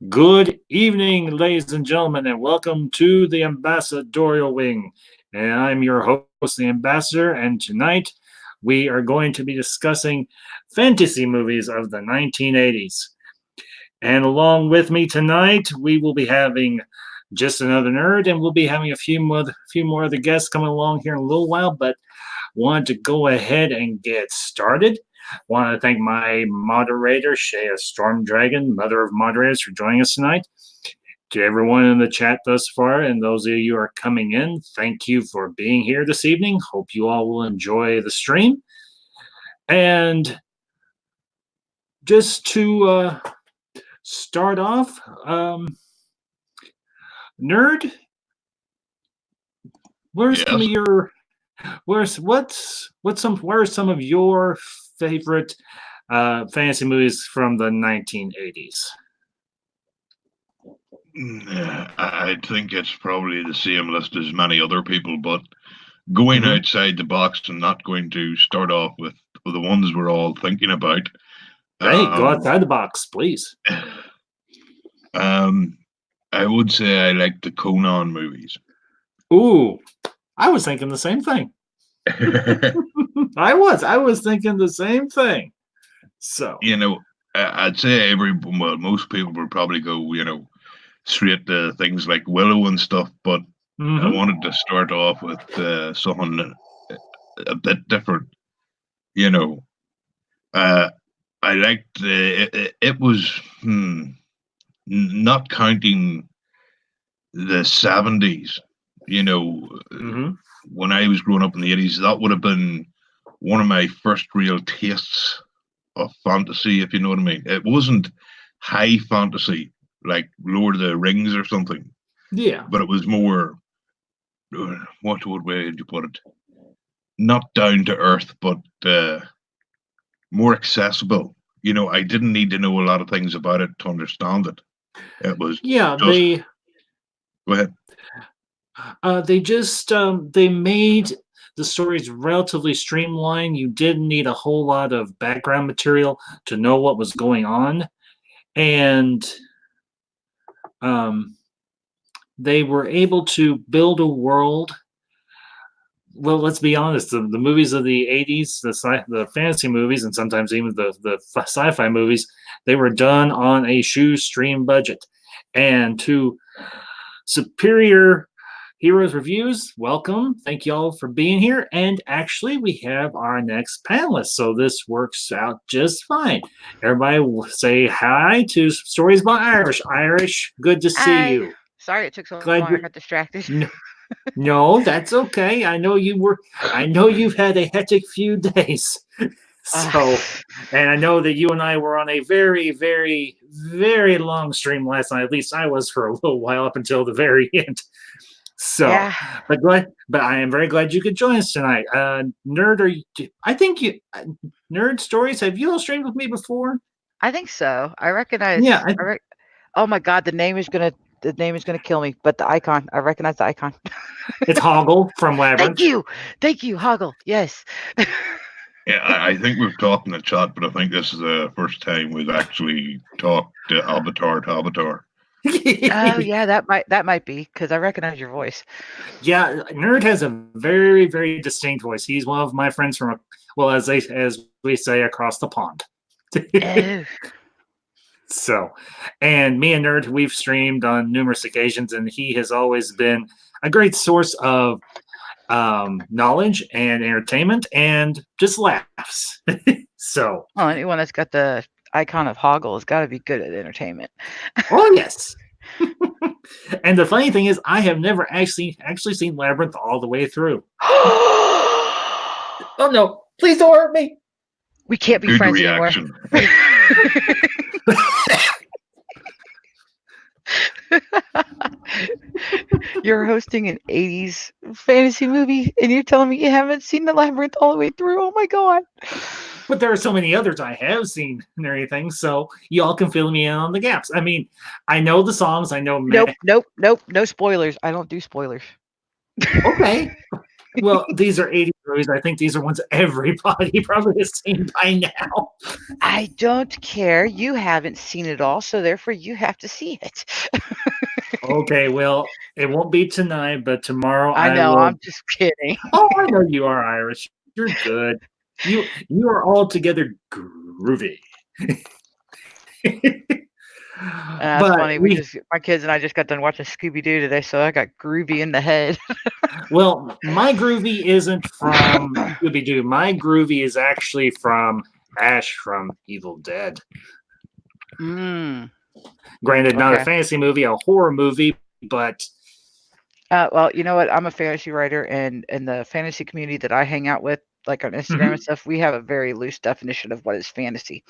Good evening, ladies and gentlemen, and welcome to the Ambassadorial Wing. And I'm your host, the Ambassador, and tonight we are going to be discussing fantasy movies of the 1980s. And along with me tonight, we will be having just another nerd, and we'll be having a few more other guests coming along here in a little while. But want to go ahead and get started. Want to thank my moderator, Shea Stormdragon, mother of moderators, for joining us tonight. To everyone in the chat thus far, and those of you who are coming in, thank you for being here this evening. Hope you all will enjoy the stream. And just to start off, nerd, where's some of Yes. your where are some of your favorite fantasy movies from the 1980s? I think it's probably the same list as many other people, but going outside the box and not going to start off with the ones we're all thinking about. Hey, go outside the box, please. I would say I like the Conan movies. Ooh, I was thinking the same thing. I was thinking the same thing. So, I'd say most people would probably go, straight to things like Willow and stuff, but I wanted to start off with something a bit different. I liked it was not counting the 70s. When I was growing up in the 80s, that would have been one of my first real tastes of fantasy, if you know what I mean. It wasn't high fantasy like Lord of the Rings or something. Yeah. But it was more, what way would you put it? Not down to earth, but more accessible. I didn't need to know a lot of things about it to understand it. It was Go ahead. They made the stories relatively streamlined. You didn't need a whole lot of background material to know what was going on, and they were able to build a world. Well, let's be honest. The movies of the 80s, the fantasy movies, and sometimes even the sci-fi movies, they were done on a shoestring budget. And to superior Heroes Reviews, welcome. Thank you all for being here. And actually, we have our next panelist, so this works out just fine. Everybody say hi to Stories by Irish. Irish, good to see you. Sorry it took so long. I got distracted. No, that's okay. I know you've had a hectic few days. So, and I know that you and I were on a very, very, very long stream last night. At least I was for a little while up until the very end. So, yeah. but I am very glad you could join us tonight. Nerd, Nerd Stories, have you all streamed with me before? I think so. I recognize. Yeah. Oh my God, the name is gonna kill me. But the icon, I recognize the icon. It's Hoggle from Labyrinth. Thank you, Hoggle. Yes. Yeah, I think we've talked in the chat, but I think this is the first time we've actually talked to Avatar. Oh yeah, that might be because I recognize your voice. Yeah, Nerd has a very, very distinct voice. He's one of my friends from, as we say, across the pond. Oh. So, and me and Nerd, we've streamed on numerous occasions, and he has always been a great source of knowledge and entertainment and just laughs. So, well, anyone that's got the icon of Hoggle has got to be good at entertainment. Oh yes. And the funny thing is, I have never actually seen Labyrinth all the way through. Oh no! Please don't hurt me. We can't be friends anymore. You're hosting an 80s fantasy movie and you're telling me you haven't seen the Labyrinth all the way through. Oh my God. But there are so many others I have seen and everything, so y'all can fill me in on the gaps. I mean, I know the songs. I know. Nope. No spoilers. I don't do spoilers. Okay. Well, these are 80s movies. I think these are ones everybody probably has seen by now. I don't care. You haven't seen it all, so therefore you have to see it. Okay, well, it won't be tonight, but tomorrow I I know. will. I'm just kidding. Oh, I know you are Irish. You're good. You are altogether groovy. That's But funny. My kids and I just got done watching Scooby Doo today, so I got groovy in the head. well, my groovy isn't from Scooby Doo. My groovy is actually from Ash from Evil Dead. Mm, Granted, not a okay. fantasy movie, a horror movie, but Well, you know what? I'm a fantasy writer, and in the fantasy community that I hang out with, like on Instagram and mhm. stuff, we have a very loose definition of what is fantasy.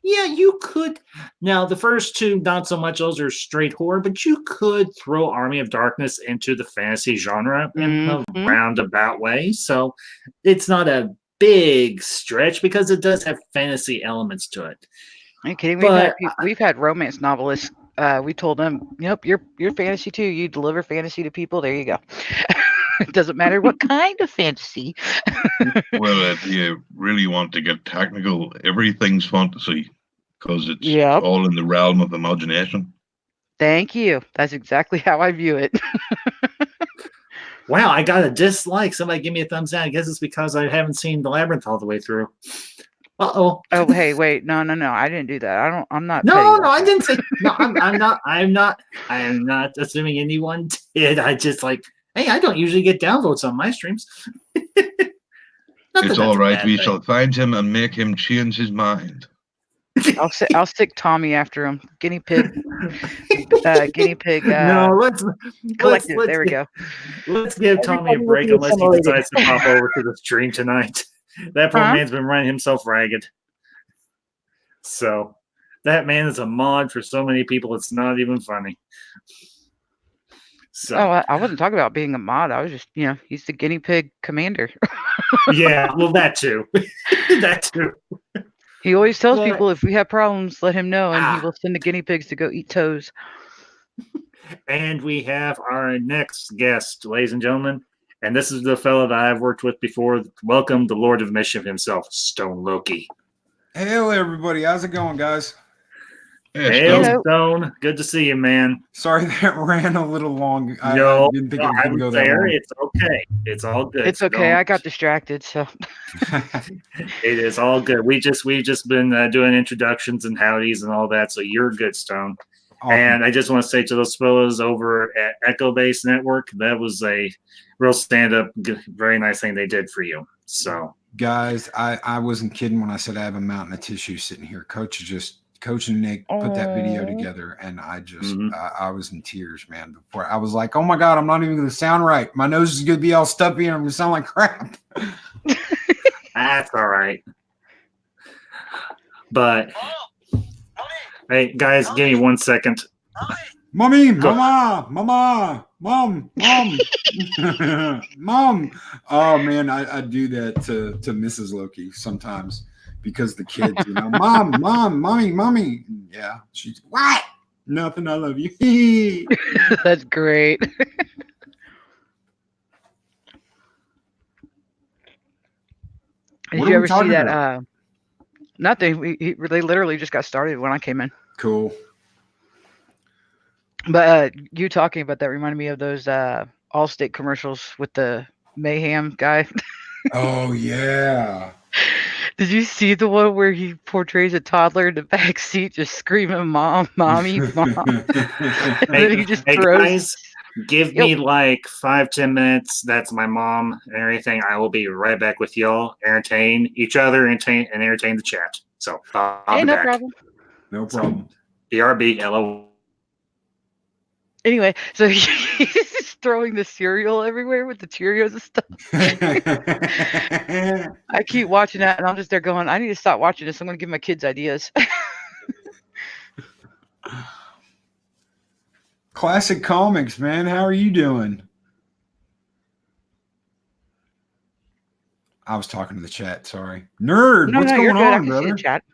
Yeah, you could. Now, the first two, not so much. Those are straight horror, but you could throw Army of Darkness into the fantasy genre in a Hmm. roundabout way. So it's not a big stretch because it does have fantasy elements to it. Are you kidding? But We've had romance novelists. We told them, "Yep, you're fantasy too. You deliver fantasy to people. There you go. It doesn't matter what kind of fantasy." Well, if you really want to get technical, everything's fantasy because it's Yep. all in the realm of imagination. Thank you. That's exactly how I view it. wow, I got a dislike. Somebody give me a thumbs down. I guess it's because I haven't seen the labyrinth all the way through. Uh-oh. Oh, hey, wait. No. I didn't do that. I'm not petty No, like I that. didn't say no, I am not assuming anyone did. I just like, hey, I don't usually get downvotes on my streams. Not that It's that's all a right. bad We thing. shall find him and make him change his mind. I'll stick Tommy after him. Guinea pig. Guinea pig. No, let's Collective. There we get, go. let's give Tommy a Everybody will break be unless he assimilated. decides to pop over to the stream tonight. That poor Huh? man's been running himself ragged. So that man is a mod for so many people. It's not even funny. So Oh, I wasn't talking about being a mod. I was just, he's the guinea pig commander. yeah, well that too, that too. He always tells But people if we have problems, let him know, and he will send the guinea pigs to go eat toes. and we have our next guest, ladies and gentlemen, and this is the fellow that I've worked with before. Welcome, the Lord of Mischief himself, Stone Loki. Hello, everybody. How's it going, guys? Yes, Hail, Stone. Stone. Good to see you, man. Sorry that ran a little long. I No, didn't think it was I going to go was that there. long. It's okay. It's all good. It's okay. I got distracted, so. It is all good. We've just been doing introductions and howdies and all that. So you're good, Stone. Awesome. And I just want to say to those fellows over at Echo Base Network, that was a real stand-up, very nice thing they did for you. So, Guys, I wasn't kidding when I said I have a mountain of tissue sitting here. Coach and Nick put that video together, and I was in tears, man. Before I was like, oh my God, I'm not even going to sound right. My nose is going to be all stuffy, and I'm going to sound like crap. that's all right. But hey, guys, give me 1 second. Mommy, Go. mom. Mom. Oh man, I do that to Mrs. Loki sometimes because the kids, mom, mommy. Yeah, she's what? Nothing. I love you. That's great. Did you ever see that? About? Nothing. They literally just got started when I came in. Cool. But you talking about that reminded me of those Allstate commercials with the Mayhem guy. Oh yeah. Did you see the one where he portrays a toddler in the back seat just screaming, "Mom, mommy, mom"? And then he just throws. Guys, give me like 5-10 minutes. That's my mom and everything. I will be right back with y'all. Entertain each other, entertain the chat. So I'll be no back. problem. No problem. BRB, hello. Anyway, so he's just throwing the cereal everywhere with the Cheerios and stuff. I keep watching that, and I'm just there going, I need to stop watching this. I'm going to give my kids ideas. Classic comics, man. How are you doing? I was talking to the chat. Sorry, nerd. What's going on, I can brother? see the chat.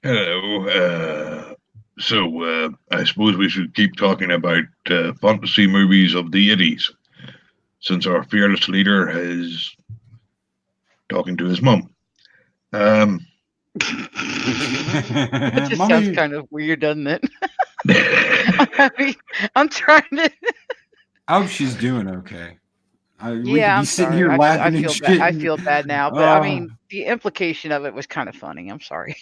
Hello. So, I suppose we should keep talking about fantasy movies of the 80s. since our fearless leader is talking to his mum. Um, That just sounds Mommy, kind of weird, doesn't it? I mean, I'm trying to. I hope she's doing okay. We could Yeah, be I'm sitting sorry. here I laughing and feel bad. shit. I feel bad now, but I Oh, mean, the implication of it was kind of funny. I'm sorry.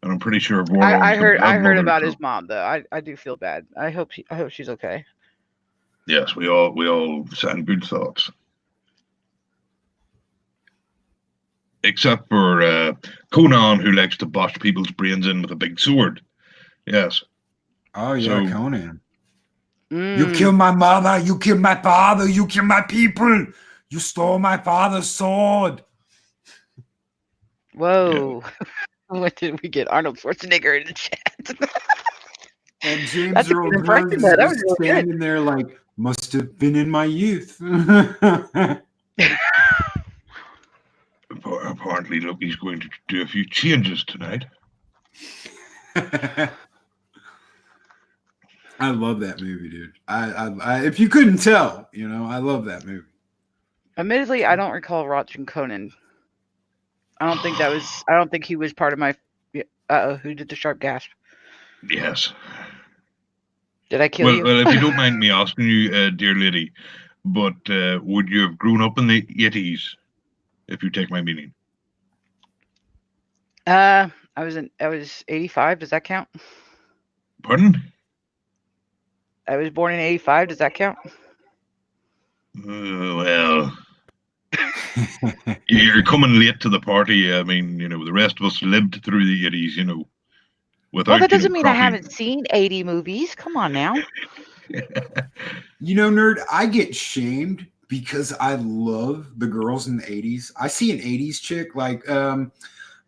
and I'm pretty sure Warlord's going to I have heard mother. about So his mom though. I do feel bad. I hope she's okay. yes, we all send good thoughts, except for Conan, who likes to bash people's brains in with a big sword. Yes. oh yeah, So Conan. You Mm, killed my mother. You killed my father. You killed my people. You stole my father's sword. yeah, whoa. When did we get Arnold Schwarzenegger in the chat? And James That's a Earl good impression, Jones though. is That was just really good. standing there like, must have been in my youth. apparently, look, he's going to do a few changes tonight. I love that movie, dude. I if you couldn't tell, I love that movie. Admittedly, I don't recall watching Conan. I don't think that was. I don't think he was part of my. Who did the sharp gasp? Yes. Did I kill Well, you? well, if you don't mind me asking you, dear lady, but would you have grown up in the 80s, if you take my meaning? I was 85. Does that count? Pardon? I was born in 85. Does that count? Well, you're coming late to the party. I mean, the rest of us lived through the 80s, Well, without, that doesn't mean I crappy. haven't seen 80 movies. Come on now. Nerd, I get shamed because I love the girls in the 80s. I see an 80s chick like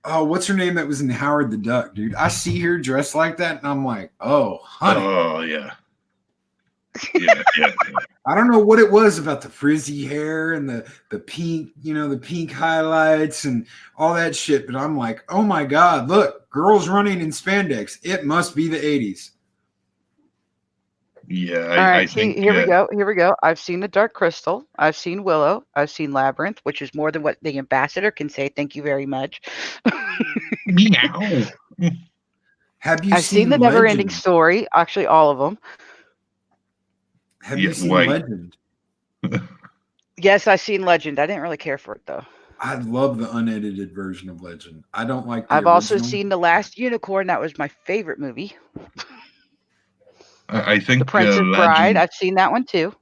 oh, what's her name that was in Howard the Duck, dude? I see her dressed like that and I'm like, oh, honey. Oh, yeah. Yeah. I don't know what it was about the frizzy hair and the pink, the pink highlights and all that shit, but I'm like, oh my God, look, girls running in spandex. It must be the 80s. Yeah, All right, I think. here we go. Here we go. I've seen The Dark Crystal. I've seen Willow. I've seen Labyrinth, which is more than what the ambassador can say. Thank you very much. Meow. Have you I've seen The Never Ending Legend? Story. Actually, all of them. Have Yeah, you seen why? Legend? Yes, I've seen Legend. I didn't really care for it though. I love the unedited version of Legend. I don't like the I've original. also seen The Last Unicorn. That was my favorite movie. I think The Princess Bride. Legend, I've seen that one too.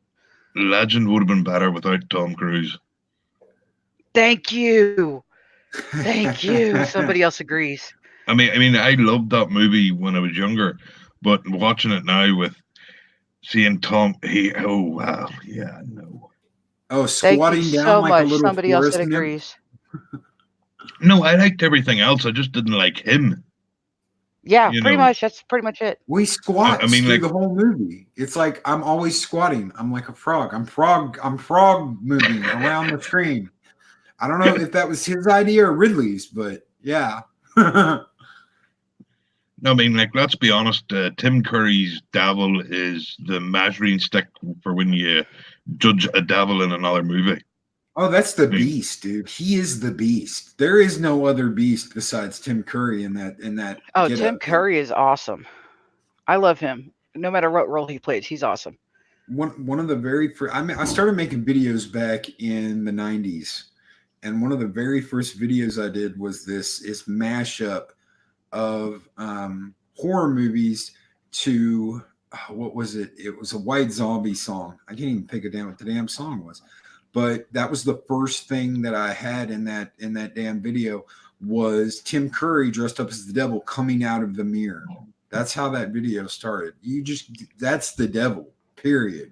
Legend would have been better without Tom Cruise. Thank you. Thank you. Somebody else agrees. I mean, I loved that movie when I was younger, but watching it now with seeing Tom, oh wow, yeah, no. Oh, Thank you squatting down so like a much. little Somebody else forest that nymph. agrees. No, I liked everything else. I just didn't like him. Yeah, pretty much. That's pretty much it. We squats I mean, through like, the whole movie. It's like I'm always squatting. I'm like a frog. I'm frog moving around the screen. I don't know if that was his idea or Ridley's, but yeah. I mean, like, let's be honest. Tim Curry's devil is the measuring stick for when you judge a devil in another movie. Oh, that's the beast, dude. He is the beast. There is no other beast besides Tim Curry in that. Oh, Tim Curry is awesome. I love him. No matter what role he plays, he's awesome. One of the very first. I started making videos back in the 90s, and one of the very first videos I did was this mashup of horror movies to what was it? It was a White Zombie song. I can't even pick what the damn song was. But that was the first thing that I had in that damn video was Tim Curry dressed up as the devil coming out of the mirror. That's how that video started. That's the devil, period.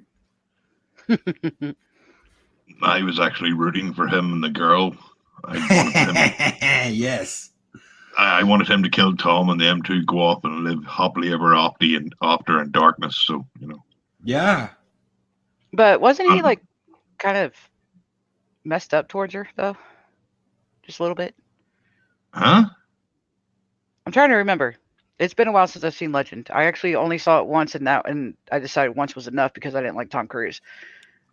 I was actually rooting for him and the girl. I wanted him. Yes. I wanted him to kill Tom and them two go off and live happily ever after in darkness. So, Yeah. But wasn't he like kind of messed up towards her though? Just a little bit. Huh? I'm trying to remember. It's been a while since I've seen Legend. I actually only saw it once, and I decided once was enough because I didn't like Tom Cruise.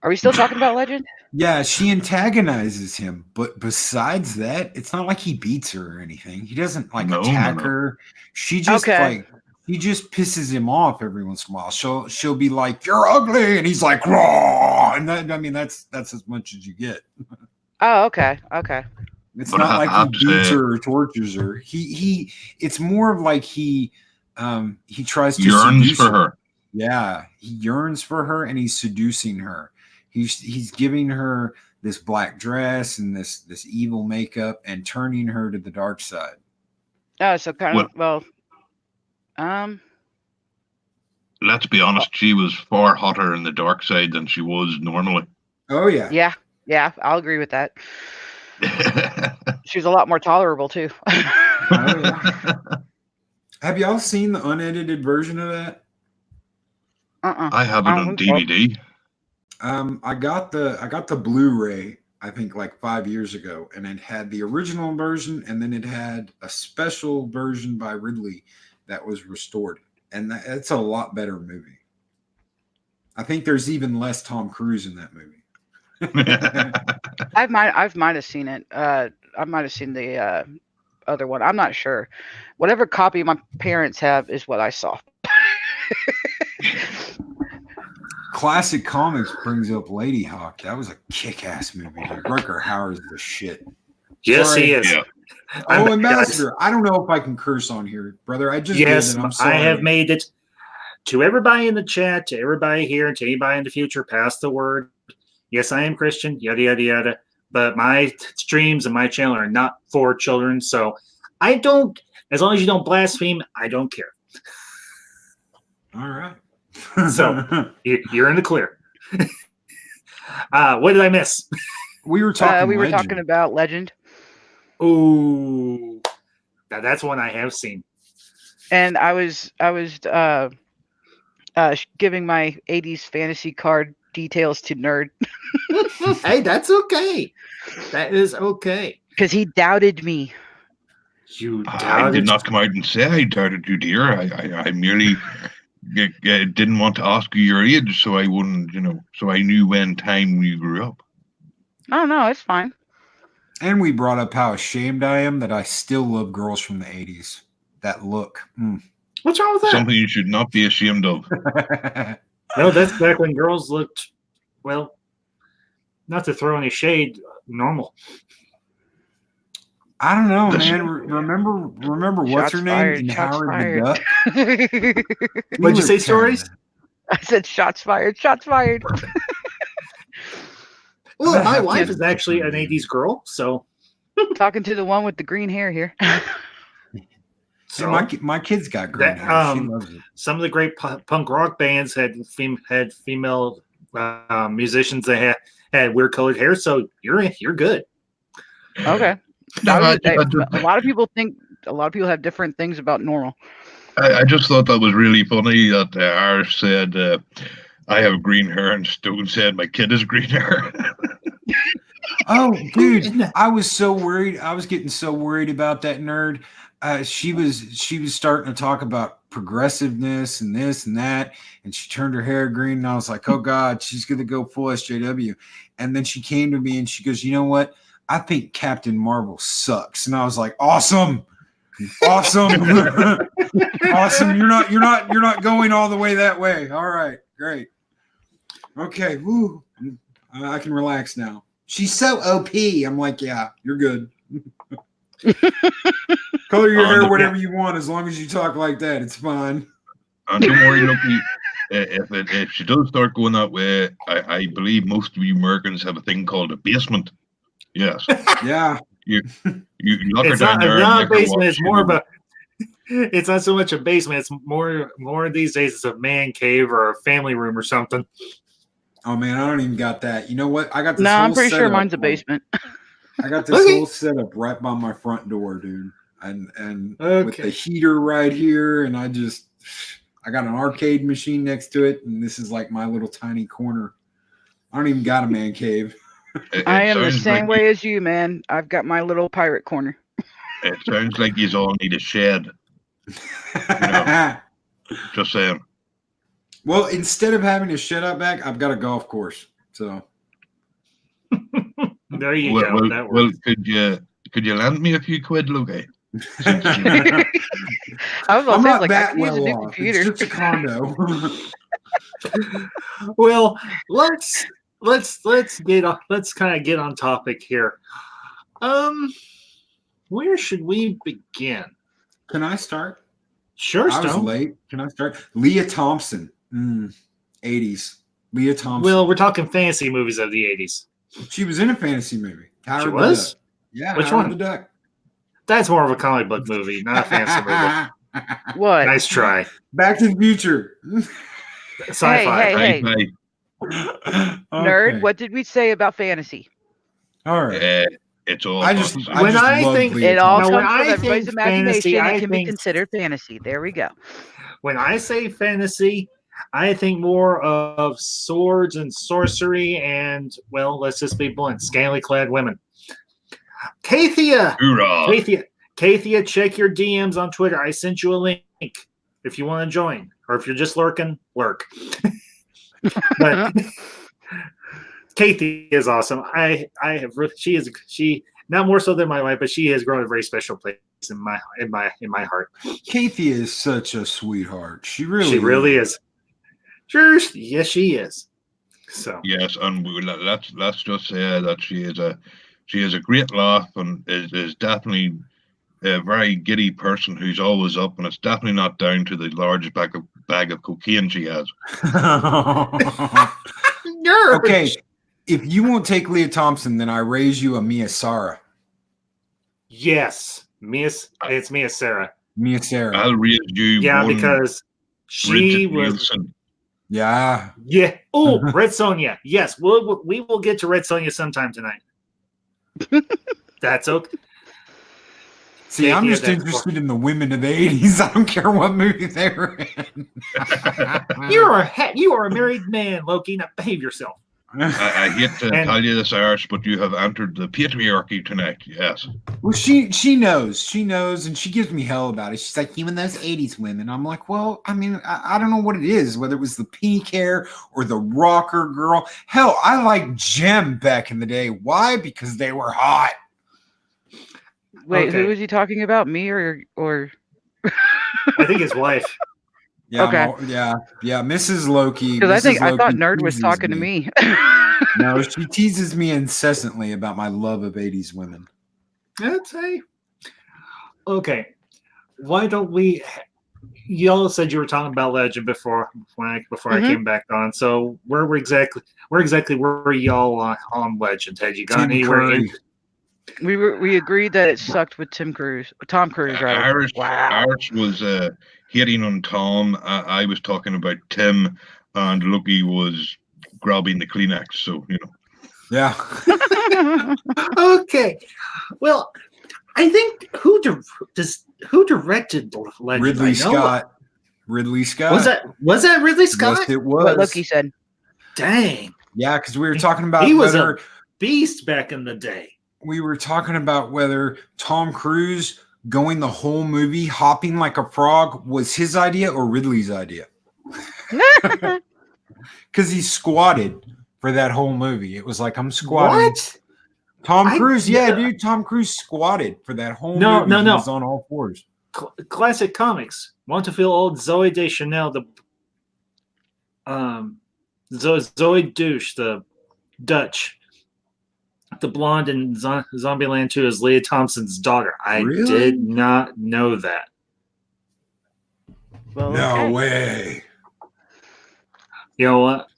Are we still talking about Legend? Yeah, she antagonizes him, but besides that, it's not like he beats her or anything. He doesn't like attack her. She just he just pisses him off every once in a while. She'll be like, "You're ugly," and he's like, "Raw," and that's as much as you get. Oh, okay. It's not like he beats her or tortures her. He it's more of like he tries to yearns for her. Yeah, he yearns for her and he's seducing her. He's giving her this black dress and this evil makeup and turning her to the dark side. Oh, so kind of let's be honest, she was far hotter in the dark side than she was normally. Oh yeah. Yeah, I'll agree with that. She was a lot more tolerable too. Oh, yeah. Have y'all seen the unedited version of that? I have it on DVD. I got the Blu-ray, I think like 5 years ago, and it had the original version, and then it had a special version by Ridley that was restored, and it's a lot better movie. I think there's even less Tom Cruise in that movie. I might have seen it. I might have seen the other one. I'm not sure. Whatever copy my parents have is what I saw. Classic Comics brings up Lady Hawk. That was a kick-ass movie. Dude. Rutger Hauer's the shit. Yes, Sorry. he is. Yeah. Oh, Ambassador. I don't know if I can curse on here, brother. I just yes, did, and I'm sorry. I have made it to everybody in the chat, to everybody here, and to anybody in the future. Pass the word. Yes, I am Christian. Yada yada yada. But my streams and my channel are not for children, so I don't. As long as you don't blaspheme, I don't care. All right. So you're in the clear. What did I miss? We were talking. We were talking about Legend. Ooh, that's one I have seen. And I was giving my 80's fantasy card details to Nerd. Hey, that's okay. That is okay. Because he doubted me. You doubted? I did not come out and say I doubted you, dear. I merely didn't want to ask you your age, so I wouldn't, so I knew when time you grew up. No, it's fine. And we brought up how ashamed I am that I still love girls from the 80's. That look. What's wrong with that? Something you should not be ashamed of. No, that's back when girls looked, well, not to throw any shade, normal. I don't know, man. Remember what's her name? Howard the Duck. What'd you say, Stories? I said shots fired. Shots fired. Well, my wife is actually an 80's girl, so. Talking to the one with the green hair here. So my kid's got green hair. She loves it. Some of the great punk rock bands had female musicians that had weird colored hair, so you're good. Okay. A lot of people have different things about normal. I just thought that was really funny that Irish said, I have green hair, and Stone said my kid has green hair. Oh, dude, I was so worried. I was getting so worried about that Nerd. She was starting to talk about progressiveness and this and that, and she turned her hair green, and I was like, oh God, she's gonna go full SJW. And then she came to me and she goes, you know what? I think Captain Marvel sucks. And I was like, awesome. Awesome. Awesome. You're not going all the way that way. All right, great. Okay, woo. I can relax now. She's so OP. I'm like, yeah, you're good. Color your hair whatever you want, as long as you talk like that. It's fine. Don't worry, Loki. If she does start going that way, I believe most of you Americans have a thing called a basement. Yes. Yeah. You lock her down there. It's not a basement. It's more of a. It's not so much a basement. It's more these days. It's a man cave or a family room or something. Oh man, I don't even got that. You know what? I got this. No, I'm pretty sure mine's a basement. I got this whole setup right by my front door, dude, and with the heater right here, and I got an arcade machine next to it, and this is like my little tiny corner. I don't even got a man cave. I am the same way as you, man. I've got my little pirate corner. It sounds like you all need a shed. Just saying. Well, instead of having a shutout bag, I've got a golf course. So there you go. That well, works. could you lend me a few quid, Luke? I was I'm about to say, not like, I that can use a well new off. computer. It's just a condo. Well, let's kind of get on topic here. Where should we begin? Can I start? Sure, I was Stone. late. Can I start? Leah Thompson, 80s. Leah Thompson. Well, we're talking fantasy movies of the 80s. She was in a fantasy movie. Howard She the was? Duck. Yeah, Which Howard one? the Duck. That's more of a comic book movie, not a fantasy movie. What? Nice try. Back to the Future. Sci-fi. Hey. Hey, Nerd, Okay. what did we say about fantasy? All right. it's all. I just When I love think- Leah It all Now, comes when from I everybody's think imagination. fantasy, I It can be think- considered fantasy. There we go. When I say fantasy, I think more of swords and sorcery and, well, let's just be blunt, scantily clad women. Kathia! Hoorah! Kathia, check your DMs on Twitter. I sent you a link if you want to join. Or if you're just lurking, lurk. But Kathia is awesome. She not more so than my wife, but she has grown a very special place in my heart. Kathy is such a sweetheart. She really is. Sure, yes, she is. So Yes, and let's just say that she is a great laugh and is definitely a very giddy person who's always up, and it's definitely not down to the large bag of cocaine she has. Okay, if you won't take Leah Thompson, then I raise you a Mia Sara. Yes, it's Mia Sarah. Mia Sara. I'll raise you. Yeah, one because she Bridget was. Nielsen. Yeah. Yeah. Oh, Red Sonja. Yes, we will get to Red Sonja sometime tonight. That's okay. See, I'm just interested in the women of the 80s. I don't care what movie they were in. You are a married man, Loki. Now behave yourself. I hate to tell you this, Irish, but you have entered the patriarchy tonight. Yes. Well, she knows, and she gives me hell about it. She's like, even those 80s women. I'm like, well, I mean, I don't know what it is, whether it was the pink hair or the rocker girl. Hell, I liked Jem back in the day. Why? Because they were hot. Wait, Okay. who was he talking about? Me or? I think his wife. Yeah, Okay. yeah, Mrs. Loki. Because I Mrs. thought Loki Nerd was teases talking to me. No, she teases me incessantly about my love of 80s women. I'd say. Okay. Why don't we? Y'all said you were talking about Legend before I came back on. So where exactly were y'all on Legend? Had you gone Tim anywhere? Curry. We agreed that it sucked with Tom Cruise, rather. Irish, Wow. Irish was hitting on Tom. I was talking about Tim, and Lucky was grabbing the Kleenex. So you know. Yeah. Okay. Well, I think who directed Legend? Ridley Scott. Ridley Scott. Was that Ridley Scott? Yes, it was. What Loki said. Dang. Yeah, because we were talking about He was whether a beast back in the day. we were talking about whether Tom Cruise going the whole movie hopping like a frog was his idea or Ridley's idea. Because he squatted for that whole movie. It was like, I'm squatting. What? Tom Cruise, dude. Tom Cruise squatted for that whole movie. No. He was on all fours. Classic comics. Want to feel old? Zoe Deschanel, Zoe Douche, the Dutch, the blonde in Zombieland 2 is Leah Thompson's daughter. I Really? did not know that. Well, No okay. way. You know what,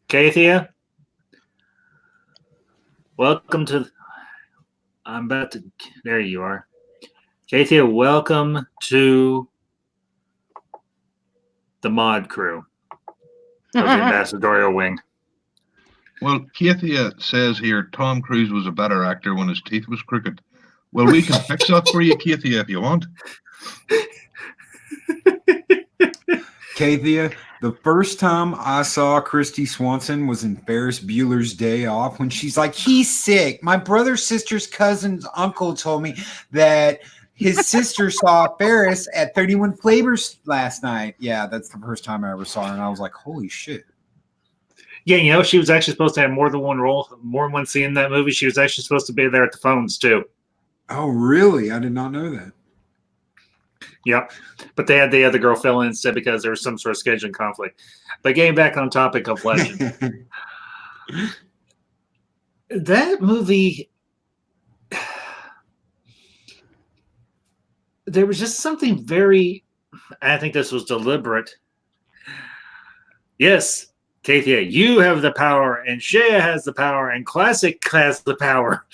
Kathia? Welcome to. I'm about to. There you are, Kathia. Welcome to the mod crew of the Ambassadorial Wing. Well, Kathia says here Tom Cruise was a better actor when his teeth was crooked. Well, we can fix that for you, Kathia, if you want. Kathia, the first time I saw Christy Swanson was in Ferris Bueller's Day Off when she's like, he's sick. My brother's sister's cousin's uncle told me that his sister saw Ferris at 31 Flavors last night. Yeah, that's the first time I ever saw her, and I was like, holy shit. Yeah, you know, she was actually supposed to have more than one role, more than one scene in that movie. She was actually supposed to be there at the phones too. Oh, really? I did not know that. Yep. But they had the other girl fill in instead because there was some sort of scheduling conflict. But getting back on topic of Legend. That movie, there was just something very, I think this was deliberate. Yes, Kathia, you have the power, and Shea has the power, and Classic has the power.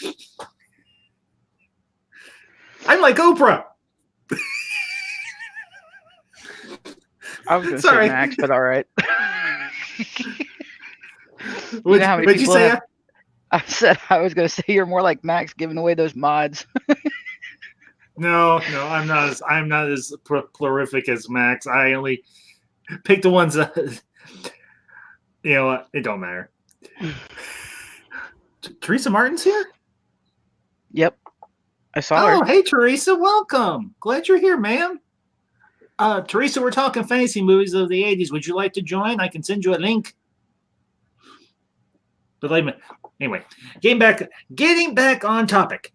I'm like Oprah. I was going to say Sorry. Max, but all right. What'd how many you people say? have- I said I was going to say you're more like Max giving away those mods. No, I'm not as prolific as Max. I only pick the ones that, you know what? It don't matter. Teresa Martin's here? Yep. I saw Oh, her. hey, Teresa. Welcome. Glad you're here, ma'am. Teresa, we're talking fantasy movies of the 80s. Would you like to join? I can send you a link. But anyway, getting back on topic.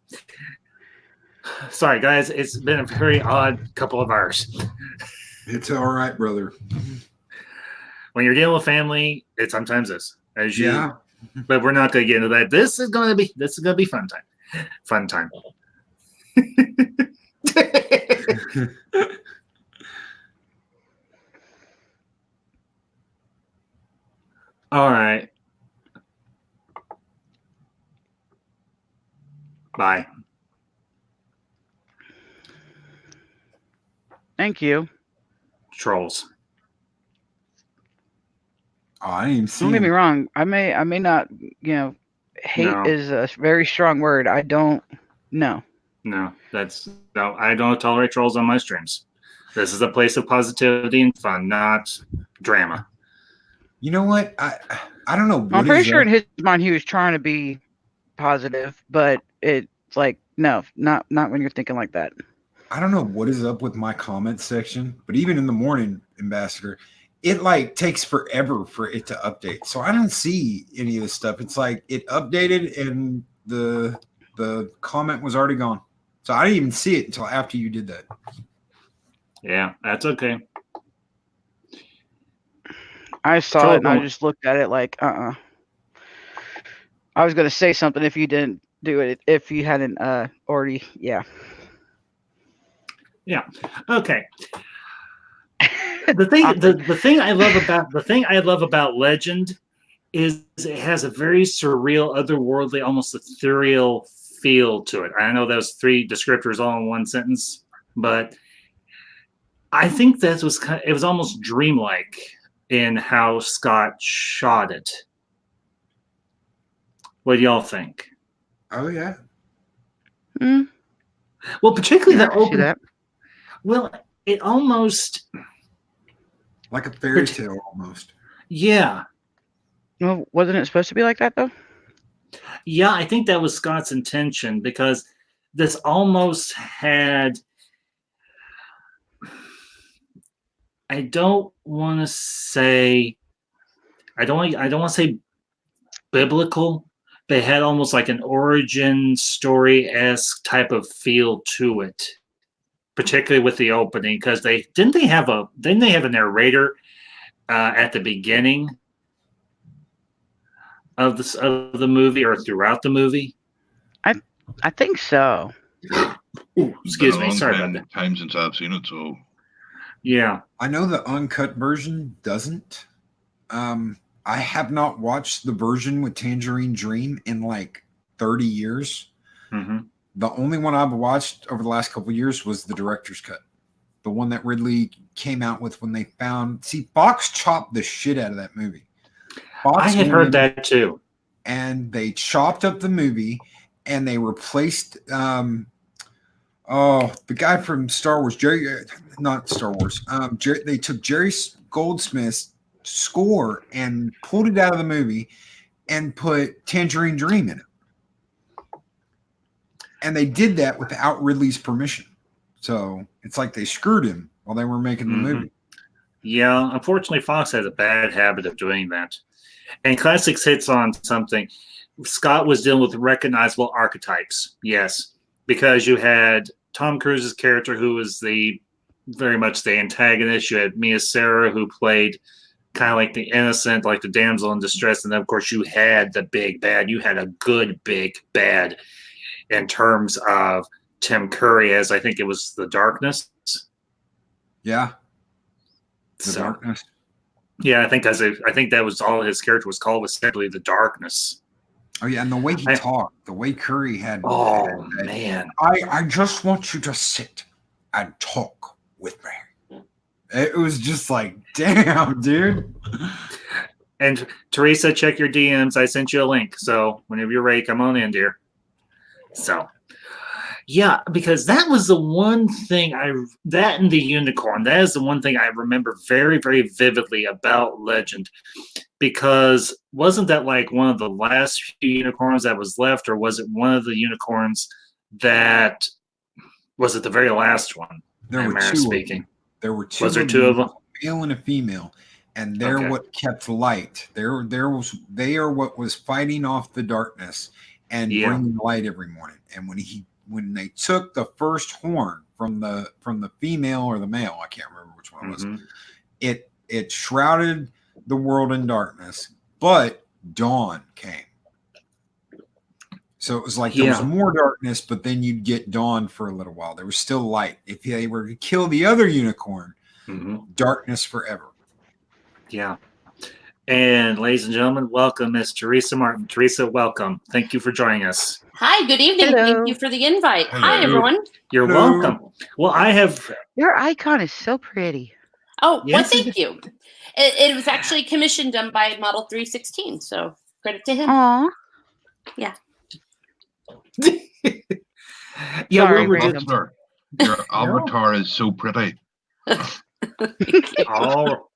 Sorry, guys. It's been a very odd couple of hours. It's all right, brother. When you're dealing with family, it sometimes is. As you, Yeah. but we're not going to get into that. This is gonna be fun time. Fun time. All right. Bye. Thank you. Trolls. Oh, I didn't even see Don't get me him. wrong. I may not, hate No. is a very strong word. I don't know. No, I don't tolerate trolls on my streams. This is a place of positivity and fun, not drama. You know what? I don't know. I'm pretty sure in his mind he was trying to be positive, but it's like no, not when you're thinking like that. I don't know what is up with my comment section, but even in the morning, Ambassador, it like takes forever for it to update. So I don't see any of this stuff. It's like it updated and the comment was already gone. So I didn't even see it until after you did that. Yeah, that's okay. I saw it and I just looked at it like, I was gonna say something if you didn't do it, if you hadn't already, yeah. Yeah. Okay. The thing I love about Legend is it has a very surreal, otherworldly, almost ethereal feel to it. I know those three descriptors all in one sentence, but I think that was it was almost dreamlike in how Scott shot it. What do y'all think? Oh yeah. Well, particularly Yeah, the I can see open. that. Well, it almost like a fairy tale almost. Yeah. Well, wasn't it supposed to be like that though? Yeah, I think that was Scott's intention because this almost had. I don't want to say biblical. They had almost like an origin story-esque type of feel to it, particularly with the opening, because they have a narrator at the beginning of the movie or throughout the movie. I think so. Ooh, excuse me, sorry about that. Time since I've seen it, so yeah. I know the uncut version doesn't. I have not watched the version with Tangerine Dream in like 30 years. Mm-hmm. The only one I've watched over the last couple of years was the director's cut. The one that Ridley came out with when they found... See, Fox chopped the shit out of that movie. I had heard that too. And they chopped up the movie and they replaced... the guy from Star Wars, not Star Wars. They took Jerry Goldsmith's score and pulled it out of the movie and put Tangerine Dream in it. And they did that without Ridley's permission. So it's like they screwed him while they were making the movie. Yeah, unfortunately, Fox has a bad habit of doing that. And Classics hits on something. Scott was dealing with recognizable archetypes, yes, because you had Tom Cruise's character, who was very much the antagonist. You had Mia Sara, who played kind of like the innocent, like the damsel in distress, and then of course you had the big bad. You had a good big bad in terms of Tim Curry, as I think it was the Darkness. Yeah, the Darkness. Yeah, I think that was all his character was called, was simply the Darkness. Oh yeah, and the way he talked, the way Curry had. Oh man! I just want you to sit and talk with me. It was just like, damn, dude. And Teresa, check your DMs. I sent you a link, so whenever you're ready, come on in, dear. So, yeah, because that was the one thing that and the unicorn, that is the one thing I remember very, very vividly about Legend. Because wasn't that like one of the last few unicorns that was left, or was it one of the unicorns that was it the very last one? There were two speaking. There were two. Was there two of them? A male and a female. And they're what kept light. They are what was fighting off the darkness and bringing light every morning. And when they took the first horn from the female or the male, I can't remember which one it was. It shrouded the world in darkness, but dawn came. So it was like there was more darkness, but then you'd get dawn for a little while. There was still light. If they were to kill the other unicorn, darkness forever. Yeah. And ladies and gentlemen, welcome Miss Teresa Martin. Teresa, welcome. Thank you for joining us. Hi, good evening. Hello. Thank you for the invite. Hello. Hi, everyone. You're welcome. Well, I have... Your icon is so pretty. Oh, Yes, well, thank you. It was actually commissioned done by Model 316, so credit to him. Aw. Yeah. Yeah, Sorry, we're random. Your avatar is so pretty. Oh,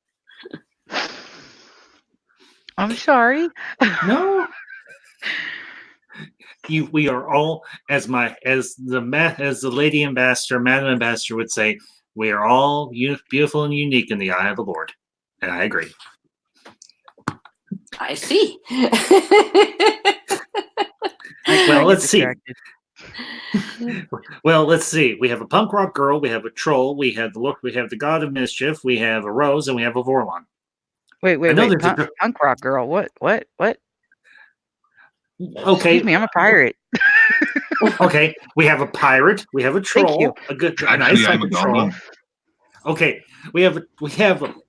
I'm sorry. no. We are all, as the lady ambassador, Madam Ambassador would say, we are all beautiful and unique in the eye of the Lord. And I agree. I see. Well, let's see. Well, let's see. We have a punk rock girl. We have a troll. We have the god of mischief. We have a rose, and we have a Vorlon. Wait. Punk rock girl. What? Okay. Excuse me, I'm a pirate. Okay. We have a pirate. We have a troll. Thank you. A nice type of troll. Okay. We have a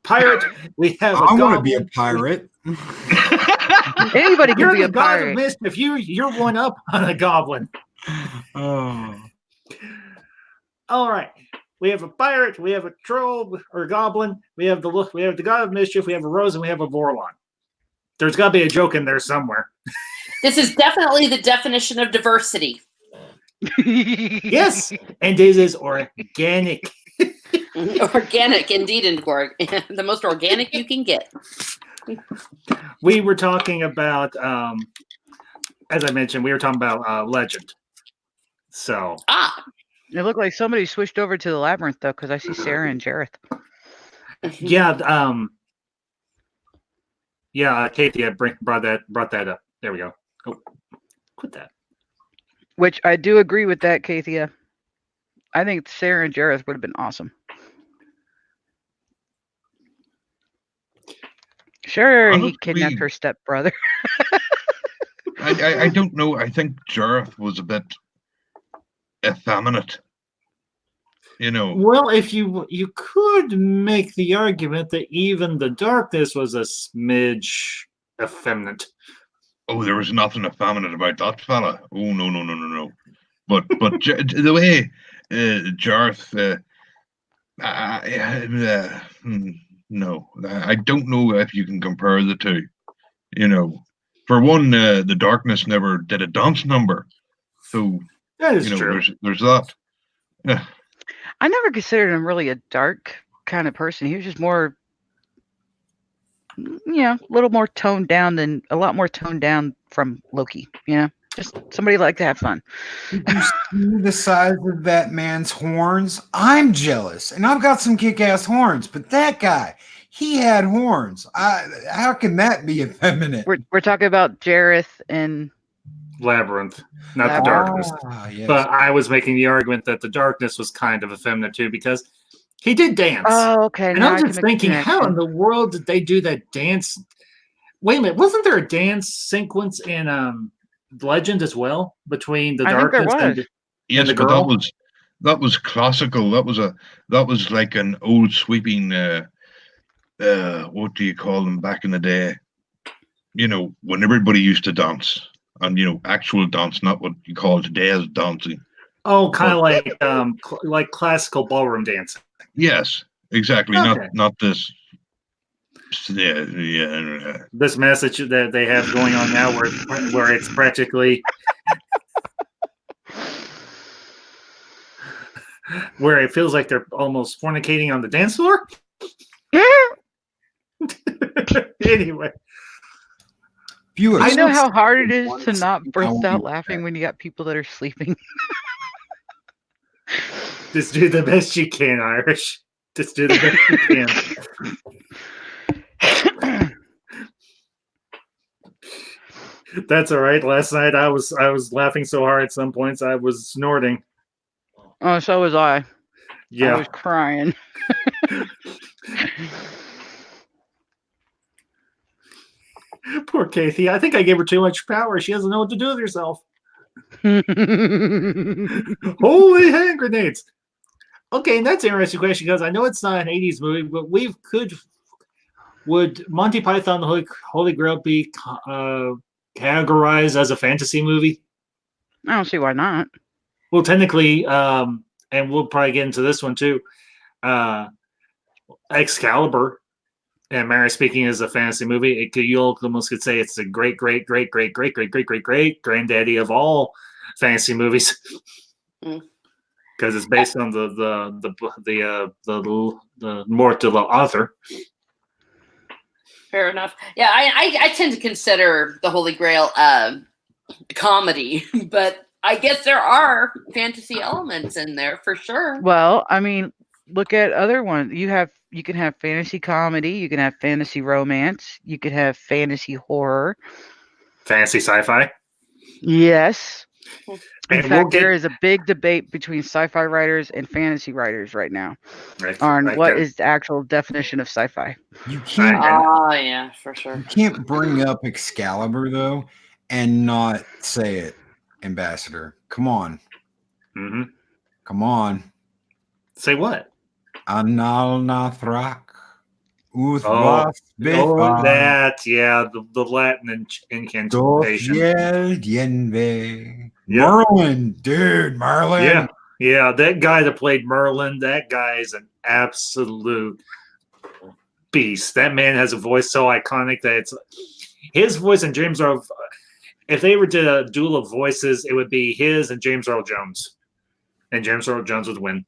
pirate. We have a I want to goblin. be a pirate. Anybody can You're be the a god pirate. of mischief. You're one up on a goblin. Oh. All right. We have a pirate. We have a troll or a goblin. We have the god of mischief. We have a rose, and we have a Vorlon. There's got to be a joke in there somewhere. This is definitely the definition of diversity. Yes, and it is organic. Organic, indeed, and the most organic you can get. We were talking about, as I mentioned, we were talking about Legend. So. It looked like somebody switched over to the labyrinth though, because I see Sarah and Jareth. Yeah. Yeah. Katie brought that up. There we go. Oh, quit that. Which I do agree with that, Kathia. I think Sarah and Jareth would have been awesome. Sure, he kidnapped her stepbrother. I don't know. I think Jareth was a bit effeminate. Well, if you could make the argument that even the darkness was a smidge effeminate. Oh, there was nothing effeminate about that fella. Oh no. But the way Jareth, no, I don't know if you can compare the two. For one, the darkness never did a dance number, so that is true. There's that. Yeah. I never considered him really a dark kind of person. He was just more, a lot more toned down from Loki. Just somebody like to have fun. Did you see the size of that man's horns? I'm jealous, and I've got some kick-ass horns, but that guy, he had horns. How can that be effeminate? We're talking about Jareth and Labyrinth, not the Labyrinth. darkness. Yes. But I was making the argument that the darkness was kind of effeminate too because he did dance. Oh, okay. And now I'm I can just make the thinking, how in connection. the world did they do that dance? Wait a minute, wasn't there a dance sequence in Legend as well between the I think there darkness was. Yes, the but girl? that was classical. That was like an old sweeping. What do you call them back in the day? You know, when everybody used to dance, and actual dance, not what you call today's dancing. Oh, kind of like classical ballroom dancing. Yes, exactly. Okay. Not this. Yeah. This message that they have going on now, where it's practically where it feels like they're almost fornicating on the dance floor. Anyway, Viewers, I know how hard it is to once not I burst will be out right laughing back. when you got people that are sleeping. just do the best you can, Irish. Just do the best you can. That's all right. Last night I was laughing so hard at some points I was snorting. Oh, so was I. I Yeah. was crying. Poor Kathy. I think I gave her too much power. She doesn't know what to do with herself. Holy hand grenades. Okay, and that's an interesting question because I know it's not an 80s movie, but would Monty Python the Holy Grail be categorized as a fantasy movie? I don't see why not. Well, technically, and we'll probably get into this one too. Excalibur, and Mary speaking, is a fantasy movie. You almost could say it's the great granddaddy of all fantasy movies because it's based on the mort de l'author. Fair enough. Yeah, I tend to consider the Holy Grail comedy, but I guess there are fantasy elements in there for sure. Well, I mean, look at other ones. You can have fantasy comedy, you can have fantasy romance, you could have fantasy horror. Fantasy sci-fi. Yes. In And fact, there is a big debate between sci-fi writers and fantasy writers right now on what is the actual definition of sci-fi. You can't. Oh, yeah, for sure. You can't bring up Excalibur though and not say it, Ambassador. Come on. Mm-hmm. Come on. Say what? Anal Nathrak. Oh, that, yeah, the Latin incantation. Merlin, dude, Merlin. Yeah, that guy that played Merlin, that guy is an absolute beast. That man has a voice so iconic that it's his voice and James Earl. If they were did a duel of voices, it would be his and James Earl Jones, and James Earl Jones would win.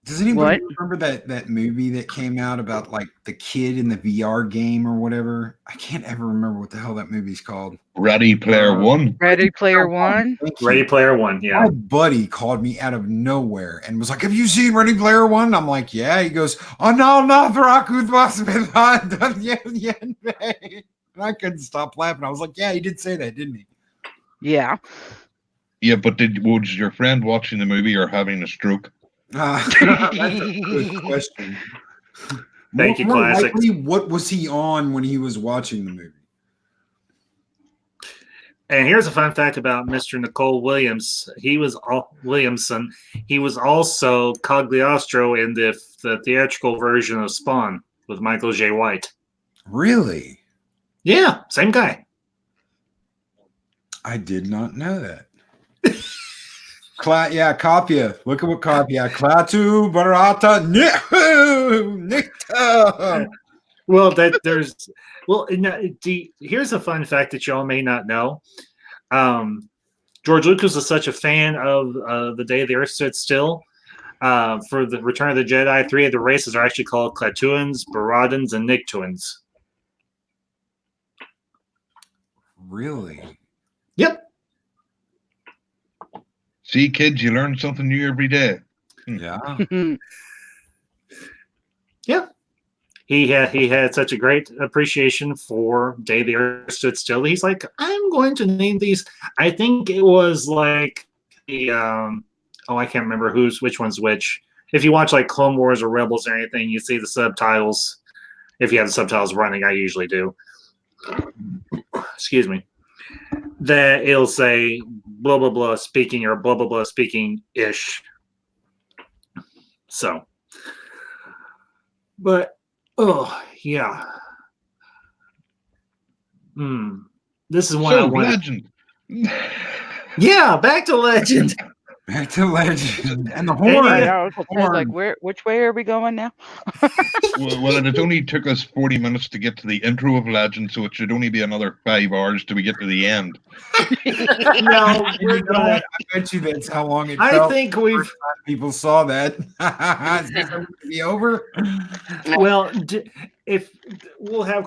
Does anybody remember that movie that came out about like the kid in the VR game or whatever? I can't ever remember what the hell that movie's called. Ready Player One. Ready Player One? Ready Player One, yeah. My buddy called me out of nowhere and was like, "Have you seen Ready Player One?" I'm like, "Yeah." He goes, "Oh no, and I couldn't stop laughing. I was like, "Yeah, he did say that, didn't he?" Yeah. Yeah, but was your friend watching the movie or having a stroke? That's a good question. Thank you, more classic. likely, what was he on when he was watching the movie? And here's a fun fact about Mr. Nicole Williamson. He was also Cagliostro in the theatrical version of Spawn with Michael J. White. Really? Yeah, same guy. I did not know that. Copia. Look at what Copia. Klaatu Barata Nicta. Here's a fun fact that y'all may not know. George Lucas was such a fan of The Day the Earth Stood Still. For the Return of the Jedi, 3 of the races are actually called Klaatuans, Baradans, and Nictuans. Really? Yep. See, kids, you learn something new every day. Yeah. Yeah. He had such a great appreciation for Day the Earth Stood Still. He's like, I'm going to name these. I think it was like the I can't remember which one's which. If you watch like Clone Wars or Rebels or anything, you see the subtitles. If you have the subtitles running, I usually do. Excuse me. That it'll say blah blah blah speaking or blah blah blah speaking ish. So, but oh yeah. This is one I wanted. Legend. Yeah, back to Legend. Back to Legend and the And horn. he- I was like, which way are we going now? Well, it only took us 40 minutes to get to the intro of Legend, so it should only be another 5 hours till we get to the end. No, And we're you know gonna. what? I bet you that's how long it I felt. think the we've. first time people saw that. Is this going to be over? Well, if we'll have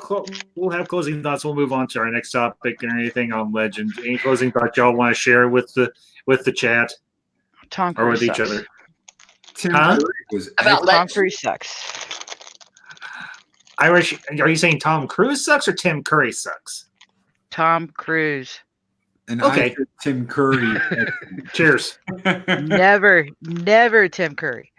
closing thoughts, we'll move on to our next topic or anything on Legend. Any closing thoughts y'all want to share with the chat Tom or Cruise with each sucks. other? Tim Huh? Curry was About Tom Legend. Cruise sucks. Irish, are you saying Tom Cruise sucks or Tim Curry sucks? Tom Cruise. and Okay. I said Tim Curry. Cheers. Never Tim Curry.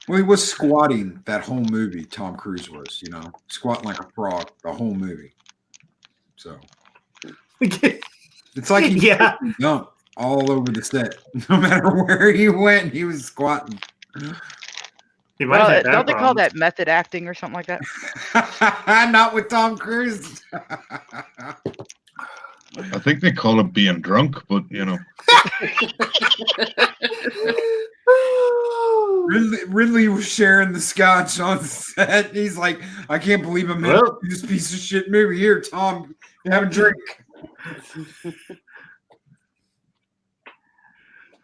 Well, he was squatting that whole movie. Tom Cruise was, squatting like a frog the whole movie. So it's like he Yeah. jumped all over the set. No matter where he went, he was squatting. He might have had Don't they call problems. that method acting or something like that? Not with Tom Cruise. I think they call it being drunk, but Ridley was sharing the scotch on set. He's like, I can't believe I'm in Well- this piece of shit movie. Here, Tom, have a drink.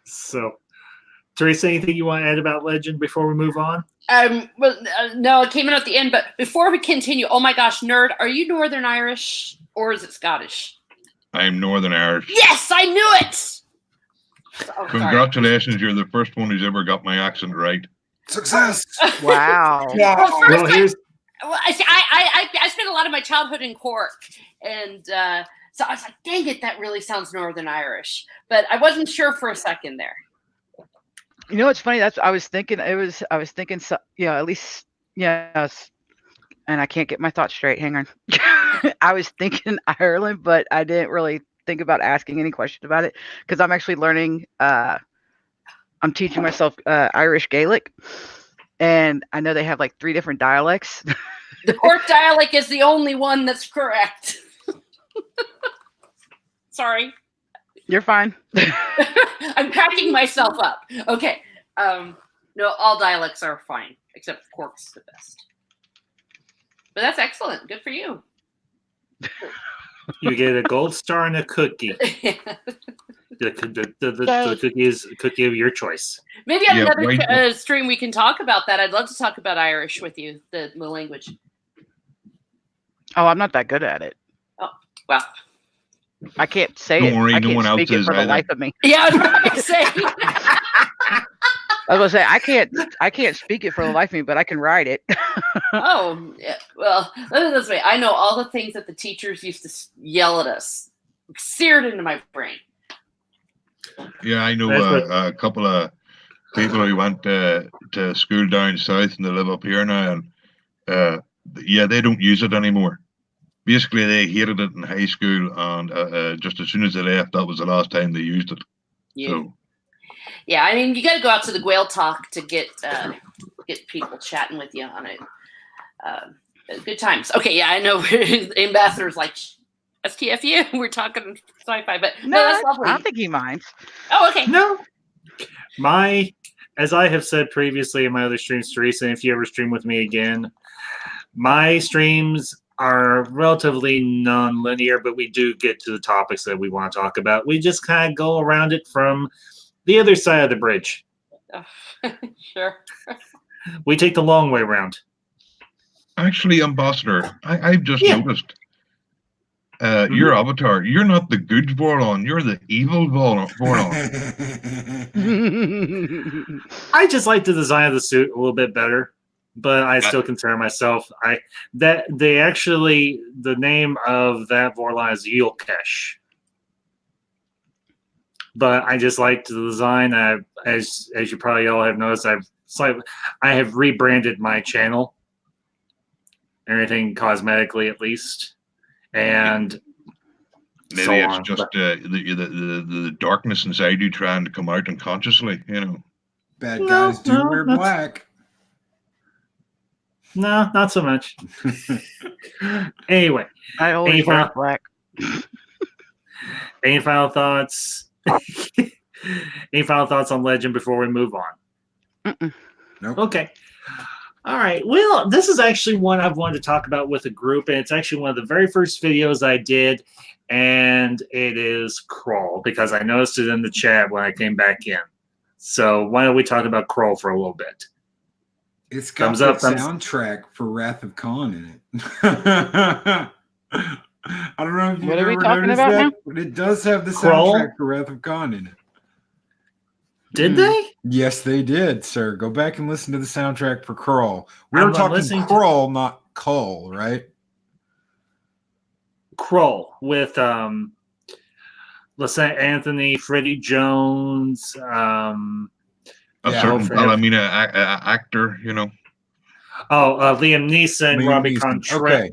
So, Teresa, anything you want to add about Legend before we move on? No, it came in at the end. But before we continue, oh my gosh, nerd, are you Northern Irish or is it Scottish? I'm Northern Irish. Yes, I knew it. Oh, sorry. Congratulations, you're the first one who's ever got my accent right. Success. Wow. Well, first Well, here's Well, I spent a lot of my childhood in Cork, and so I was like, "Dang it, that really sounds Northern Irish," but I wasn't sure for a second there. You know what's funny? I was thinking so, at least yes. And I can't get my thoughts straight. Hang on. I was thinking Ireland, but I didn't really think about asking any question about it because I'm actually learning. I'm teaching myself Irish Gaelic, and I know they have like 3 different dialects. The Cork dialect is the only one that's correct. Sorry. You're fine. I'm cracking myself up. Okay. No, all dialects are fine, except Cork's the best. But that's excellent. Good for you. you get a gold star and a cookie. The cookie is a cookie of your choice. Maybe on Yeah, another right. stream we can talk about that. I'd love to talk about Irish with you, the language. Oh, I'm not that good at it. Well, I can't say Don't it. worry, I no can't one else speak it is for the either. life of me. yeah, I was about to say. I was gonna say I can't speak it for the life of me, but I can write it. Oh, yeah. Well, let me this way. I know all the things that the teachers used to yell at us, seared into my brain. Yeah, I know That's a couple of people who went to school down south and they live up here now, and they don't use it anymore. Basically, they hated it in high school, and just as soon as they left, that was the last time they used it. Yeah. So, Yeah, I mean, you got to go out to the Gael Talk to get people chatting with you on it. Good times. Okay, yeah, I know. Ambassador's like, STFU, we're talking sci-fi, but no, that's lovely. I don't think he minds. Oh, okay. No. As I have said previously in my other streams, Teresa, if you ever stream with me again, my streams are relatively non-linear, but we do get to the topics that we want to talk about. We just kind of go around it from the other side of the bridge. Oh, sure. We take the long way around. actually, Ambassador, I've just Yeah. noticed Your avatar, you're not the good Vorlon, you're the evil Vorlon. I just like the design of the suit a little bit better, but I still consider myself the name of that Vorlon is Yulkesh. But I just liked the design. As you probably all have noticed, I have rebranded my channel, everything cosmetically at least, and maybe so it's on. just the darkness inside you trying to come out unconsciously, you know. Bad guys do wear that's- black. No, not so much. Anyway, I always wear black. any final thoughts? Any final thoughts on Legend before we move on? Nope. Okay. All right. Well, this is actually one I've wanted to talk about with a group, and it's actually one of the very first videos I did, and it is Crawl, because I noticed it in the chat when I came back in. So why don't we talk about Crawl for a little bit? It's got Thumbs the up, thumbs- soundtrack for Wrath of Khan in it. I don't know if you've What are we ever talking noticed about that, now? but it does have the Crawl? soundtrack for Wrath of Khan in it. Did they? Yes, they did, sir. Go back and listen to the soundtrack for Crawl. We I'm were talking listening to- Crawl, not Cull, right? Crawl with St. Anthony, Freddie Jones, A Yeah. certain Fred. actor, you know. Liam Neeson, Liam Robbie Neeson. Contrell, Okay.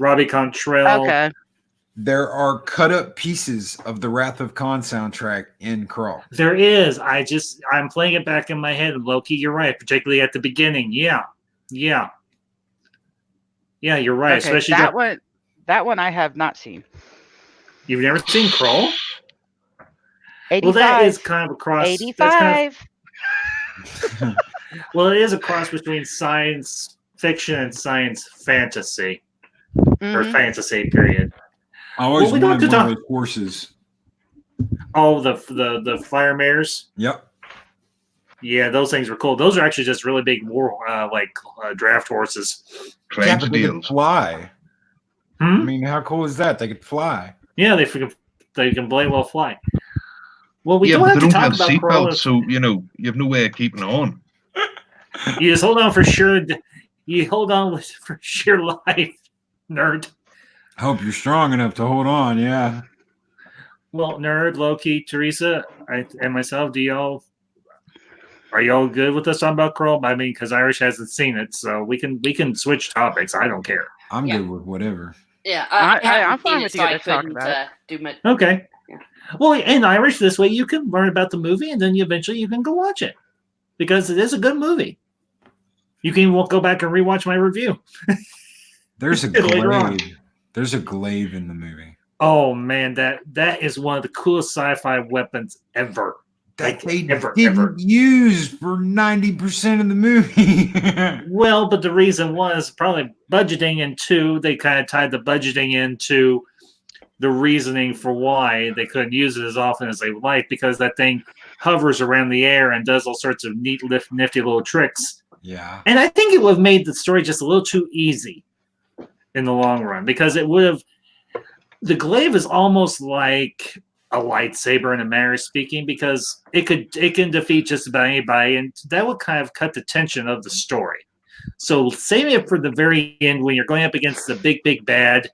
Robbie Contrell. Okay. There are cut up pieces of the Wrath of Khan soundtrack in Crawl. There is. I'm playing it back in my head. Loki, you're right. Particularly at the beginning. Yeah, you're right. Okay, Especially that one I have not seen. you've never seen Crawl. 85. Well, that is kind of a cross. That's kind 85. of, well, it is a cross between science fiction and science fantasy, or Mhm. fantasy period. I always we don't have wanted to one of talk- those horses. Oh, the fire mares. Yep. Yeah, those things were cool. Those are actually just really big war, draft horses. Yeah, but they could Clydesdales. fly. I Hmm? mean, how cool is that? They could fly. Yeah, they can blade well fly. Well, we Yeah, don't but have they to don't talk have about Crawl. seatbelts, so you know you have no way of keeping on. You just hold on for sure. You hold on for sheer life, nerd. I hope you're strong enough to hold on. Yeah. Well, nerd, Loki, Teresa, and myself. Are y'all good with us talking about Crawl? I mean, because Irish hasn't seen it, so we can switch topics. I don't care. I'm Yeah. good with whatever. Yeah, I'm haven't fine seen with it, you so I to talk couldn't about it. do much. Okay. Yeah. Well, in Irish, this way you can learn about the movie, and then eventually you can go watch it because it is a good movie. You can go back and rewatch my review. There's a Later on. glaive. There's a glaive in the movie. Oh man, that is one of the coolest sci-fi weapons ever. That they ever. didn't use for 90% of the movie. Well, but the reason was probably budgeting, and two, they kind of tied the budgeting into the reasoning for why they couldn't use it as often as they would like, because that thing hovers around the air and does all sorts of neat, nifty little tricks. Yeah. And I think it would have made the story just a little too easy in the long run, because it would have. The glaive is almost like a lightsaber in a manner of speaking, because it can defeat just about anybody, and that would kind of cut the tension of the story. So saving it for the very end when you're going up against the big bad,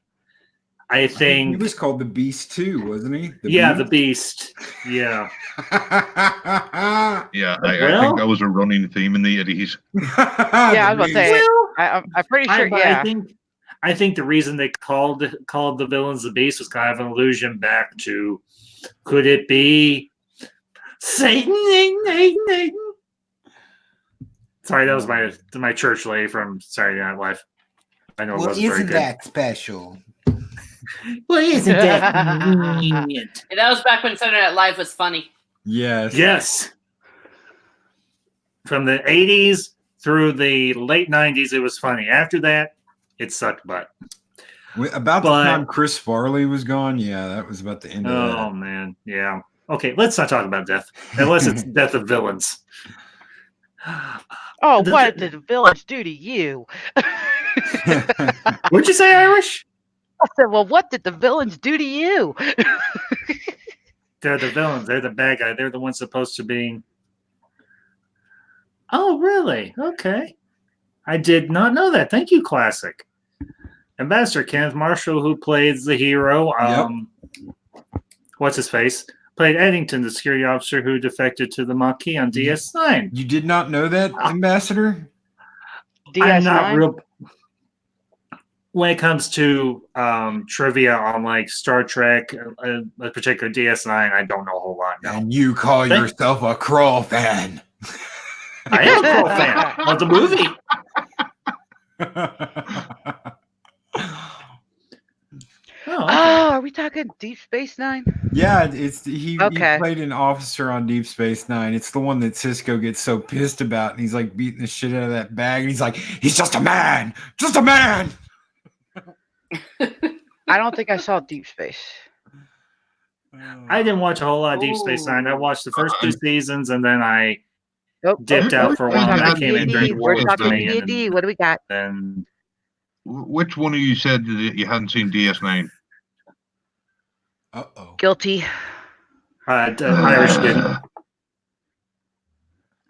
I He think. was called the Beast too, wasn't he? The beast. Yeah. Yeah, I Well- think that was a running theme in the 80s. Yeah, I was about to say. Well, I'm pretty sure. I think the reason they called the villains the beast was kind of an allusion back to, could it be Satan? Sorry, that was my church lady from Saturday Night Live. I know it wasn't very good. special? Well, isn't that convenient? And that was back when Saturday Night Live was funny. Yes. Yes. From the 80s through the late 90s, it was funny. After that, it sucked butt. About the But- time Chris Farley was gone, yeah, that was about the end of Oh, man. Yeah. Okay, let's not talk about death, unless it's death of villains. Oh, The- what did the villains do to you? that. What'd you say, Irish? I said, well, what did the villains do to you? They're the villains. They're the bad guy. They're the ones supposed to be. Oh, really? Okay. I did not know that. Thank you, Classic. Ambassador Kenneth Marshall, who plays the hero. What's his face? Played Eddington, the security officer who defected to the Maquis on DS9. You did not know that, Ambassador? DS9? I'm not real. When it comes to trivia on like Star Trek, a particular DS9, I don't know a whole lot now. And you call yourself a Kroll fan. I am a Kroll fan of the movie. Oh, are we talking Deep Space Nine? Yeah, he Okay. played an officer on Deep Space Nine. It's the one that Cisco gets so pissed about, and he's like beating the shit out of that bag, and he's like, he's just a man, just a man. I don't think I saw Deep Space. I didn't watch a whole lot of Deep Space Nine. I watched the first 2 seasons, and then I dipped out for a while. And I came in during the We're War talking Dominion. D&D. What do we got? And Which one of you said that you hadn't seen DS9? Uh-oh. Guilty. Irish didn't.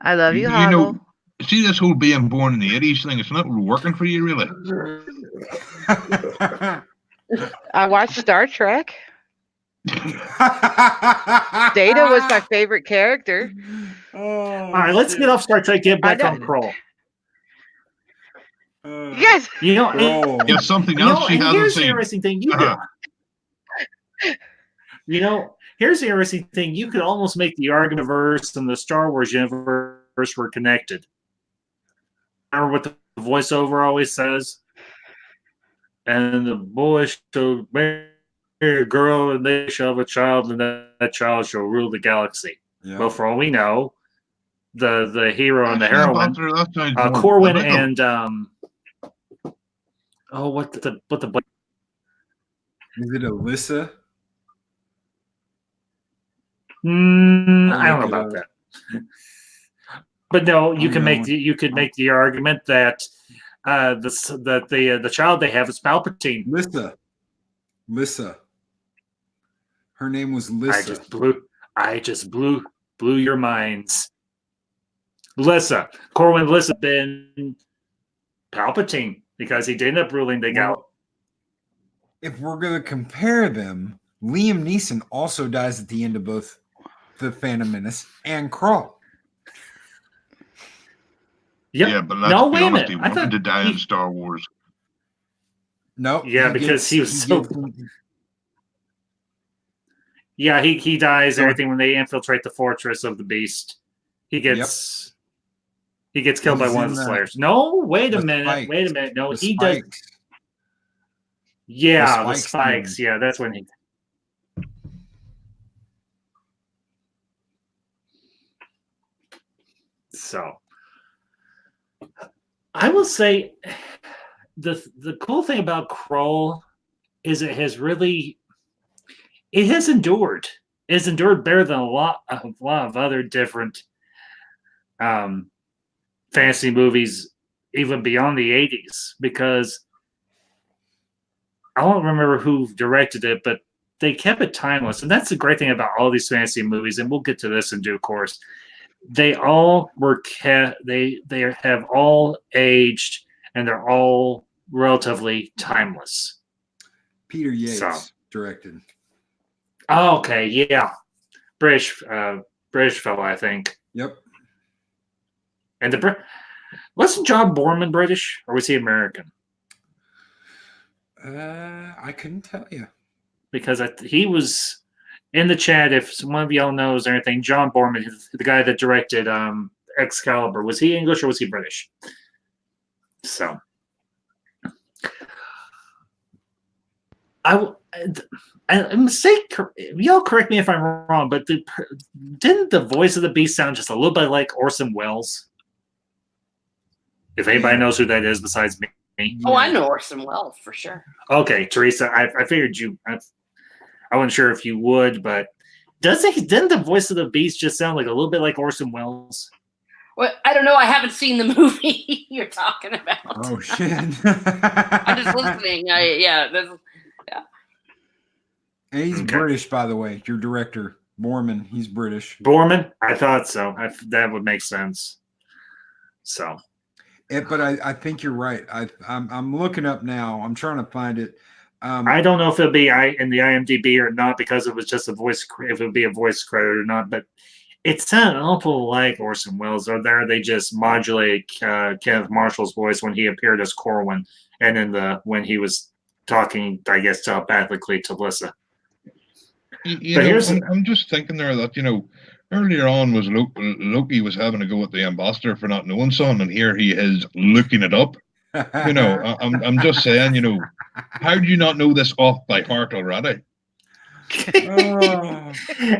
I love you, You Hoggle. know, see this whole being born in the 80s thing, it's not working for you, really. I watched Star Trek. Data was my favorite character. All right, let's get off Star Trek. Get back on Kroll. You guys, You know, and, It's something you know, else she and hasn't here's the seen. interesting thing. You know, here's the interesting thing. You could almost make the argument verse and the Star Wars universe were connected. Remember what the voiceover always says? And the boy shall marry a girl, and they shall have a child, and that child shall rule the galaxy. Yeah. Well, for all we know, the hero and the Actually, heroine, Ambassador, that sounds more Corwin biblical. and what the Is it Alyssa? I don't know I'll look it about up. that. But no, you Oh, can no. you could make the argument that the child they have is Palpatine. Lissa. Her name was Lissa. I just blew your minds. Lissa. Corwin Lissa been Palpatine because he did end up ruling the galaxy. If we're going to compare them, Liam Neeson also dies at the end of both The Phantom Menace and Crawl. Yep. Yeah, but let's No, be wait a honest, minute. he I wanted thought to die in Star Wars. No. Yeah, because he was so. Yeah, he dies. Everything when they infiltrate the fortress of the beast, he gets killed by He's one of in the the- Slayers. No, wait a the minute. spikes. Wait a minute. No, The he does. spikes. Yeah, The the spikes spikes. thing. Yeah, that's when he. So, I will say, the cool thing about Kroll is it has endured. It has endured better than a lot of other different fantasy movies, even beyond the 80s, because I don't remember who directed it, but they kept it timeless. And that's the great thing about all these fantasy movies, and we'll get to this in due course. They all were they have all aged, and they're all relatively timeless. Peter Yates So. directed. Oh, okay, yeah. British fellow, I think. Yep. And wasn't John Borman British, or was he American? I couldn't tell you. Because he was in the chat. If one of y'all knows anything, John Borman, the guy that directed Excalibur, was he English or was he British? So, I'm mistake. Y'all correct me if I'm wrong, but didn't the voice of the beast sound just a little bit like Orson Welles? If anybody knows who that is besides me. Oh, I know Orson Welles for sure. Okay, Teresa, I figured you. I wasn't sure if you would, but didn't the voice of the beast just sound like a little bit like Orson Welles? Well, I don't know. I haven't seen the movie you're talking about. Oh shit! I'm just listening. And he's Okay. British, by the way. Your director, Borman, he's British. Borman? I thought so. That would make sense. So, But I think you're right. I'm looking up now. I'm trying to find it. I don't know if it'll be in the IMDb or not because it was just a voice. If it would be a voice credit or not, but it sounded awful like Orson Welles. Or there they just modulate Kenneth Marshall's voice when he appeared as Corwin, and then when he was talking, I guess, telepathically to Lissa. I'm just thinking there that earlier on was Loki was having a go at the ambassador for not knowing something, and here he is looking it up. I'm just saying, how do you not know this off by heart already?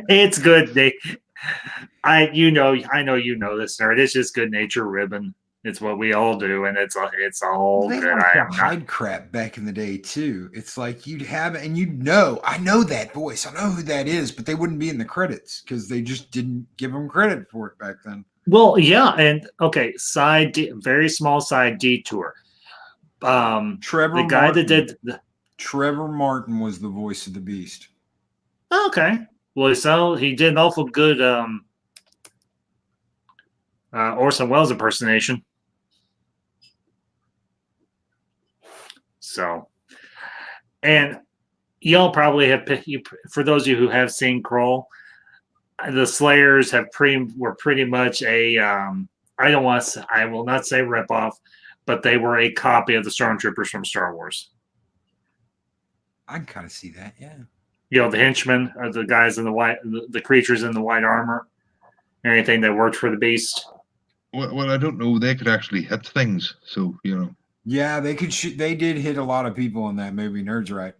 It's good. I know you know this, nerd. It's just good nature ribbon. It's what we all do, and it's all they good. like to hide crap back in the day too. It's like you'd have it, and I know that voice. I know who that is, but they wouldn't be in the credits because they just didn't give them credit for it back then. Well, yeah, and okay, very small side detour. Trevor, the guy Martin, that did Trevor Martin was the voice of the Beast. Okay, well, so he did an awful good Orson Welles impersonation. So, and y'all probably have, for those of you who have seen Kroll, the Slayers were pretty much a I will not say ripoff, but they were a copy of the Stormtroopers from Star Wars. I can kind of see that, yeah. The henchmen are the guys in the white, the creatures in the white armor, anything that worked for the Beast. Well, I don't know. They could actually hit things, so Yeah, they could shoot. They did hit a lot of people in that movie. Nerd's right.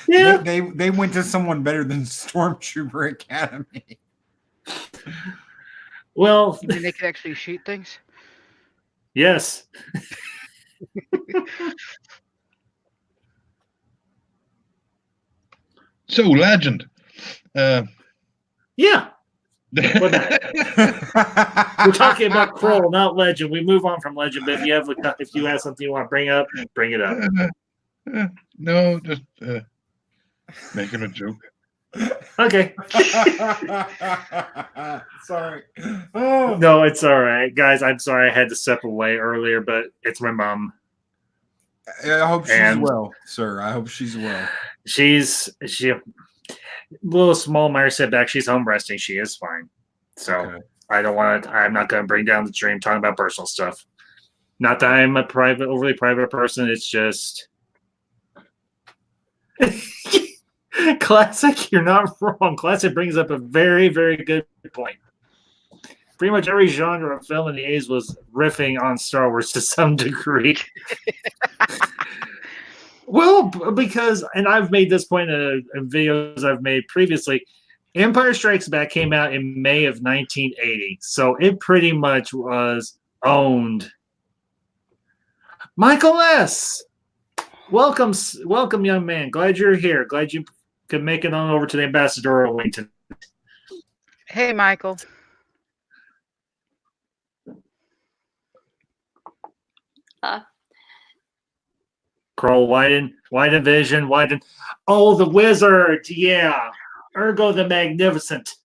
Yeah, they went to someone better than Stormtrooper Academy. Well, You mean they could actually shoot things? Yes. So Legend. Yeah. We're talking about Kroll, not Legend. We move on from Legend, but if you have something you want to bring up, bring it up. No, just making a joke. Okay. Sorry. No, it's all right, guys. I'm sorry I had to step away earlier, but it's my mom. I hope she's well, sir. I hope she's well. She a little small minor setback. She's home resting. She is fine. So okay. I'm not going to bring down the stream talking about personal stuff. Not that I'm a overly private person. It's just Classic. You're not wrong. Classic brings up a very, very good point. Pretty much every genre of film in the 80s was riffing on Star Wars to some degree. Well, because, and I've made this point in videos I've made previously, Empire Strikes Back came out in May of 1980, so it pretty much was owned. Michael S., welcome, young man. Glad you're here. Glad you could make it on over to the Ambassadorial Wing tonight. Hey, Michael. Kroll, widen vision, Oh, the wizard, yeah. Ergo the Magnificent.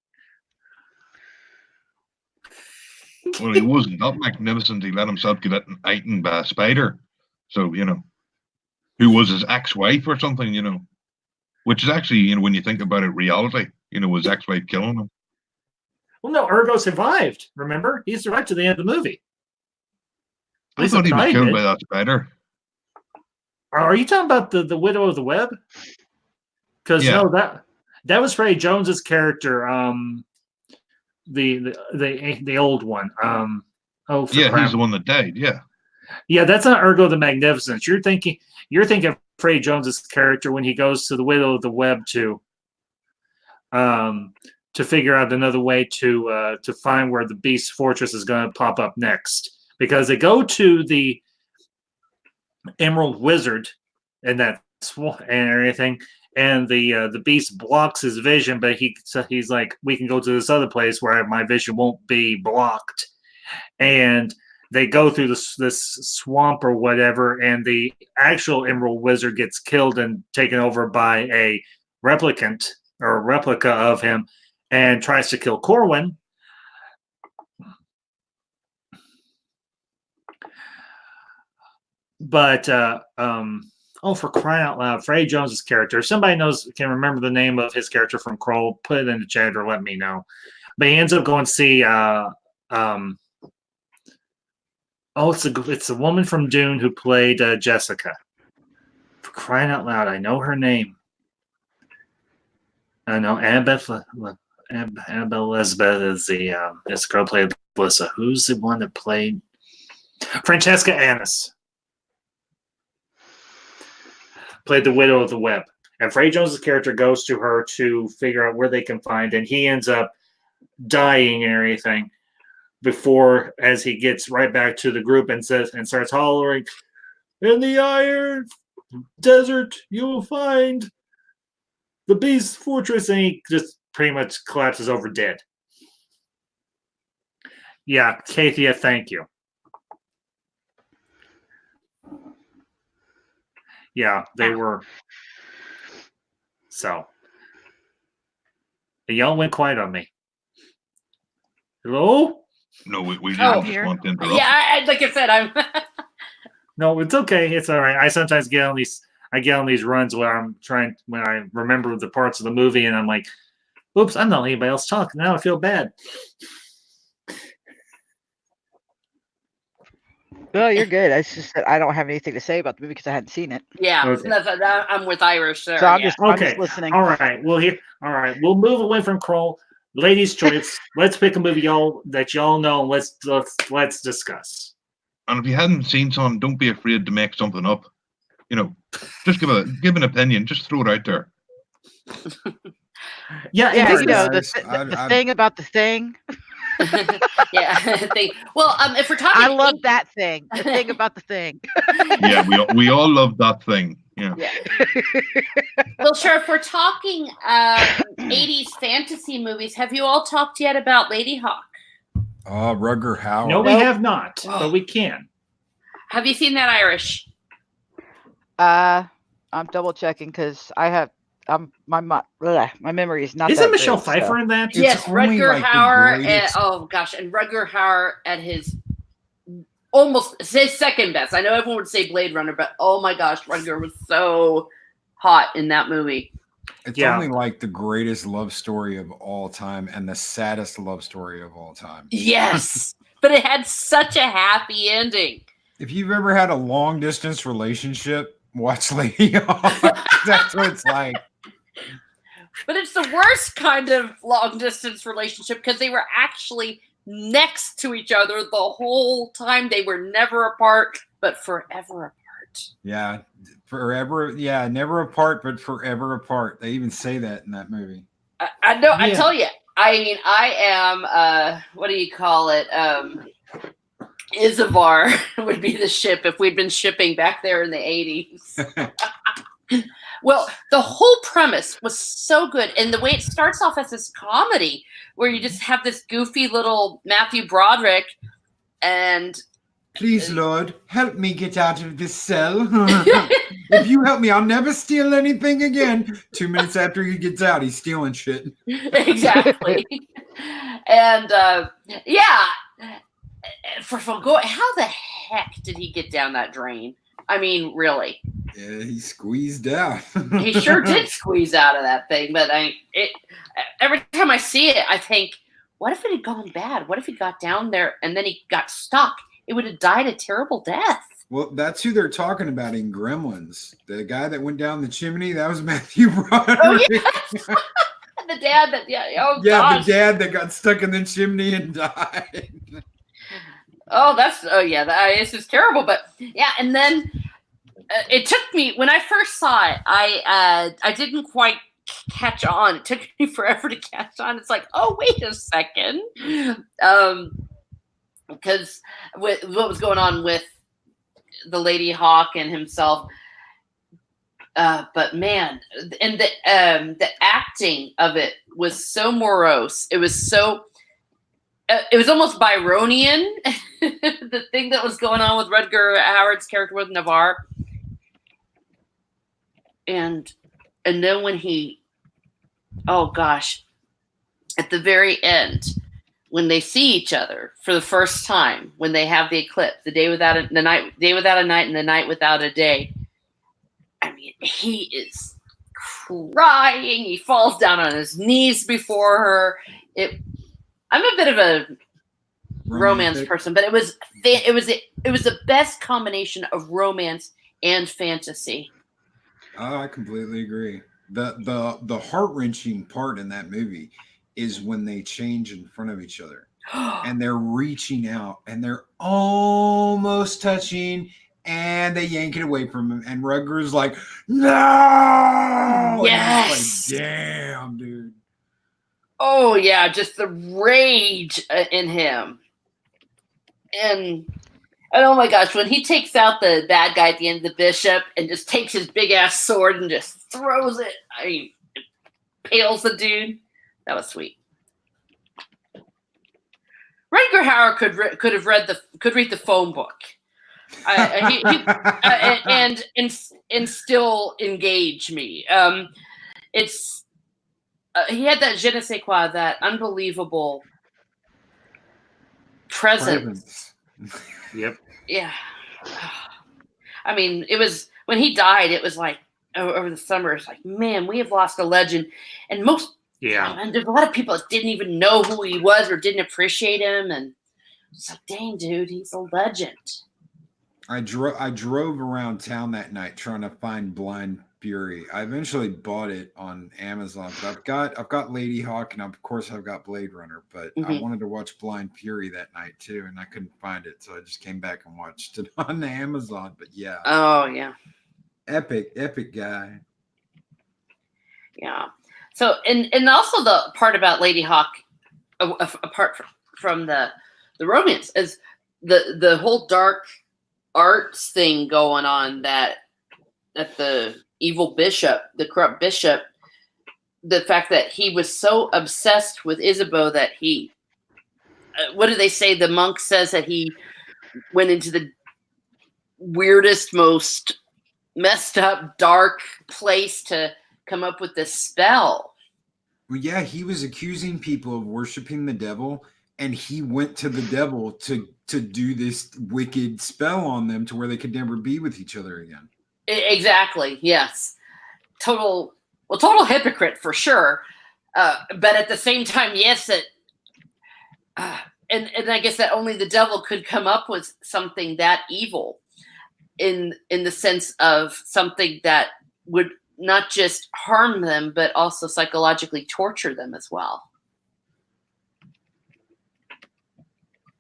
Well, he wasn't that magnificent. He let himself get eaten by a spider. So, who was his ex-wife or something, which is actually, when you think about it, reality, was ex-wife killing him. Well, no, Ergo survived, remember? He survived to the end of the movie. I thought he was killed by that spider. Are you talking about the Widow of the Web? Because no, that was Freddie Jones's character, the old one. He's the one that died. Yeah, that's not Ergo the Magnificent. You're thinking of Freddie Jones's character when he goes to the Widow of the Web to figure out another way to find where the Beast Fortress is going to pop up next, because they go to the Emerald Wizard and that and everything, and the Beast blocks his vision, but he's like, we can go to this other place where my vision won't be blocked, and they go through this swamp or whatever, and the actual Emerald Wizard gets killed and taken over by a replicant or replica of him and tries to kill Corwin. But oh, for crying out loud, Freddie Jones's character. If somebody can remember the name of his character from Kroll, put it in the chat or let me know. But he ends up going to see it's the woman from Dune who played Jessica. For crying out loud, I know her name. I know Annabelle Elizabeth is this girl played Melissa. Who's the one that played Francesca Annis? Played the Widow of the Web. And Freddie Jones's character goes to her to figure out where they can find, and he ends up dying and everything before, as he gets right back to the group and starts hollering, "In the Iron Desert, you will find the Beast Fortress," and he just pretty much collapses over dead. Yeah, Kathia, thank you. Yeah, they were. So, y'all went quiet on me. Hello? No, we Oh, didn't just want to interrupt. Yeah, like I said, I'm. No, it's okay. It's all right. I sometimes get on these runs where when I remember the parts of the movie and I'm like, oops, I'm not letting anybody else talk. Now I feel bad. No, you're good. It's just that I don't have anything to say about the movie because I hadn't seen it. Yeah, Okay. I'm with Irish there. So I'm yeah. just Okay. listening. All right. All right. We'll move away from Kroll. Ladies' choice. Let's pick a movie that y'all know. And let's discuss. And if you hadn't seen something, don't be afraid to make something up. Just give an opinion. Just throw it out there. Yeah, Yeah, Sorry, you know, guys. the thing about the thing. Yeah. Well, if we're talking, I love that thing. The thing about the thing. Yeah, we all love that thing. Yeah. Well, sure. If we're talking 80s fantasy movies, have you all talked yet about Lady Hawk? Rutger Hauer. No, we Nope. have not, but we can. Have you seen that, Irish? I'm double checking because I have my memory is not. Isn't that Michelle great, Pfeiffer so. in that? It's Yes, only Rutger like the Hauer. greatest- And Rutger Hauer at his almost his second best. I know everyone would say Blade Runner, but oh my gosh, Rutger was so hot in that movie. It's Yeah. only like the greatest love story of all time and the saddest love story of all time. Yes, but it had such a happy ending. If you've ever had a long distance relationship, watch Lady Hawk. That's what it's like. But it's the worst kind of long distance relationship because they were actually next to each other the whole time. They were never apart, but forever apart. Yeah, forever. Yeah, never apart, but forever apart. They even say that in that movie. I know. Yeah. I tell you. I mean, I am. What do you call it? Isavar would be the ship if we'd been shipping back there in the 80s. Well, the whole premise was so good. And the way it starts off as this comedy where you just have this goofy little Matthew Broderick and Please, Lord, help me get out of this cell. If you help me, I'll never steal anything again. 2 minutes after he gets out, he's stealing shit. exactly. And yeah, how the heck did he get down that drain? I mean, really. Yeah, he squeezed out. He sure did squeeze out of that thing, but every time I see it, I think, what if it had gone bad? What if he got down there and then he got stuck? It would have died a terrible death. Well, that's who they're talking about in Gremlins. The guy that went down the chimney, that was Matthew Broderick. Oh, yes. The dad that, gosh. The dad that got stuck in the chimney and died. This is terrible. But yeah, and then it took me, when I first saw it, I didn't quite catch on. It took me forever to catch on. It's like, oh, wait a second. Because with what was going on with the Lady Hawk and himself. But man, and the acting of it was so morose. It was so, it was almost Byronian, the thing that was going on with Rutger Hauer's character with Navarre. And then when he oh gosh, at the very end, when they see each other for the first time, when they have the eclipse, day without a night, and the night without a day. I mean, he is crying. He falls down on his knees before her. I'm a bit of a romance person, but it was the best combination of romance and fantasy. Oh, I completely agree. The heart-wrenching part in that movie is when they change in front of each other and they're reaching out and they're almost touching and they yank it away from him and Rutger's like, no! Yes! And he's like, damn, dude. Oh yeah, just the rage in him. And oh my gosh, when he takes out the bad guy at the end of the bishop and just takes his big ass sword and just throws it, I mean, it impales the dude. That was sweet. Rutger Hauer could read the phone book, and still engage me. He had that je ne sais quoi, that unbelievable presence. Yep. Yeah. I mean, it was when he died. It was like over the summer. It's like, man, we have lost a legend, and and there's a lot of people that didn't even know who he was or didn't appreciate him, and it's like, dang, dude, he's a legend. I drove around town that night trying to find Blind Fury. I eventually bought it on Amazon, but I've got Lady Hawk and of course I've got Blade Runner, but I wanted to watch Blind Fury that night too, and I couldn't find it, so I just came back and watched it on Amazon. But yeah. Oh yeah. Epic guy. Yeah. So and also the part about Lady Hawk, apart from the romance, is the whole dark arts thing going on that the evil bishop, the corrupt bishop, the fact that he was so obsessed with Isabeau that he, what do they say? The monk says that he went into the weirdest, most messed up, dark place to come up with this spell. Well, yeah, he was accusing people of worshiping the devil, and he went to the devil to do this wicked spell on them to where they could never be with each other again. Exactly. Yes. Total hypocrite for sure. But at the same time, yes, that, and I guess that only the devil could come up with something that evil in the sense of something that would not just harm them, but also psychologically torture them as well.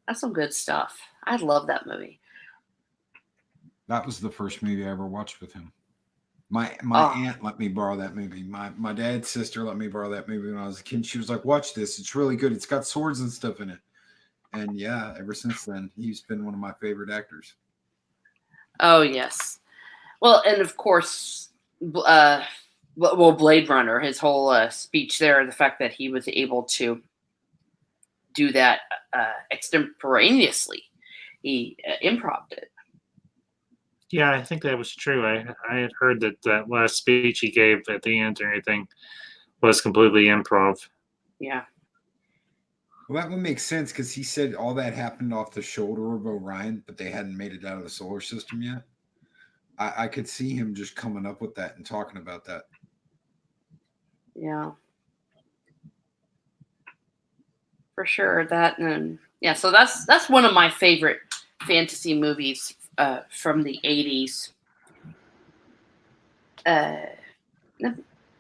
That's some good stuff. I love that movie. That was the first movie I ever watched with him. My aunt let me borrow that movie. My dad's sister let me borrow that movie when I was a kid. She was like, watch this. It's really good. It's got swords and stuff in it. And yeah, ever since then, he's been one of my favorite actors. Oh, yes. Well, and of course, Blade Runner, his whole speech there, the fact that he was able to do that extemporaneously. He improv'd it. Yeah, I think that was true. I had heard that last speech he gave at the end and everything was completely improv. Yeah. Well, that would make sense because he said all that happened off the shoulder of Orion, but they hadn't made it out of the solar system yet. I could see him just coming up with that and talking about that. Yeah. For sure. That and yeah, so that's one of my favorite fantasy movies from the 80s. Let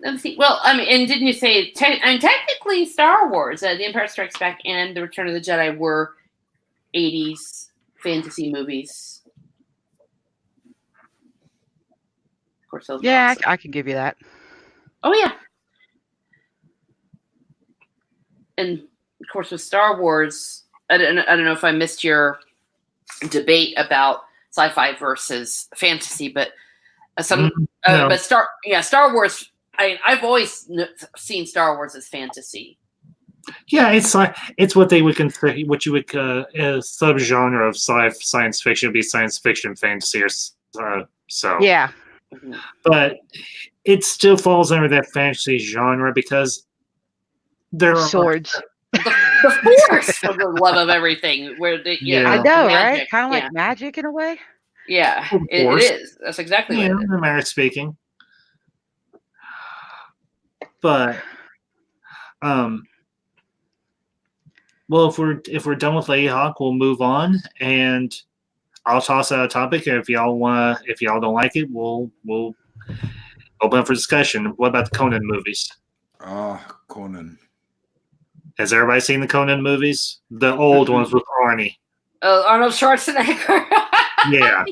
me see. Well, I mean, and didn't you say? Technically, Star Wars, The Empire Strikes Back, and The Return of the Jedi were 80s fantasy movies. Of course, those. Yeah, I can give you that. Oh yeah. And of course, with Star Wars, I don't know if I missed your debate about sci-fi versus fantasy, but but Star Wars. I've always seen Star Wars as fantasy. Yeah, it's what they would consider, what you would a subgenre of science fiction would be science fiction fantasy, or so. Yeah. But it still falls under that fantasy genre because There are swords. The force for the love of everything. Where they, Yeah. I know, right? magic, Kind of yeah. like magic in a way. Yeah, Of it course. is. That's exactly Yeah, what it is. in a manner of speaking. But well, if we're done with Lady Hawk, we'll move on, and I'll toss out a topic. And if y'all don't like it, we'll open up for discussion. What about the Conan movies? Oh, Conan. Has everybody seen the Conan movies? The old ones with Arnie. Arnold Schwarzenegger. Yeah.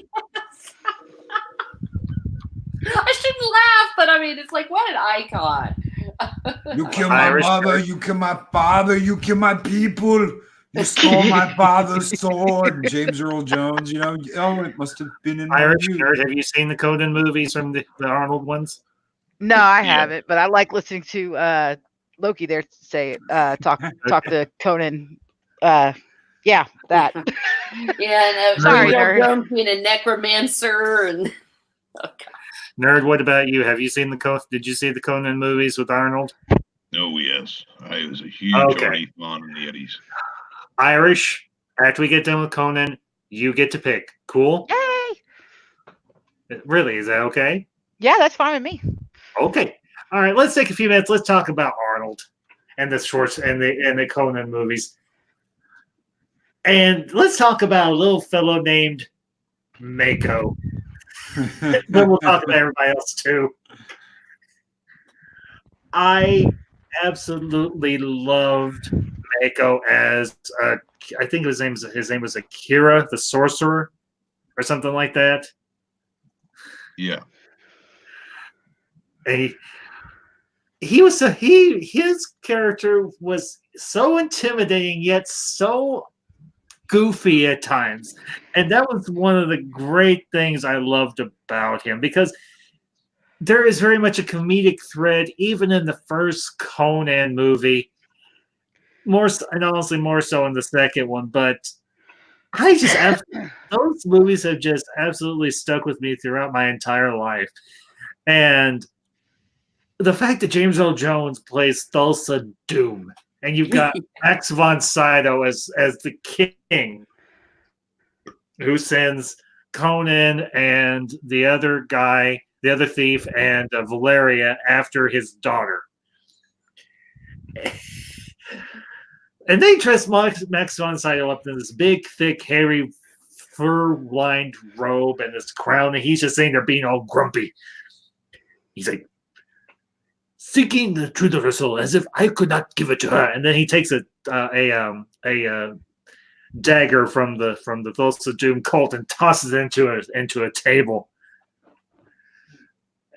I shouldn't laugh, but I mean, it's like, what an icon. You kill my Irish mother, nerd. you kill my father, you kill my people. You stole my father's sword. James Earl Jones, you know. Oh, it must have been in my Irish youth. nerd. Have you seen the Conan movies from the Arnold ones? No, I Yeah. haven't, but I like listening to Loki there say talk to Conan. Yeah, that. Yeah, and Sorry, Indiana nerd. Jones being a necromancer and Nerd, what about you? Have you seen Did you see the Conan movies with Arnold? Oh yes, I was a huge Okay. Arnie fan in the 80s. Irish. After we get done with Conan, you get to pick. Cool? Yay! Really? Is that okay? Yeah, that's fine with me. Okay. All right. Let's take a few minutes. Let's talk about Arnold and the shorts and the Conan movies. And let's talk about a little fellow named Mako. Then we'll talk about everybody else too. I absolutely loved Mako as I think his name was Akira the Sorcerer or something like that. Yeah. And his character was so intimidating yet so goofy at times, and that was one of the great things I loved about him, because there is very much a comedic thread even in the first Conan movie, and honestly more so in the second one. But those movies have just absolutely stuck with me throughout my entire life. And the fact that James Earl Jones plays Thulsa Doom, and you've got Max von Sydow as the king, who sends Conan and the other guy, the other thief, and Valeria after his daughter. And they dress Max von Sydow up in this big, thick, hairy, fur-lined robe and this crown, and he's just sitting there being all grumpy. He's like, seeking the truth of her soul, as if I could not give it to her. And then he takes a dagger from the Thulsa Doom cult and tosses it into a table.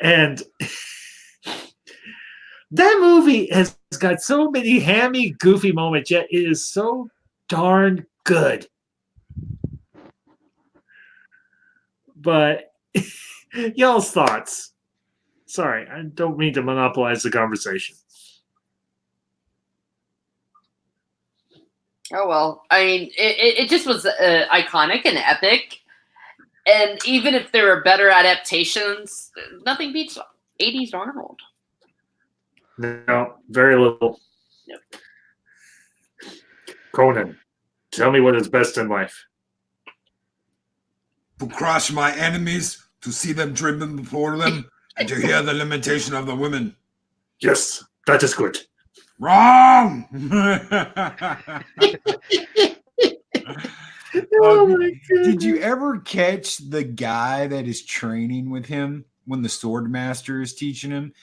And that movie has got so many hammy, goofy moments, yet it is so darn good. But y'all's thoughts? Sorry, I don't mean to monopolize the conversation. oh well. I mean, it just was iconic and epic. And even if there were better adaptations, nothing beats 80's Arnold. No, very little. Yep. Conan, tell me what is best in life. To crush my enemies, to see them driven before them, and to hear the lamentation of the women. Yes, that is good. Wrong! Oh my God. Did you ever catch the guy that is training with him when the sword master is teaching him?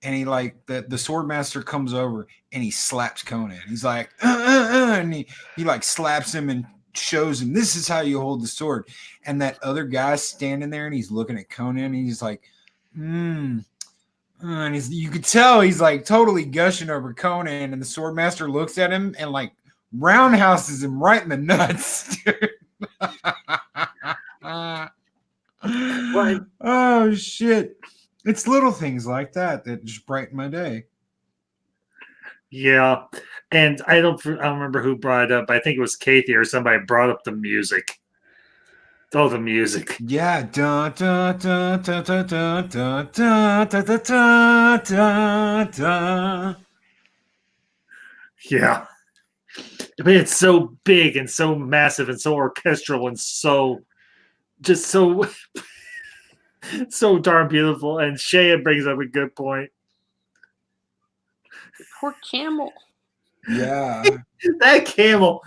And he the sword master comes over and he slaps Conan. He's like, and he like slaps him and shows him, this is how you hold the sword. And that other guy's standing there and he's looking at Conan and he's like, and you could tell he's like totally gushing over Conan, and the sword master looks at him and like roundhouses him right in the nuts. Oh shit. It's little things like that just brighten my day. Yeah, and I don't remember who brought it up. I think it was Kathy or somebody brought up the music. Oh, the music. Yeah. Da, da, da, da, da, da, da, da, da, da, da, da. Yeah. But it's so big and so massive and so orchestral and so just so so darn beautiful. And Shea brings up a good point. Poor camel. Yeah. That camel.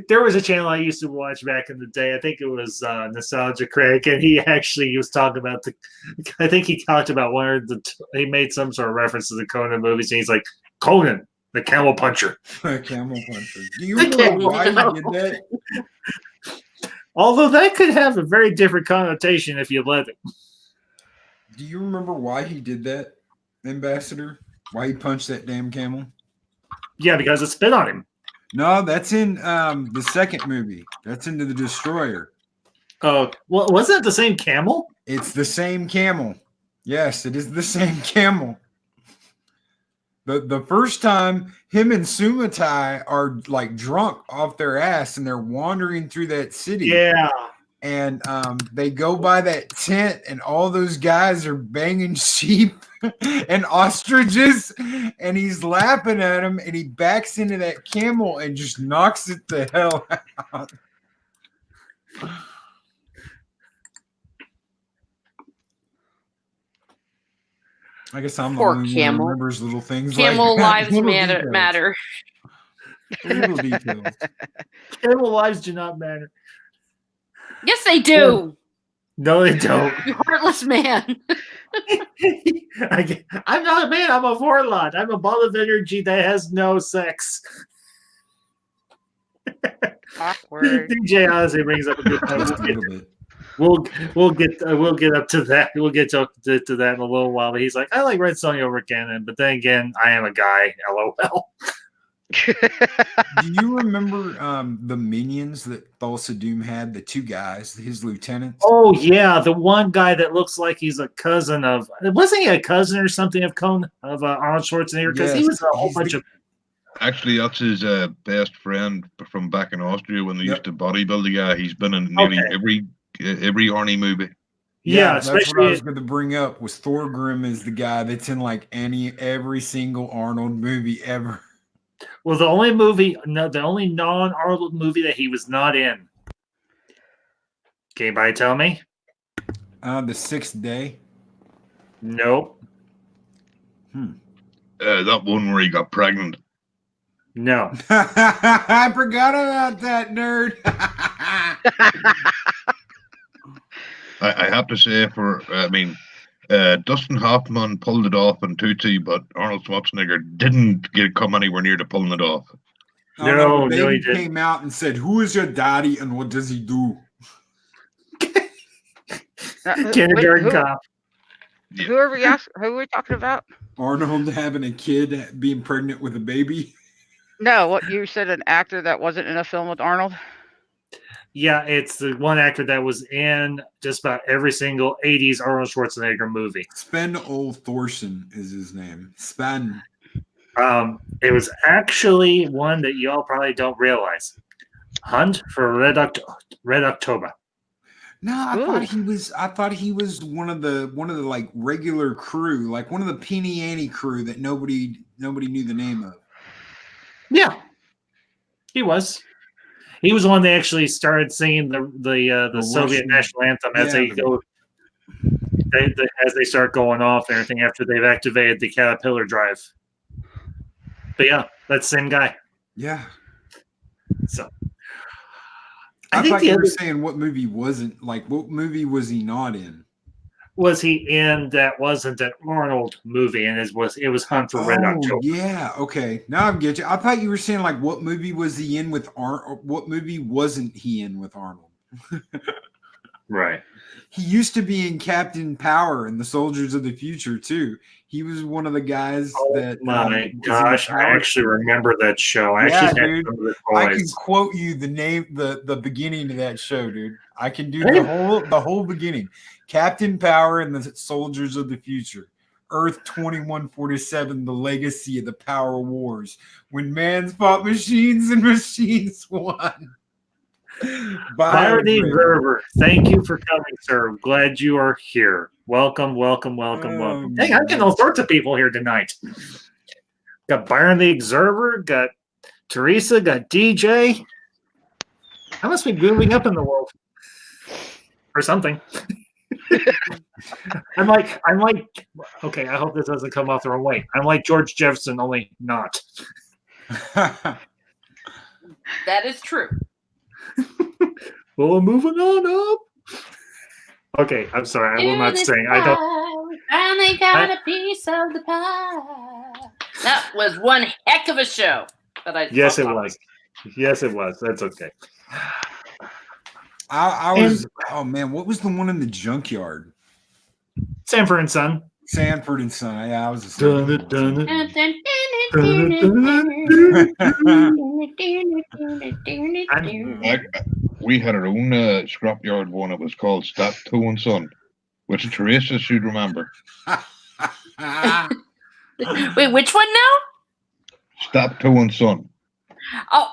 There was a channel I used to watch back in the day. I think it was Nostalgia Craig, and he actually was talking about I think he talked about he made some sort of reference to the Conan movies, and he's like, Conan, the camel puncher. Camel puncher. Do you remember why he did that? Although that could have a very different connotation if you let it. Do you remember why he did that, Ambassador? Why he punched that damn camel? Yeah, because it spit on him. No, that's in the second movie. That's into the Destroyer. Oh, well, wasn't it the same camel? It's the same camel. Yes, it is the same camel. The first time him and Sumatai are like drunk off their ass and they're wandering through that city. Yeah. And they go by that tent and all those guys are banging sheep and ostriches and he's laughing at them and he backs into that camel and just knocks it the hell out. I guess I'm Poor the only camel. one who remembers little things Camel like that. lives Little matter. details. Little details. Camel lives do not matter. Yes, they do. No, they don't. You heartless man. I'm not a man. I'm a warlord. I'm a ball of energy that has no sex. Awkward. DJ honestly brings up a good Just a point. little bit. We'll get up to that. We'll get to that in a little while. But he's like, I like Red Sonja over Cannon, but then again, I am a guy. LOL. Do you remember the minions that Thulsa Doom had? The two guys, his lieutenants. Oh yeah, the one guy that looks like he's a cousin of. Wasn't he a cousin or something of Arnold Schwarzenegger? Because he Yes, was a whole he's bunch of. Actually, that's his best friend from back in Austria when they Yep. used to bodybuild the guy. He's been in nearly every Arnie movie. Yeah, that's what I especially was going to bring up. Was Thorgrim is the guy that's in like every single Arnold movie ever. well, the only non-Arnold movie that he was not in. Can anybody tell me? The Sixth Day. Nope. That one where he got pregnant. No. I forgot about that, nerd. I have to say, Dustin Hoffman pulled it off in Tootsie, but Arnold Schwarzenegger didn't come anywhere near to pulling it off. No, the no, baby he didn't. came out and said, "Who is your daddy and what does he do?" Kindergarten who, cop. who are we asking? Who are we talking about? Arnold having a kid being pregnant with a baby. No, what you said, an actor that wasn't in a film with Arnold. Yeah, it's the one actor that was in just about every single 80s Arnold Schwarzenegger movie. Sven Ole Thorsen is his name. Sven. It was actually one that y'all probably don't realize. Hunt for Red October. No, I Ooh. thought he was one of the like regular crew, like one of the Peony Annie crew that nobody knew the name of. Yeah, he was. He was the one that actually started singing the Soviet Russian- national anthem as they go. As they start going off and everything after they've activated the Caterpillar drive. But yeah, that's the same guy. Yeah. So I think thought the you were other saying what movie wasn't like what movie was he not in? was he in that wasn't an Arnold movie, and it was Hunt for Red October. Yeah, okay. Now I'm getting you. I thought you were saying like what movie was he in with Arnold? What movie wasn't he in with Arnold? Right. He used to be in Captain Power and the Soldiers of the Future too. He was one of the guys that. My was in the gosh, I Power actually Show. remember that show. I Yeah, actually had dude. some of the I can toys. quote you the name, the beginning of that show, dude. I can do Hey. the whole beginning. Captain Power and the Soldiers of the Future. Earth 2147, the legacy of the Power Wars. When man fought machines and machines won. Byron E. Gerber, thank you for coming, sir. I'm glad you are here. Welcome, welcome, welcome, welcome. Hey, I'm getting all sorts of people here tonight. got Byron the Observer, got Teresa, got DJ. I must be moving up in the world or something. I'm like, okay, I hope this doesn't come off the wrong way. I'm like George Jefferson, only not. That is true. Well, moving on up. Okay, I'm sorry. I will not sing. I don't. Finally got a piece of the pie. That was one heck of a show. But I Yes, it was. Yes, it was. That's okay. I was. Oh man, what was the one in the junkyard? Sanford and Son. Sanford and Son. Yeah, I was. Dun, dun, dun, We had our own scrapyard one. It was called Stat Toe and Son, which Teresa should remember. Wait, which one now? Stat Toe and Son. Oh,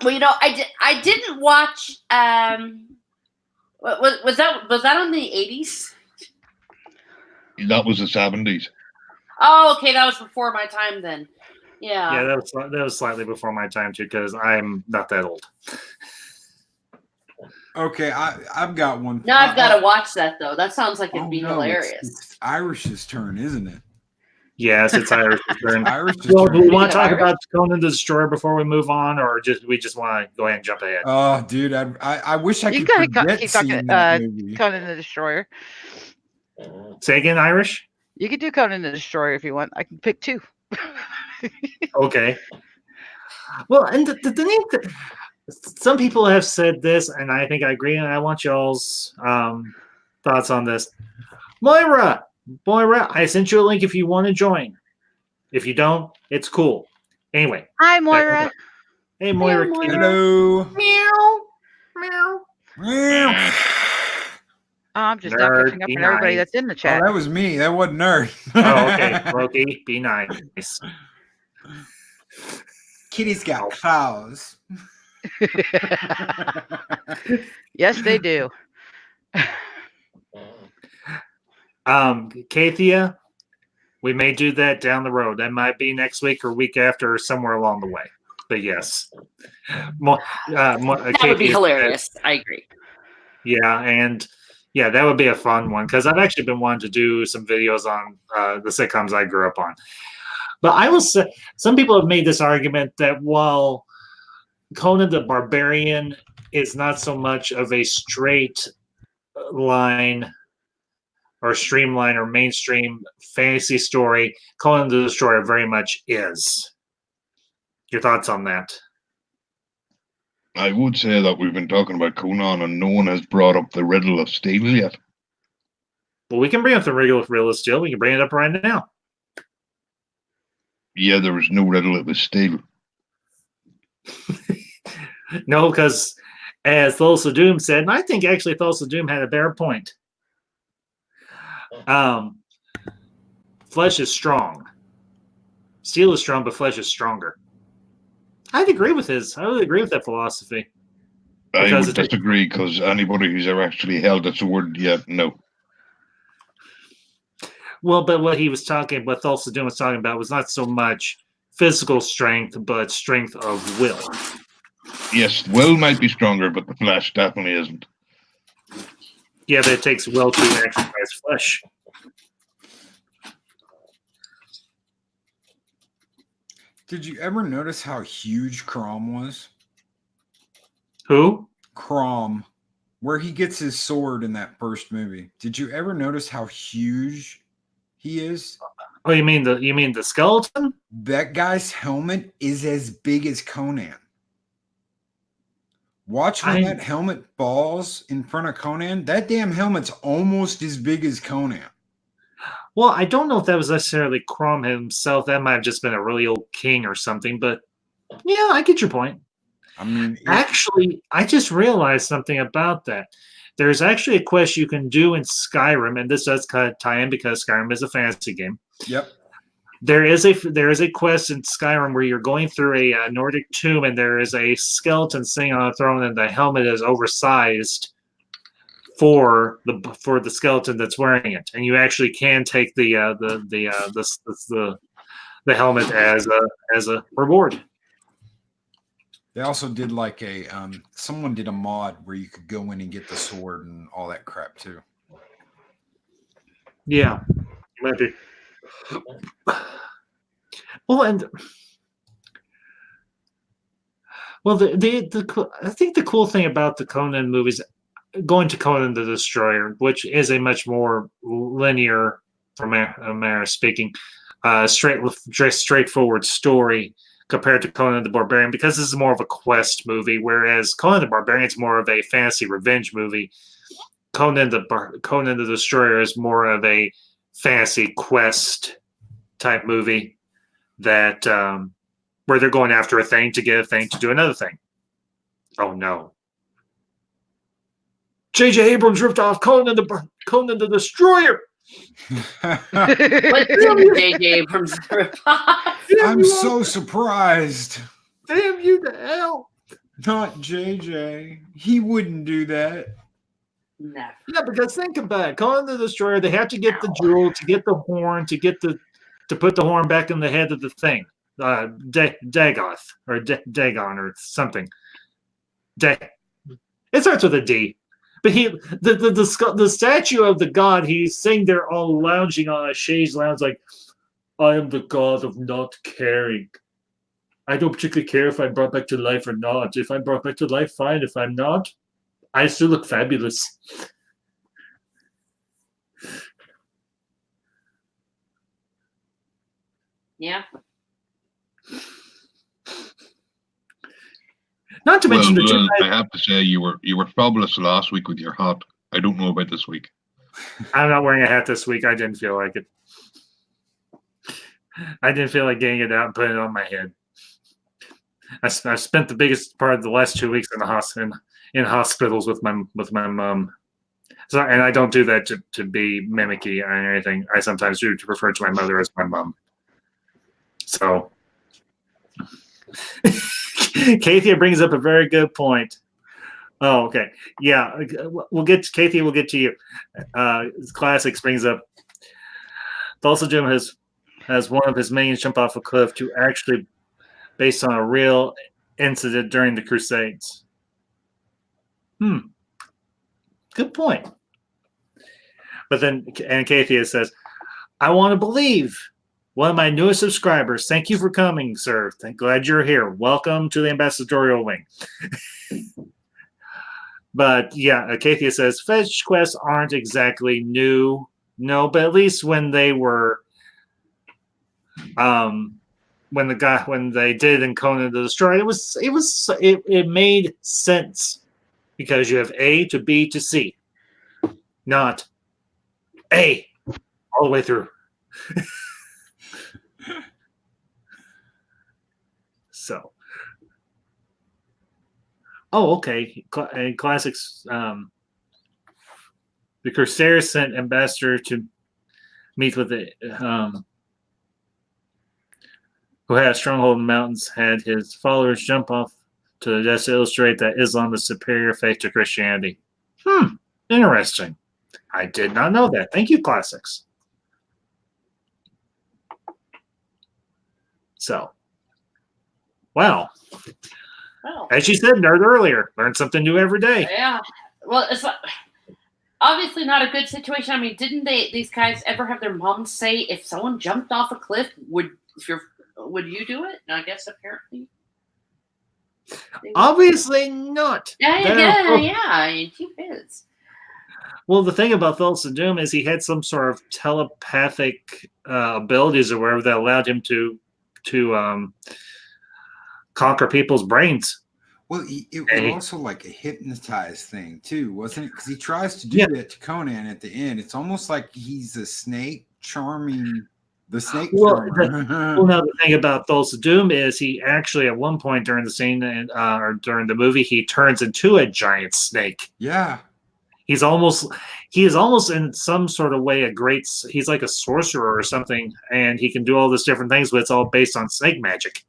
well, I didn't watch. Was that on the 80s? That was the 70s. Oh, okay, that was before my time then. Yeah. Yeah, that was slightly before my time too, because I'm not that old. Okay, I've got one. Now I've got to watch that though. That sounds like it'd be hilarious. It's Irish's turn, isn't it? Yes, it's Irish's turn. Irish's Well, turn. do we want to talk about Conan the Destroyer before we move on, or we just want to go ahead and jump ahead? Oh, dude, I wish I You could gotta forget keep seeing talking. that movie. Conan the Destroyer. Say again, Irish. You could do Conan the Destroyer if you want. I can pick two. Okay. Well, and the thing some people have said this, and I think I agree, and I want y'all's thoughts on this. Moira, I sent you a link if you want to join. If you don't, it's cool. Anyway. Hi, Moira. Hey, Moira. Hello. Meow. Meow. Meow. I'm just Nerd, not catching up be on everybody nice. that's in the Oh, chat. that was me. That wasn't Nerd. Oh, okay. Loki, be nice. Kitty's got claws. Yes, they do. Kathia, we may do that down the road. That might be next week or week after or somewhere along the way. But yes. That would be hilarious. I agree. Yeah, and yeah, that would be a fun one because I've actually been wanting to do some videos on the sitcoms I grew up on. But I will say, some people have made this argument that while Conan the Barbarian is not so much of a straight line or streamline or mainstream fantasy story, Conan the Destroyer very much is. Your thoughts on that? I would say that we've been talking about Conan and no one has brought up the riddle of steel yet. Well, we can bring up the riddle of steel. We can bring it up right now. Yeah, there was no riddle, it was steel. No, because as Thulsa Doom said, and I think actually Thulsa Doom had a better point. Flesh is strong. Steel is strong, but flesh is stronger. I'd agree with I would agree with that philosophy. I would disagree because anybody who's ever actually held a sword yet, no. Well, but what Thulsa Doom was talking about was not so much physical strength, but strength of will. Yes, will might be stronger, but the flesh definitely isn't. Yeah, but it takes will to exercise flesh. Did you ever notice how huge Crom was? Who? Crom, where he gets his sword in that first movie. Did you ever notice how huge he is? Oh, you mean the skeleton? That guy's helmet is as big as Conan. Watch when that helmet falls in front of Conan. That damn helmet's almost as big as Conan. Well, I don't know if that was necessarily Crom himself. That might have just been a really old king or something. But yeah, I get your point. I mean, actually, I just realized something about that. There's actually a quest you can do in Skyrim, and this does kind of tie in because Skyrim is a fantasy game. Yep. There is a quest in Skyrim where you're going through a Nordic tomb, and there is a skeleton sitting on a throne, and the helmet is oversized for the skeleton that's wearing it, and you actually can take the the helmet as a reward. They also did like a someone did a mod where you could go in and get the sword and all that crap too. Yeah, might be. Well, and well, I think the cool thing about the Conan movies, going to Conan the Destroyer, which is a much more linear, from a manner of speaking, straightforward story compared to Conan the Barbarian, because this is more of a quest movie, whereas Conan the Barbarian is more of a fantasy revenge movie. Conan the Destroyer is more of a fantasy quest type movie that where they're going after a thing to get a thing to do another thing. Oh no. J.J. Abrams ripped off Conan the Destroyer. What did J.J. Abrams rip off? I'm so surprised. Damn you to hell. Not JJ. He wouldn't do that. No. Yeah, because think about it. Conan the Destroyer, they have to get the jewel, to get the horn, to put the horn back in the head of the thing. Dagoth or Dagon or something. It starts with a D. But the statue of the god, he's sitting there all lounging on a chaise lounge like, I am the god of not caring. I don't particularly care if I'm brought back to life or not. If I'm brought back to life, fine. If I'm not, I still look fabulous. Yeah. Not to mention I have to say you were fabulous last week with your hat. I don't know about this week. I'm not wearing a hat this week. I didn't feel like it. I didn't feel like getting it out and putting it on my head. I spent the biggest part of the last 2 weeks in hospitals with my mom. So, and I don't do that to be mimicky or anything. I sometimes do to refer to my mother as my mom. So, Kathia brings up a very good point. Oh, okay. Yeah, we'll get to Kathia. We'll get to you. Classics brings up Tulsa Jim has one of his minions jump off a cliff to actually based on a real incident during the Crusades. Good point. But then, and Kathia says, I want to believe. One of my newest subscribers. Thank you for coming, sir. Glad you're here. Welcome to the Ambassadorial Wing. But yeah, Kathia says fetch quests aren't exactly new. No, but at least when they were, when they did in Conan the Destroyer, it made sense because you have A to B to C, not A all the way through. So, okay. Classics. The Crusaders sent ambassador to meet with the who had a stronghold in the mountains. Had his followers jump off to the death to illustrate that Islam is superior faith to Christianity. Interesting. I did not know that. Thank you, Classics. So. Wow. Well, as you said, nerd earlier, learn something new every day. Yeah. Well, it's obviously not a good situation. I mean, didn't these guys ever have their moms say if someone jumped off a cliff, would you do it? And I guess apparently. Obviously not. Yeah. He is. Well, the thing about Thulsa Doom is he had some sort of telepathic abilities or whatever that allowed him to conquer people's brains. Well, it was also like a hypnotized thing too, wasn't it? Because he tries to do that to Conan at the end. It's almost like he's a snake charming the snake charmer. Well, now the thing about Thulsa Doom is he actually at one point during the scene or during the movie he turns into a giant snake. Yeah. He is almost in some sort of way he's like a sorcerer or something, and he can do all these different things, but it's all based on snake magic.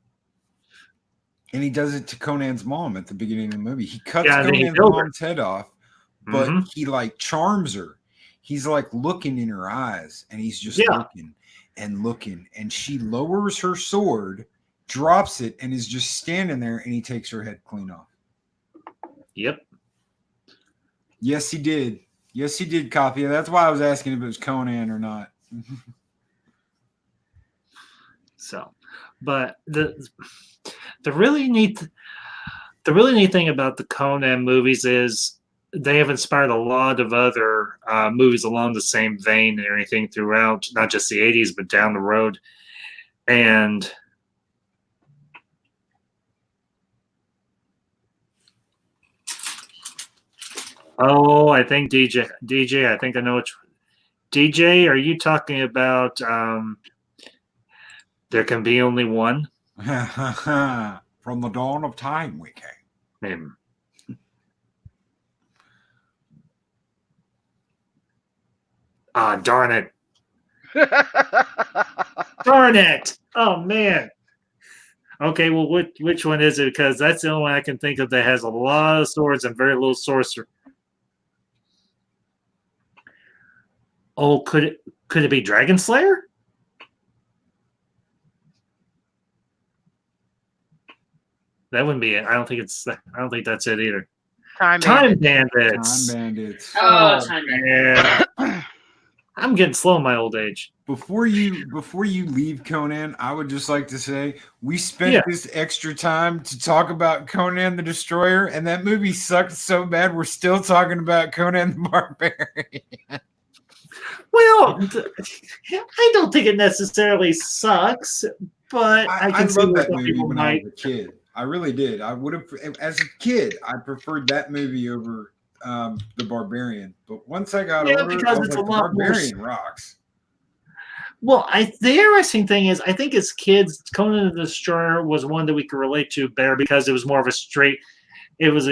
And he does it to Conan's mom at the beginning of the movie. He cuts Conan's mom's head off, but he like charms her. He's like looking in her eyes, and he's just looking. and looking, and she lowers her sword, drops it, and is just standing there, and he takes her head clean off. Yep. Yes, he did. Yes, he did copy it. That's why I was asking if it was Conan or not. So, but the really neat thing about the Conan movies is they have inspired a lot of other movies along the same vein and everything throughout, not just the 80s, but down the road. And oh, I think DJ, I think I know which DJ, are you talking about There Can Be Only One? From the dawn of time we came. Him. Ah, darn it. Darn it. Oh, man. Okay, well, which one is it? Because that's the only one I can think of that has a lot of swords and very little sorcery. Oh, could it be Dragon Slayer? That wouldn't be it. I don't think that's it either. Time Time Bandits. Bandits. Time Bandits. Oh, Time Bandits. Man. I'm getting slow in my old age. Before you leave Conan, I would just like to say we spent this extra time to talk about Conan the Destroyer, and that movie sucked so bad we're still talking about Conan the Barbarian. Well, I don't think it necessarily sucks, but I can see love where that some movie people when I might. was a kid. I really did. I would have, as a kid, I preferred that movie over the Barbarian. But once I got older, because I was it's like, a the lot more. Barbarian rocks. Well, the interesting thing is, I think as kids, Conan the Destroyer was one that we could relate to better because it was more of a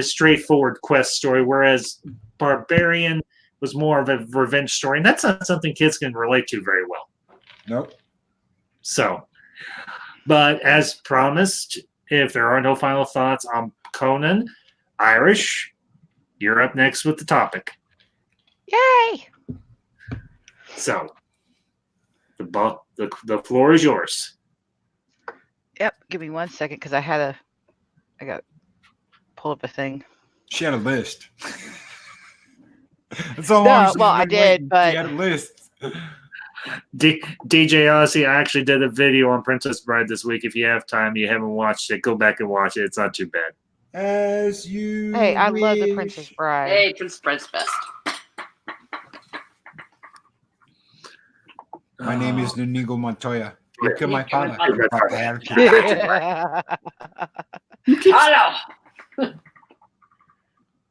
straightforward quest story, whereas Barbarian was more of a revenge story, and that's not something kids can relate to very well. Nope. So, but as promised, if there are no final thoughts on Conan, Irish, you're up next with the topic. Yay! So, the floor is yours. Yep. Give me 1 second because I got to pull up a thing. She had a list. That's all. No, well, I did, but she had a list. DJ Aussie, I actually did a video on Princess Bride this week. If you have time, you haven't watched it, go back and watch it. It's not too bad. As you hey, I love the wish. Princess Bride. Hey, Princess Bride's best. My name is Inigo Montoya. You killed my father. Hello.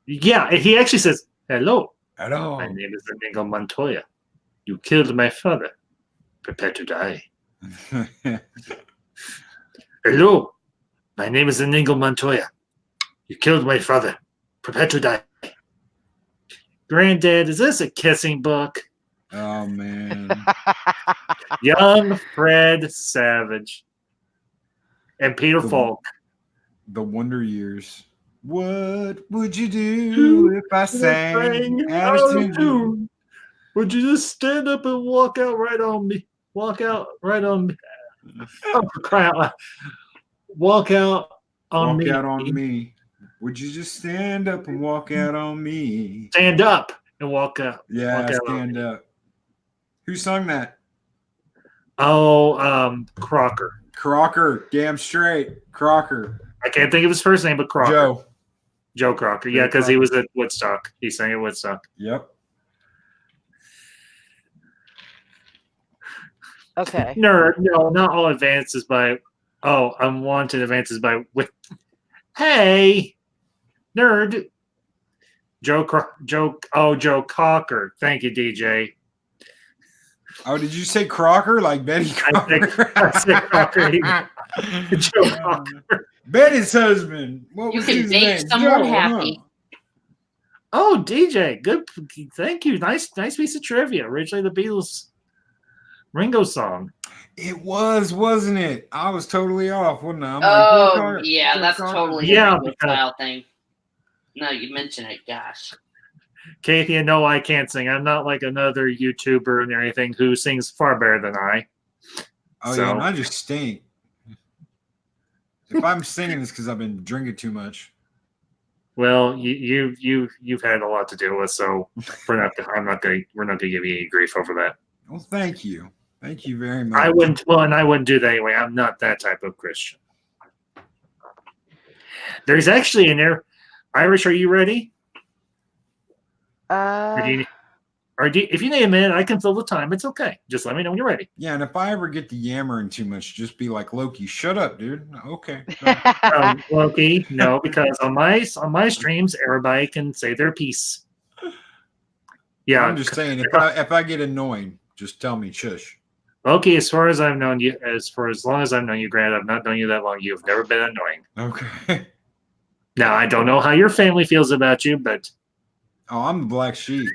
Yeah, he actually says, "Hello, Hello. my name is Inigo Montoya. You killed my father. Prepare to die." "Hello, my name is Inigo Montoya. You killed my father. Prepare to die." Granddad, is this a kissing book? Oh man. Young Fred Savage and Peter Falk. The Wonder Years. What would you do if I sang out of tune? Would you just stand up and walk out right on me? Walk out right on me. Oh, crap. Walk out on me. Walk out on me. Would you just stand up and walk out on me? Stand up and walk out. Yeah, walk out stand up. Who sung that? Oh, Crocker. Crocker. Damn straight. Crocker. I can't think of his first name, but Crocker. Joe Crocker. Yeah, because he was at Woodstock. He sang at Woodstock. Yep. Okay. Nerd. No, not all advances by. Oh, unwanted advances by. Hey, nerd. Joe Cocker. Thank you, DJ. Oh, did you say Crocker? Like Betty Crocker? I said Crocker. Joe Cocker. Betty's husband. What You was can his make name? someone Joe, happy. huh? Oh, DJ. Good. Thank you. Nice piece of trivia. Originally the Beatles Ringo song. It was, wasn't it? I was totally off, wasn't I? I'm Oh, Joe Cocker, yeah, Joe that's Cocker. totally Yeah, a Ringo because- style thing. No, you mention it. Gosh. Kathy, no, I can't sing. I'm not like another YouTuber and everything who sings far better than I. Oh So- yeah, and I just stink. If I'm singing, it's because I've been drinking too much. Well, you've had a lot to deal with, so we're not gonna give you any grief over that. Well, thank you very much. I wouldn't. Well, and I wouldn't do that anyway. I'm not that type of Christian. There's actually in there. Irish, are you ready? If you need a minute, I can fill the time. It's okay. Just let me know when you're ready. Yeah, and if I ever get to yammering too much, just be like Loki, shut up, dude. Okay. Loki, no, because on my streams, everybody can say their piece. Yeah, I'm just saying, if I get annoying, just tell me, shush. Loki. As far as I've known you, as long as I've known you, Grant, I've not known you that long. You've never been annoying. Okay. Now I don't know how your family feels about you, but Oh, I'm the black sheep.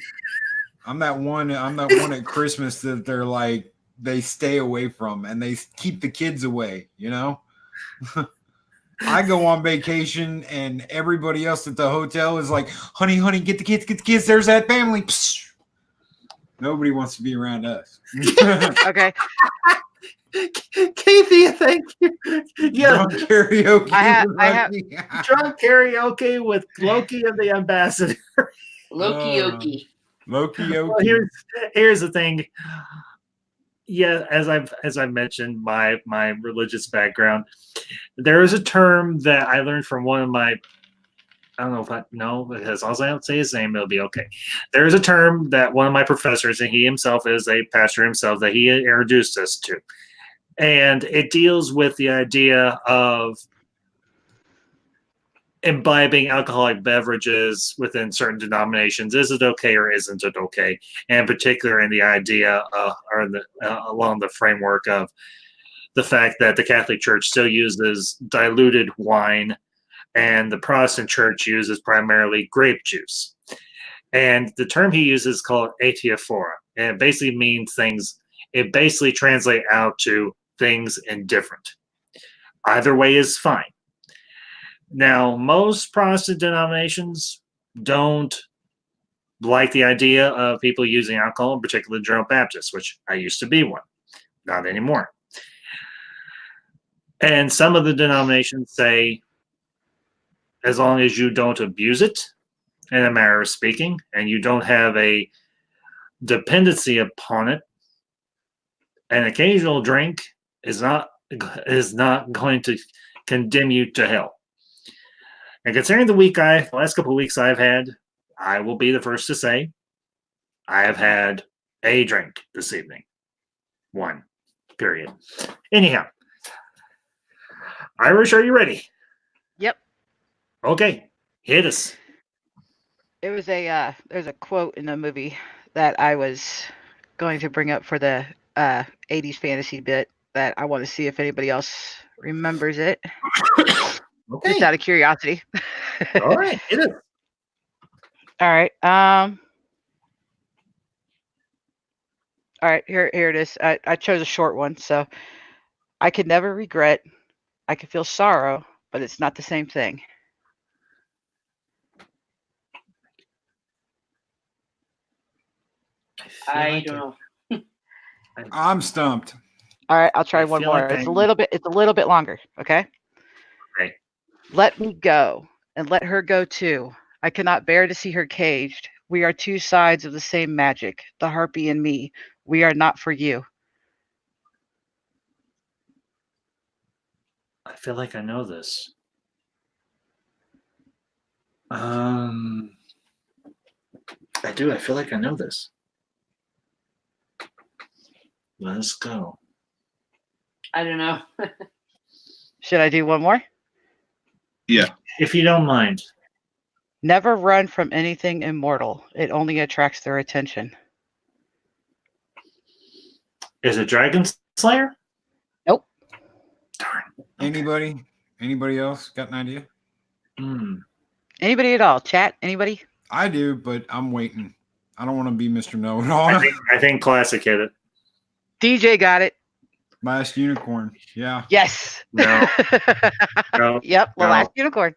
I'm that one at Christmas that they're like they stay away from and they keep the kids away, you know? I go on vacation and everybody else at the hotel is like, honey, get the kids, there's that family. Psst. Nobody wants to be around us. Okay. Kathy, thank you. Yeah, Drunk karaoke. I have- drunk karaoke with Loki and the Ambassador. Loki Oki. Loki. Well, here's the thing. Yeah, as I've mentioned, my religious background, there is a term that I learned from one of my. I don't know if I know, because as long as I don't say his name, it'll be okay. There is a term that one of my professors, and he himself is a pastor himself, that he introduced us to. And it deals with the idea of imbibing alcoholic beverages within certain denominations. Is it okay or isn't it okay? And in particular, in the idea along the framework of the fact that the Catholic Church still uses diluted wine and the Protestant Church uses primarily grape juice. And the term he uses is called ateaphora. And it basically means things, it basically translates out to things indifferent. Either way is fine. Now, most Protestant denominations don't like the idea of people using alcohol, in particular General Baptists, which I used to be one, not anymore. And some of the denominations say, as long as you don't abuse it, in a manner of speaking, and you don't have a dependency upon it, an occasional drink is not going to condemn you to hell. And considering the last couple of weeks I've had, I will be the first to say I have had a drink this evening. One. Period. Anyhow. Irish, are you ready? Yep. Okay. Hit us. It was there's a quote in the movie that I was going to bring up for the 80's fantasy bit that I want to see if anybody else remembers it. Okay. Just out of curiosity. All right. Hit it. All right. All right, here it is. I chose a short one. So I could never regret. I could feel sorrow, but it's not the same thing. I don't know. I'm stumped. All right, I'll try I one feel more. like It's a little bit longer, okay? Okay. Let me go and let her go too. I cannot bear to see her caged. We are two sides of the same magic, the harpy and me. We are not for you. I feel like I know this. I do. I feel like I know this. Let's go. I don't know. Should I do one more? Yeah. If you don't mind. Never run from anything immortal. It only attracts their attention. Is it Dragon Slayer? Nope. Darn. Anybody else got an idea? Anybody at all? Chat? Anybody? I do, but I'm waiting. I don't want to be Mr. Know-it-all. I think Classic hit it. DJ got it. Last unicorn. Yeah. Yes. No. No. Yep. The No. last unicorn.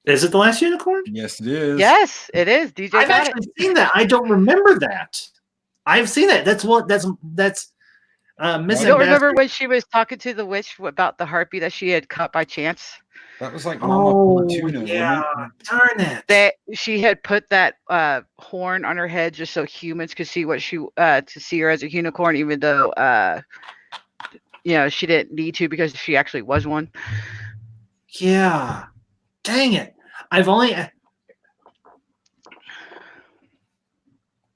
Is it The Last Unicorn? Yes, it is. Yes, it is. DJ I've got it. actually seen that. I don't remember that. I've seen that. Miss You don't remember Ambassador. when she was talking to the witch about the harpy that she had cut by chance? That was like Mama Oh, Fortuna, yeah. wasn't it? Darn it. That she had put that horn on her head just so humans could see what she to see her as a unicorn, even though she didn't need to because she actually was one. Yeah. Dang it. I've only.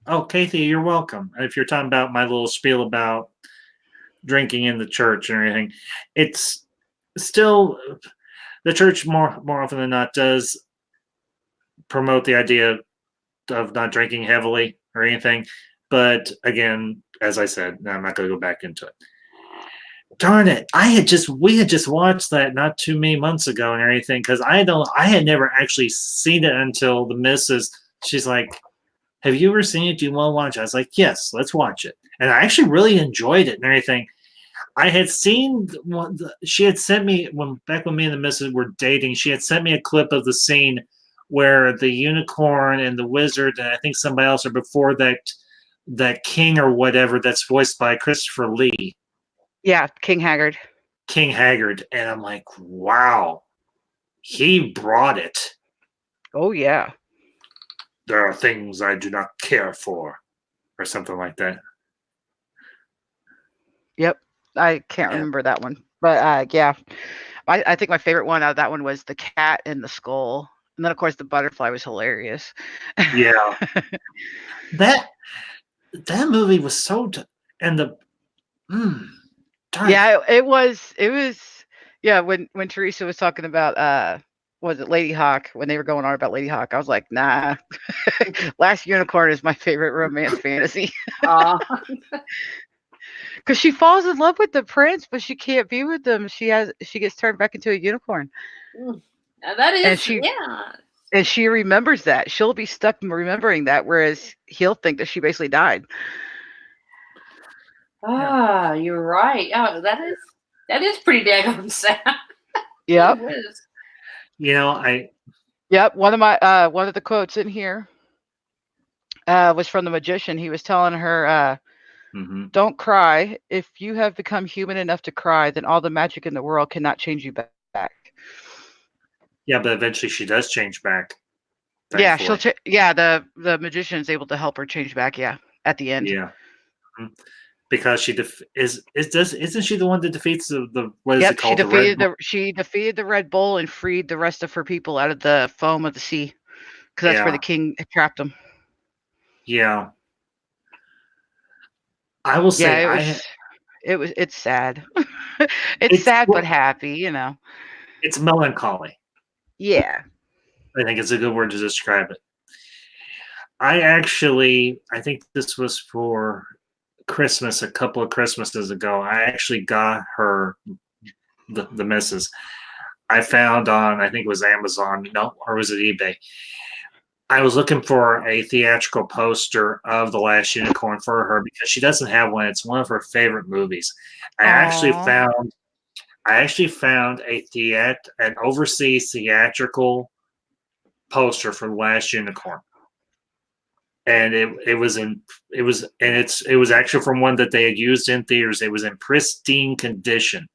Oh, Kathy, you're welcome. If you're talking about my little spiel about drinking in the church and everything, it's still the church more often than not does promote the idea of not drinking heavily or anything. But again, as I said, I'm not going to go back into it. Darn it! We had just watched that not too many months ago and everything because I had never actually seen it until the missus. She's like, "Have you ever seen it? Do you want to watch it?" I was like, "Yes, let's watch it." And I actually really enjoyed it and everything. I had seen she had sent me back when me and the missus were dating. She had sent me a clip of the scene where the unicorn and the wizard and I think somebody else are before that king or whatever that's voiced by Christopher Lee. Yeah, King Haggard. King Haggard, and I'm like, wow, he brought it. Oh yeah. There are things I do not care for, or something like that. Yep. I can't remember that one, but yeah, I think my favorite one out of that one was the cat and the skull, and then of course the butterfly was hilarious. Yeah, that movie was so, and the darn. Yeah, it was. Yeah, when Teresa was talking about was it Lady Hawk when they were going on about Lady Hawk, I was like, nah. Last Unicorn is my favorite romance fantasy. Because she falls in love with the prince, but she can't be with them. She gets turned back into a unicorn. That is, and she remembers that. She'll be stuck remembering that, whereas he'll think that she basically died. You're right. Oh, that is pretty daggone sad. Yep. It is. Yep. One of the quotes in here was from the magician. He was telling her, "Don't cry. If you have become human enough to cry, then all the magic in the world cannot change you back." Yeah, but eventually she does change back. Thankfully. Yeah, the magician is able to help her change back. Yeah, at the end. Yeah, because she isn't she the one that defeats the what is it called? She defeated the Red Bull and freed the rest of her people out of the foam of the sea, because that's where the king trapped them. Yeah, I will say it's sad. It's sad but happy, It's melancholy. Yeah. I think it's a good word to describe it. I think this was for Christmas a couple of Christmases ago. I actually got her the missus. I found on, I think it was Amazon, or was it eBay? I was looking for a theatrical poster of The Last Unicorn for her because she doesn't have one. It's one of her favorite movies. I actually found an overseas theatrical poster for The Last Unicorn. And it was actually from one that they had used in theaters. It was in pristine condition.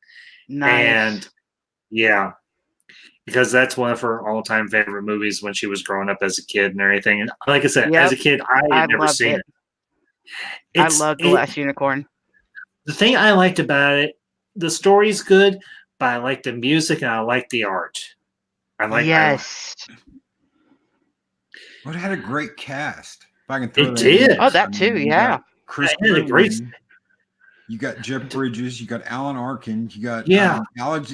Nice. And yeah, because that's one of her all-time favorite movies when she was growing up as a kid and everything. And like I said, as a kid, I had never seen it. I loved The Last Unicorn. The thing I liked about it, the story's good, but I like the music and I like the art. Yes. Well, it had a great cast. If I can It did. Oh, that too, yeah. Chris Berlin, you got Jeff Bridges, you got Alan Arkin, you got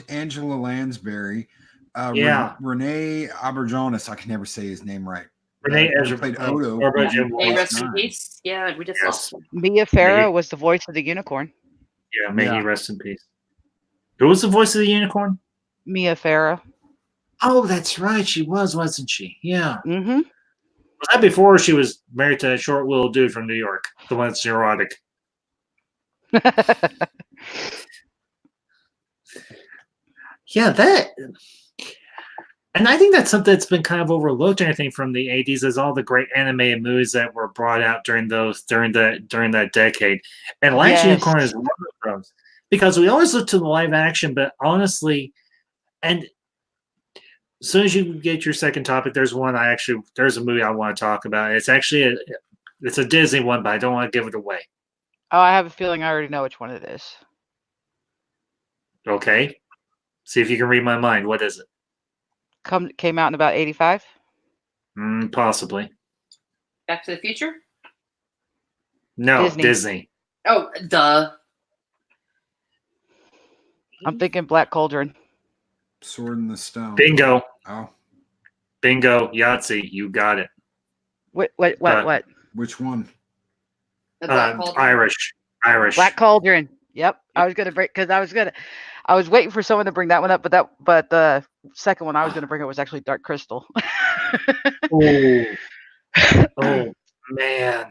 Angela Lansbury, Renee Auberjonois. I can never say his name right. Renee played Odo. Rest in peace. Yeah, we just lost him. Mia Farrow was the voice of the unicorn. Yeah, may he rest in peace. Who was the voice of the unicorn? Mia Farrow. Oh, that's right. She wasn't she? Yeah. Mm-hmm. Was that before she was married to that short little dude from New York? The one that's neurotic. Yeah, that. And I think that's something that's been kind of overlooked. Anything from the 80s is all the great animated movies that were brought out during that decade. And Last Unicorn is one of Thrones because we always look to the live action, but honestly, and as soon as you get your second topic, there's a movie I want to talk about. It's actually it's a Disney one, but I don't want to give it away. Oh, I have a feeling I already know which one it is. Okay, see if you can read my mind. What is it? Came out in about 85. Possibly. Back to the Future? No, Disney. Disney. Oh, duh. I'm thinking Black Cauldron. Sword in the Stone. Bingo. Oh, Bingo. Yahtzee. You got it. What? which one? The Black Cauldron? Irish. Black Cauldron. Yep. I was gonna break because I was waiting for someone to bring that one up, but the second one I was gonna bring up was actually Dark Crystal. Oh man.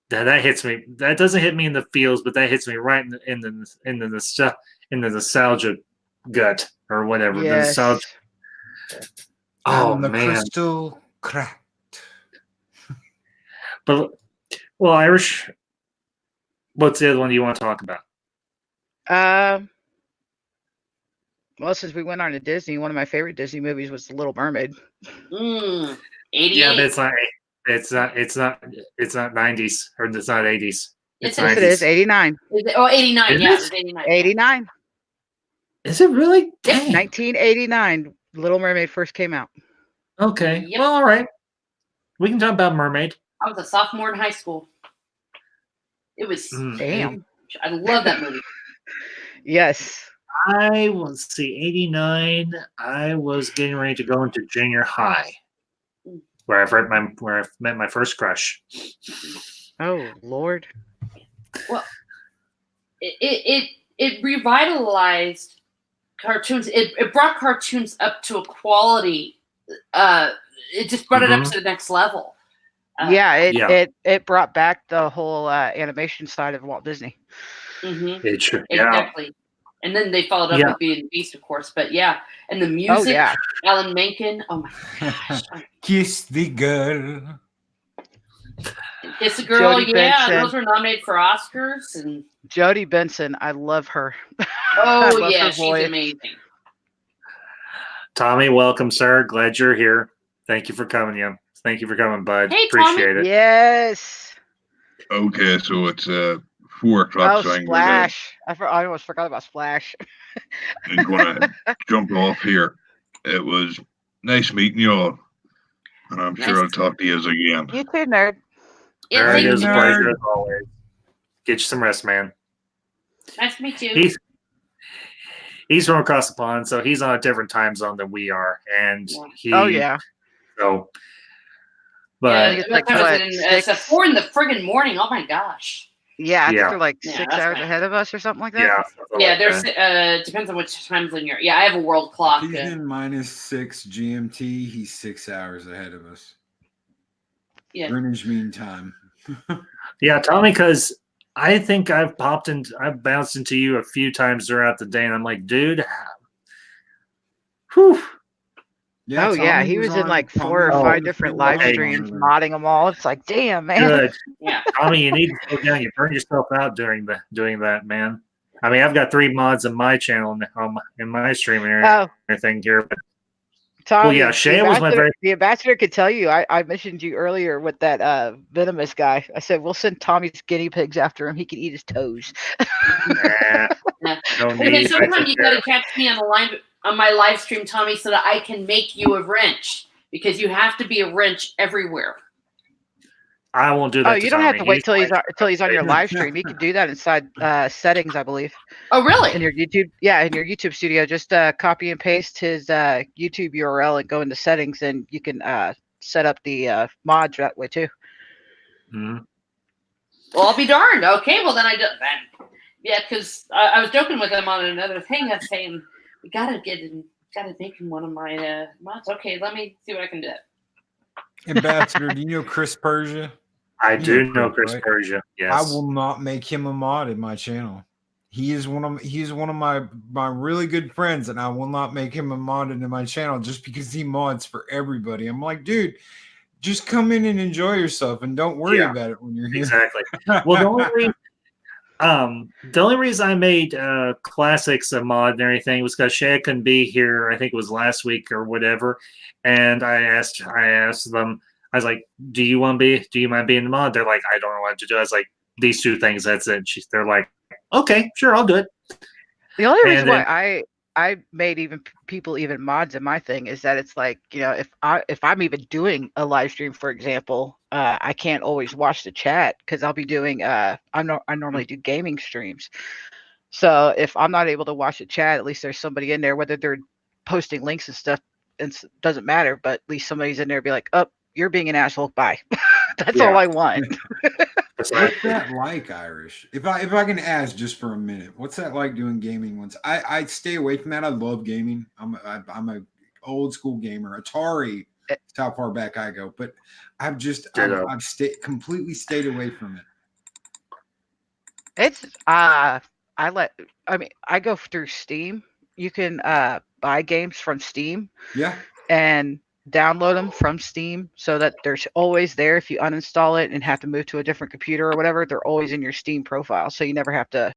That hits me. That doesn't hit me in the feels, but that hits me right in the nostalgia gut or whatever. Yes. The nostalgia. Oh And the man. crystal cracked. But well, Irish. What's the other one you want to talk about? Well, since we went on to Disney, one of my favorite Disney movies was The Little Mermaid. 88. Yeah, but it's not 90s or it's not 80s. It's Yes, it is 89. Is it? Oh, 89. Is Yeah, it? it's 89. 89. Is it really? Yep. Dang. 1989. Little Mermaid first came out. Okay. Yep. Well, all right. We can talk about Mermaid. I was a sophomore in high school. It was. Damn. I love that movie. Yes. I was 89. I was getting ready to go into junior high, where I met my first crush. Oh Lord. Well, it revitalized cartoons. It brought cartoons up to a quality. It just brought it up to the next level. It brought back the whole animation side of Walt Disney. Mm-hmm. It should, Exactly. And then they followed up with Beauty and the Beast, of course. But yeah, and the music, Oh yeah. Alan Menken. Oh my gosh. Kiss the girl. It's a girl, Jodie yeah. Benson. Those were nominated for Oscars. And Jodie Benson, I love her. oh love yeah, her she's voice. amazing. Tommy, welcome, sir. Glad you're here. Thank you for coming, Thank you for coming, bud. Hey, Tommy. Appreciate it. Yes. Okay, so it's 4 o'clock. Oh, So I'm Splash. I almost forgot about Splash. gonna jump off here. It was nice meeting you all, and I'm sure I'll talk to you again. You too, nerd. Yeah, All right, thank it was a you. pleasure as always. Get you some rest, man. Nice to meet you. He's from across the pond, so he's on a different time zone than we are, and he. Oh yeah. So, but it's what like, time is what, it? It's at 4 in the friggin' morning. Oh my gosh. Yeah, I think Yeah. they're like Yeah, 6 that's hours fine. ahead of us or something like that. yeah, something Yeah, like there's that. depends on which time zone you're. Yeah, I have a world clock. He's in -6 GMT. He's 6 hours ahead of us. Yeah. Greenwich Mean Time. Yeah, Tommy, because I think I've bounced into you a few times throughout the day, and I'm like, dude, whew. Yeah, Tommy he was in on- like Tommy 4 or was 5 on different the live free streams, one. modding them all. It's like, damn, man. Good. Yeah. Tommy, you need to slow down. You burn yourself out doing that, man. I mean, I've got 3 mods on my channel in my stream and Oh, everything here. But, Tommy, yeah, Shea was my very. the ambassador could tell you. I mentioned you earlier with that venomous guy. I said we'll send Tommy's guinea pigs after him. He can eat his toes. Nah, Yeah. no And then need. sometimes you gotta catch me on my live stream, Tommy, so that I can make you a wrench because you have to be a wrench everywhere. I won't do that. Oh, you don't have to wait till he's on your Yeah. live stream. You can do that inside settings, I believe, Oh, really? in your YouTube. Yeah, in your YouTube studio. Just copy and paste his YouTube URL and go into settings, and you can set up the mods that way too. Mhm. Well, I'll be darned. Okay, well then I do that. Yeah, because I was joking with him on another thing. I'm saying we gotta make him one of my mods. Okay, let me see what I can do. Ambassador, do you know Chris Persia? I You do know Chris right? Persia. Yes. I will not make him a mod in my channel. He is one of my really good friends, and I will not make him a mod into my channel just because he mods for everybody. I'm like, dude, just come in and enjoy yourself, and don't worry Yeah. about it when you're here. Exactly. Well, The only reason I made classics a mod and everything was because Shea couldn't be here. I think it was last week or whatever, and I asked them. I was like, "Do you want to be? Do you mind being the mod?" They're like, "I don't know what to do." I was like, "These two things. That's it." They're like, "Okay, sure, I'll do it." The only And reason then, why I made people even mods in my thing is that it's like, if I'm even doing a live stream, for example, I can't always watch the chat because I'll be doing I normally do gaming streams. So if I'm not able to watch the chat, at least there's somebody in there, whether they're posting links and stuff, it doesn't matter, but at least somebody's in there be like, "Oh, you're being an asshole. Bye." That's all yeah, I want. that's What's right. that like, Irish? If I can ask just for a minute, what's that like doing gaming once? I stay away from that. I love gaming. I'm a old school gamer. Atari, that's how far back I go. But I've Ditto. completely stayed away from it. It's I go through Steam. You can buy games from Steam Yeah. and download them from Steam so that they're always there. If you uninstall it and have to move to a different computer or whatever, they're always in your Steam profile. So you never have to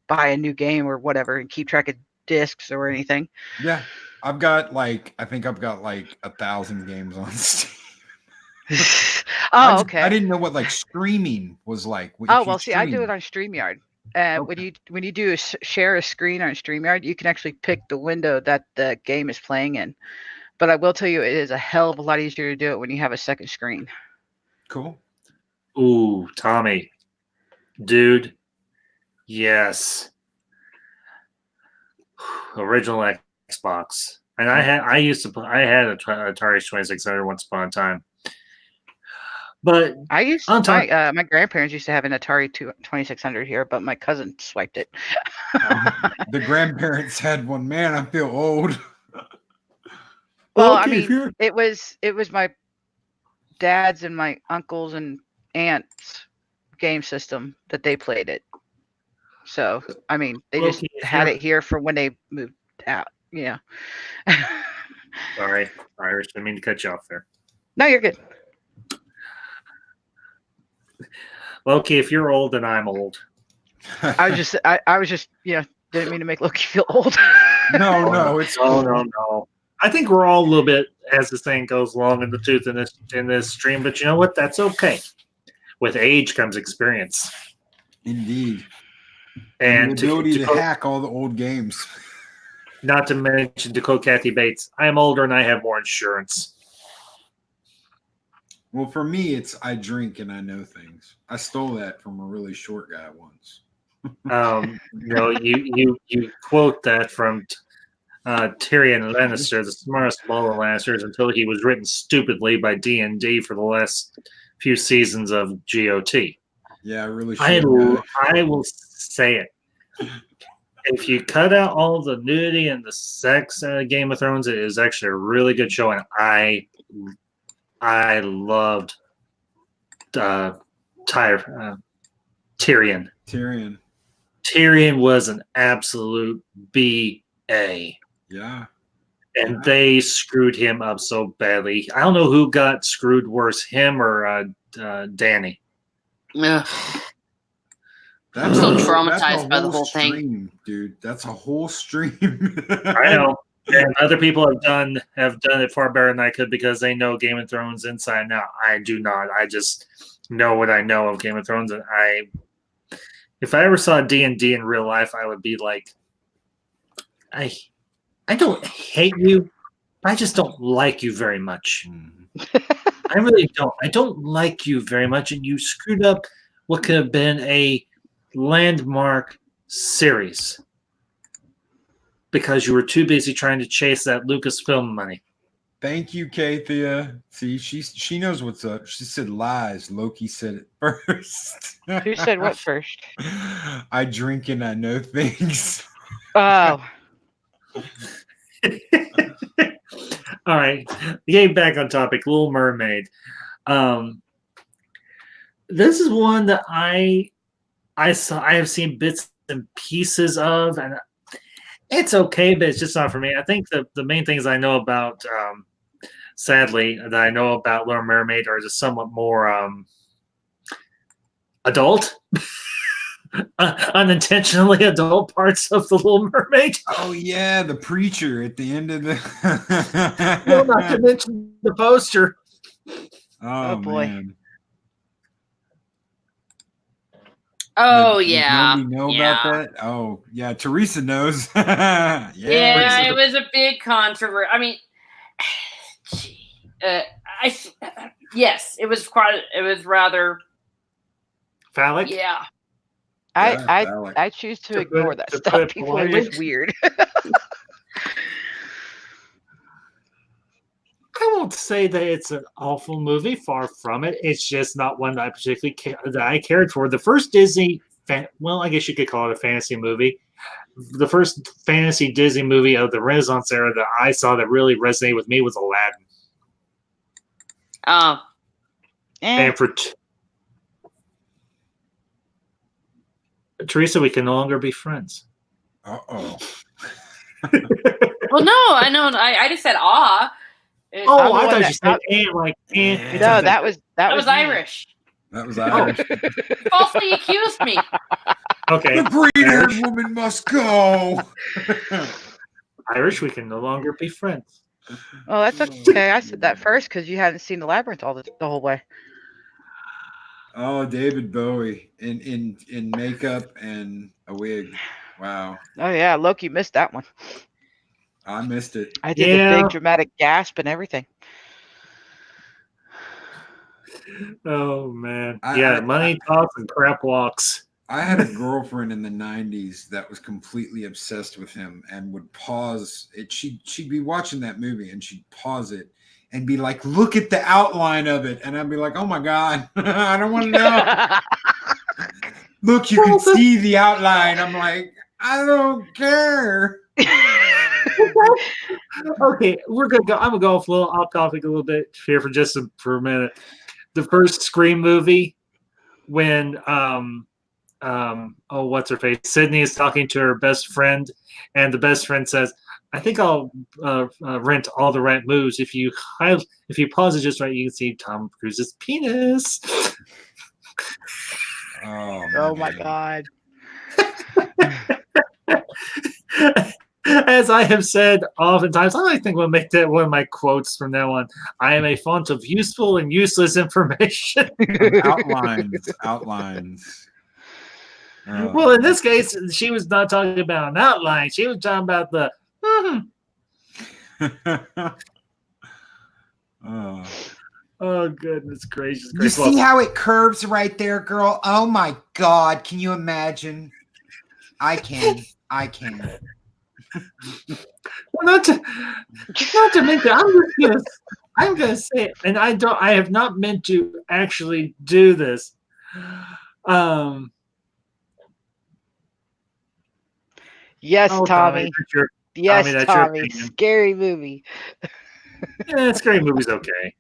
buy a new game or whatever and keep track of discs or anything. Yeah. I think I've got like 1,000 games on Steam. Oh, okay. I didn't know what like streaming was like. Oh, well, see, I do it on StreamYard. Okay. When you do share a screen on StreamYard, you can actually pick the window that the game is playing in. But I will tell you, it is a hell of a lot easier to do it when you have a second screen. Cool. Ooh, Tommy, dude, yes, original Xbox, and I had I Atari 2600 once upon a time, but I used on top, my grandparents used to have an Atari 2600 here, but my cousin swiped it. The grandparents had one. Man, I feel old. Well, I okay, if mean, you're it was my dad's and my uncles and aunts' game system that they played it. So, I mean, they just okay, if had you're it here for when they moved out. sorry, Irish, I didn't mean to cut you off there. No, you're good. Loki, if you're old, then I'm old. I was just didn't mean to make Loki feel old. No, it's no, cool. no. I think we're all a little bit, as the saying goes, long in the tooth in this stream. But you know what? That's okay. With age comes experience, Indeed. and the ability to hack all the old games. not to mention, to quote Kathy Bates, I am older and I have more insurance. Well, for me, it's I drink and I know things. I stole that from a really short guy once. You quote that from Tyrion Lannister, the smartest of all the Lannisters, until he was written stupidly by D&D for the last few seasons of GOT. Yeah, really. I will say it. If you cut out all the nudity and the sex in Game of Thrones, it is actually a really good show, and I loved Tyrion. Tyrion was an absolute BA. Yeah. And they screwed him up so badly. I don't know who got screwed worse, him or Danny. Ugh. I'm so traumatized by the whole stream, thing, dude. That's a whole stream. I know. And other people have done it far better than I could because they know Game of Thrones inside and out. I do not. I just know what I know of Game of Thrones, and if I ever saw D&D in real life, I would be like, I don't hate you. I just don't like you very much. I really don't. I don't like you very much, and you screwed up what could have been a landmark series because you were too busy trying to chase that Lucasfilm money. Thank you, Kathia. See, she knows what's up. She said lies. Loki said it first. Who said what first? I drink and I know things. Oh. All right. Getting back on topic, Little Mermaid. This is one that I have seen bits and pieces of, and it's okay, but it's just not for me. I think the main things I know about, sadly, that I know about Little Mermaid are just somewhat more adult. unintentionally adult parts of The Little Mermaid. Oh yeah, the preacher at the end of the. Well, not to mention the poster. Oh, boy. man. Oh Does yeah, nobody know yeah. about that? Oh yeah, Teresa knows. Yeah. Yeah, it was a big controversy. I mean, I yes, it was quite. It was rather Phallic. yeah. I choose to To put ignore it- that to put stuff. it People are just politely. weird. I won't say that it's an awful movie. Far from it. It's just not one that I particularly that I cared for. The first Disney, well, I guess you could call it a fantasy movie. The first fantasy Disney movie of the Renaissance era that I saw that really resonated with me was Aladdin. Oh, Eh, And for Teresa, we can no longer be friends. Uh-oh. well, no, I know. I just said ah. Oh, I'm the I one thought that- you said and like and. Yeah. and no, something. that That was was me. Irish. That was Irish. Falsely accused me. Okay. The green-haired woman must go. Irish, we can no longer be friends. Oh, that's okay. I said that first because you hadn't seen the labyrinth the whole way. Oh, David Bowie in makeup and a wig. Wow, Oh yeah, Loki missed that one. I missed it. I did the Yeah. big dramatic gasp and everything. Oh man. I- Yeah, I- money talks and crap walks. I had a girlfriend in the 90s that was completely obsessed with him and would pause it. She'd be watching that movie and she'd pause it and be like, look at the outline of it. And I'd be like, oh my God, I don't want to know. Look, you can see the outline. I'm like, I don't care. Okay, we're gonna go. I'm gonna go off topic a little bit here for a minute. The first Scream movie, when what's her face? Sydney is talking to her best friend, and the best friend says, "I think I'll rent all the right moves. If you pause it just right, you can see Tom Cruise's penis." Oh my God. As I have said oftentimes, I think we'll make that one of my quotes from now on. I am a font of useful and useless information. Outlines. Oh. Well, in this case, she was not talking about an outline. She was talking about the. Oh. Oh goodness gracious! You see how it curves right there, girl? Oh my God. Can you imagine? I can. Well, not to make that. I'm gonna say it, and I have not meant to actually do this. Yes, Oh, Tommy. Yes, Tommy, that's your Tommy. opinion. Scary movie. Yeah, Scary Movie's okay.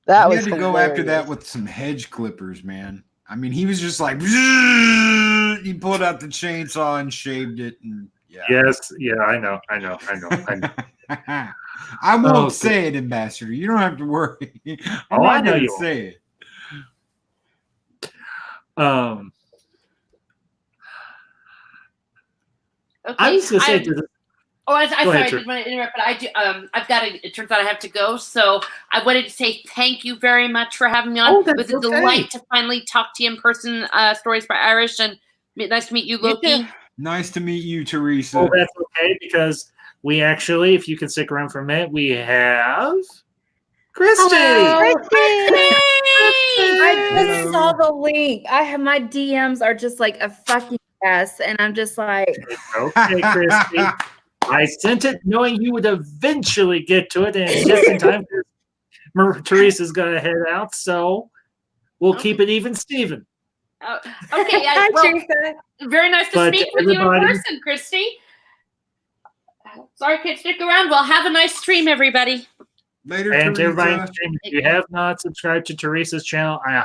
That He was had to go after that hilarious. with some hedge clippers, man. I mean, he was just like, he pulled out the chainsaw and shaved it, and yeah. Yes, yeah, I know. I won't Oh, say it, Ambassador. You don't have to worry. I'm Oh, I not know going you to won't. say it. Okay. I was gonna say to the, I'm Go sorry, ahead, I didn't want to interrupt, but I do. I've got to. It turns out I have to go, so I wanted to say thank you very much for having me on. Oh, It that's was a okay. delight to finally talk to you in person. Stories by Irish, and nice to meet you, Loki. too. Nice to meet you, Teresa. oh, that's okay because we actually, if you can stick around for a minute, we have Christy. Hello. Yay! I just Hello. saw the link. My DMs are just like a fucking mess, and I'm just like, Okay, Christy. I sent it knowing you would eventually get to it, and it's just in time because Teresa's gonna head out, so we'll keep it even, Steven. Okay. hi, Well, Teresa. very nice to But speak with you in everybody- person, Christy. Sorry, I can't stick around. Well, have a nice stream, everybody. Later, And to everybody in the Teresa. stream, if you have not subscribed to Teresa's channel, I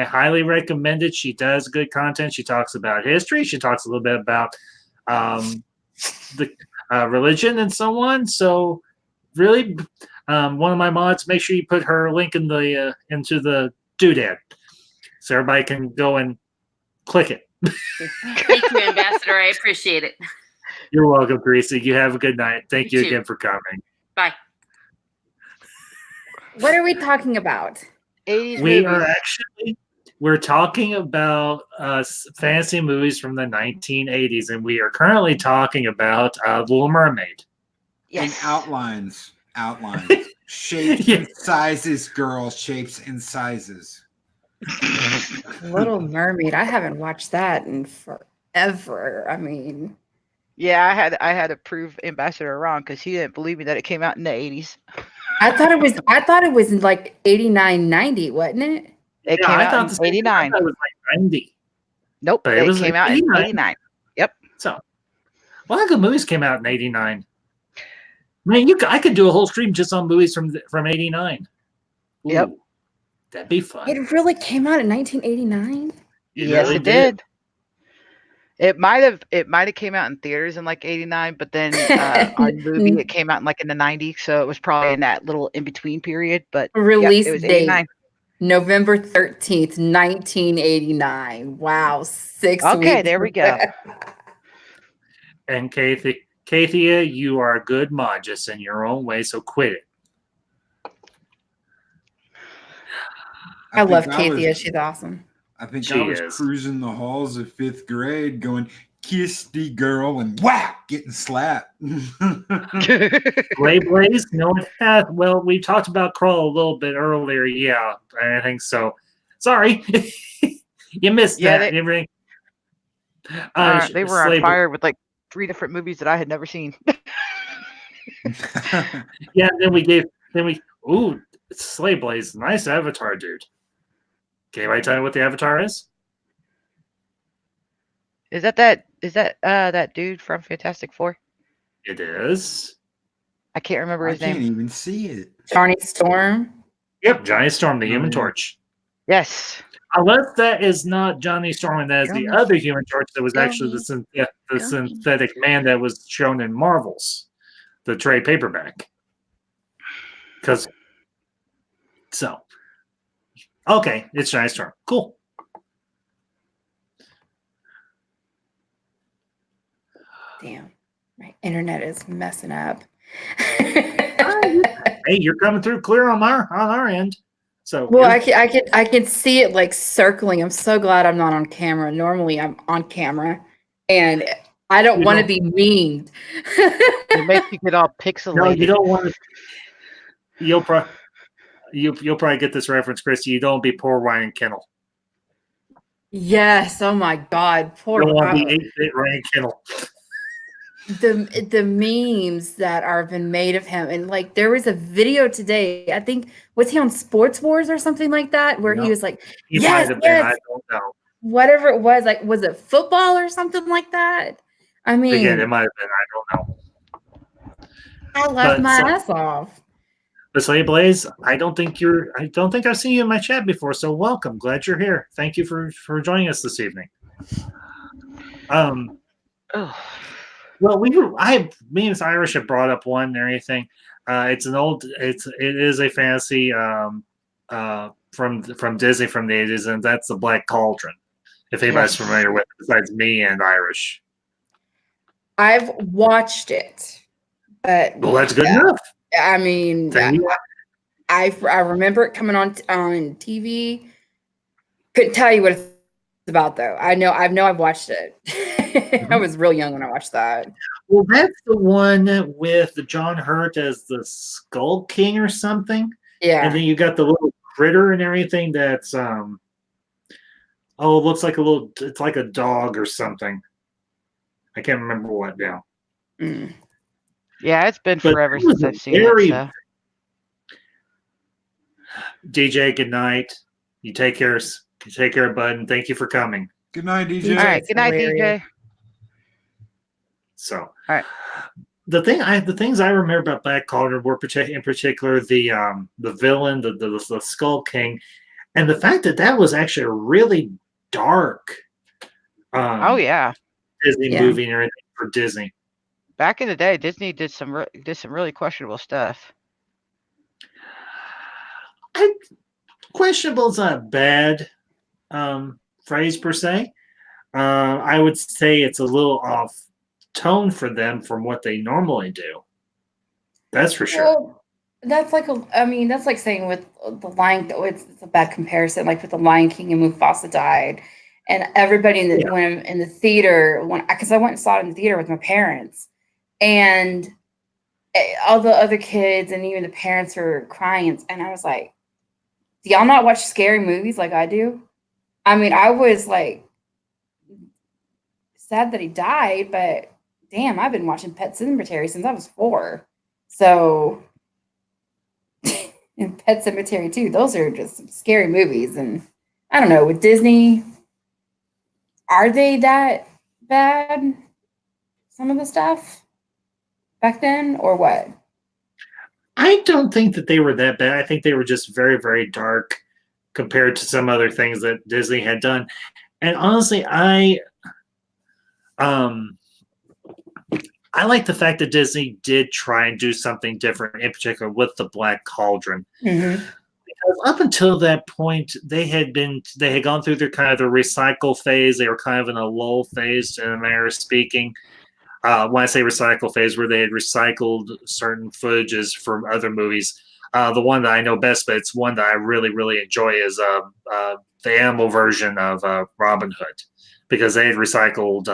highly recommend it. She does good content. She talks about history. She talks a little bit about the religion and so on. So, really, one of my mods, make sure you put her link in the into the doodad, so everybody can go and click it. Thank you, Ambassador. I appreciate it. You're welcome, Greasy. You have a good night. Thank you You too. again for coming. Bye. What are we talking about? 80s We are movies. we're talking about fantasy movies from the 1980s, and we are currently talking about Little Mermaid. Yes. And outlines. Shapes Yeah. and sizes, girls. Shapes and sizes. Little Mermaid. I haven't watched that in forever. I mean, Yeah, I had to prove Ambassador wrong because he didn't believe me that it came out in the 80s. I thought it was in like 89, 90, wasn't it? It Yeah, came I out thought in the same thing. I 89. thought it was like 90. Nope, But it it was came like out in 89. 89. Yep. So, a lot of good movies came out in '89. Man, I could do a whole stream just on movies from '89. Yep. That'd be fun. It really came out in 1989. Yes, really it did. It might have came out in theaters in like 89, but then on movie it came out in the 90s, so it was probably in that little in between period. But Release it was date 89. November 13th, 1989. Wow, 6 weeks. Okay, there we go. And Kathia, you are a good mod just in your own way, so quit it. I love think Kathia. She's awesome. I think She I was is. cruising the halls of 5th grade going, kiss the girl, and whack, getting slapped. Blade Blaze? No, it has. Well, we talked about Crawl a little bit earlier. Yeah, I think so. Sorry. You missed Yeah, that. they Slave were on fire with like 3 different movies that I had never seen. Yeah, ooh, Slave Blaze. Nice avatar, dude. Can anybody tell me what the avatar is? Is that dude from Fantastic Four? It is. I can't remember I his can't name. even see it. Johnny Storm. Yep, Johnny Storm, the Human yeah. Torch. Yes. Unless that is not Johnny Storm, and that is the Johnny- other Human Torch that was actually Johnny. the synthetic man that was shown in Marvel's, the trade paperback. Okay, it's Johnny Storm. Cool. Damn, my internet is messing up. Hey, you're coming through clear on our end. So Well, I can see it like circling. I'm so glad I'm not on camera. Normally I'm on camera, and I don't You want to don't- be mean. It makes you get all pixelated. no, you don't want to. You'll probably get this reference, Christy. You don't be poor Ryan Kennel. Yes. Oh my God. Poor You don't want to Rob. be 8-bit Ryan Kennel. The memes that are been made of him, and like there was a video today. I think was he on Sports Wars or something like that, where No. he was like, He yes, might have been. I yes, don't know. whatever it was. Like, was it football or something like that? I mean, Again, it might have been. I don't know. I laughed but my so- ass off. But Slave Blaze, I don't think I've seen you in my chat before, so welcome. Glad you're here. Thank you for joining us this evening. Ugh. Well, me and Irish have brought up one and everything. It is a fantasy from Disney from the 80s, and that's the Black Cauldron. If anybody's Yes. familiar with it, besides me and Irish. I've watched it, but Well, that's good enough. I mean, Then you- I remember it coming on TV. Couldn't tell you what it's about though. I've watched it. I was real young when I watched that. Well, that's the one with John Hurt as the Skull King or something. Yeah. And then you got the little critter and everything that's it looks like it's like a dog or something. I can't remember what now. Mm. Yeah, it's been But forever it was since a I've seen very- it. So. DJ, good night. You take care, bud, and thank you for coming. Good night, DJ. All right. It's Good night, hilarious. DJ. So, All right. The things I remember about Black Cauldron were in particular the villain, the Skull King, and the fact that was actually a really dark. Oh yeah. Disney Yeah. movie and everything for Disney. Back in the day, Disney did some really questionable stuff. Questionable is not a bad phrase per se. I would say it's a little off tone for them from what they normally do. That's for sure. Well, that's like I mean, that's like saying with the Lion. It's a bad comparison. Like with the Lion King and Mufasa died, and everybody in the Yeah. when in the theater, because I went and saw it in the theater with my parents, and all the other kids and even the parents were crying, and I was like, "Do y'all not watch scary movies like I do?" I mean, I was like sad that he died, but damn, I've been watching Pet Sematary since I was 4. So, and Pet Cemetery too. Those are just some scary movies. And I don't know, with Disney, are they that bad? Some of the stuff back then, or what? I don't think that they were that bad. I think they were just very, very dark compared to some other things that Disney had done. And honestly, I like the fact that Disney did try and do something different, in particular with the Black Cauldron. Mm-hmm. Because up until that point, they had gone through their kind of the recycle phase. They were kind of in a lull phase, in a manner of speaking. When I say recycle phase, where they had recycled certain footages from other movies. The one that I know best, but it's one that I really, really enjoy, is the animal version of Robin Hood, because they had recycled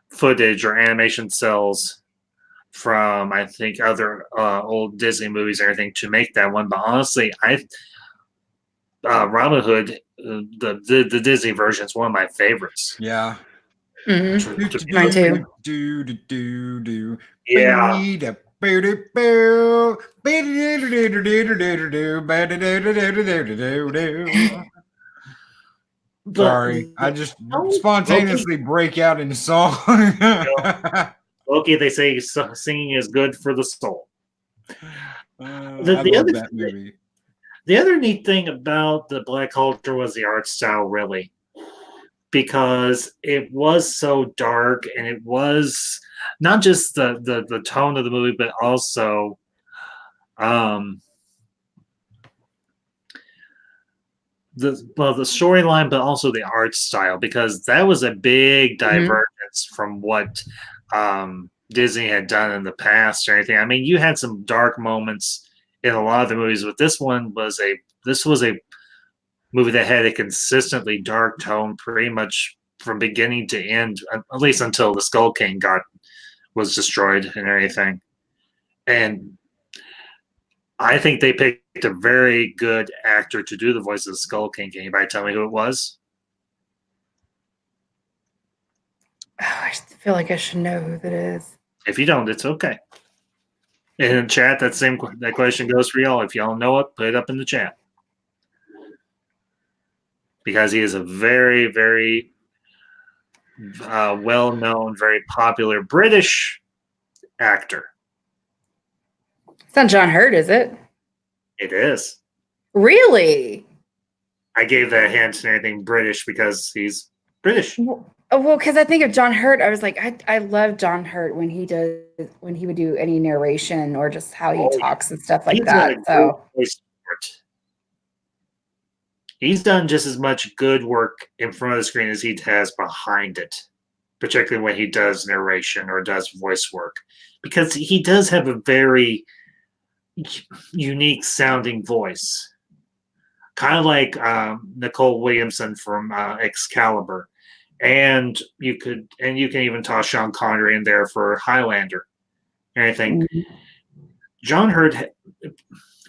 footage or animation cells from, I think, other old Disney movies or anything to make that one. But honestly, Robin Hood, the Disney version, is one of my favorites. Yeah. Mm-hmm. Mine too. Yeah. Sorry, I just spontaneously break out into song. Okay, they say singing is good for the soul. I love that movie. The other neat thing about the Black Cauldron was the art style, really, because it was so dark, and it was not just the tone of the movie, but also the storyline, but also the art style, because that was a big divergence from what Disney had done in the past or anything. I mean, you had some dark moments in a lot of the movies, but this was a movie that had a consistently dark tone pretty much from beginning to end, at least until the Skull King was destroyed and everything. And I think they picked a very good actor to do the voice of the Skull King. Can anybody tell me who it was? Oh, I feel like I should know who that is. If you don't, it's okay. In the chat, that question goes for y'all. If y'all know it, put it up in the chat. Because he is a very, very well-known, very popular British actor. It's not John Hurt, is it? It is. Really? I gave that hint and everything British because he's British. Well, because I think of John Hurt, I was like, I love John Hurt when he would do any narration or just how he talks and stuff like that. So he's done just as much good work in front of the screen as he has behind it, particularly when he does narration or does voice work, because he does have a very unique sounding voice, kind of like Nicole Williamson from Excalibur, and you can even toss Sean Connery in there for Highlander and anything. John Hurt,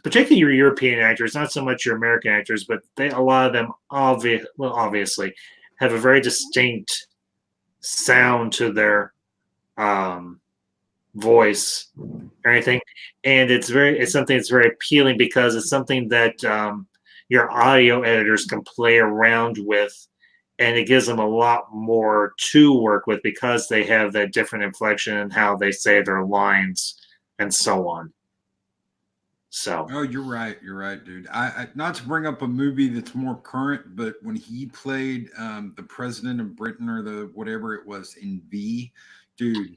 particularly your European actors, not so much your American actors, but a lot of them obviously have a very distinct sound to their voice or anything, and it's something that's very appealing because it's something that your audio editors can play around with, and it gives them a lot more to work with because they have that different inflection in how they say their lines and so on. So, oh, you're right, dude. I not to bring up a movie that's more current, but when he played the president of Britain or the whatever it was in V, dude.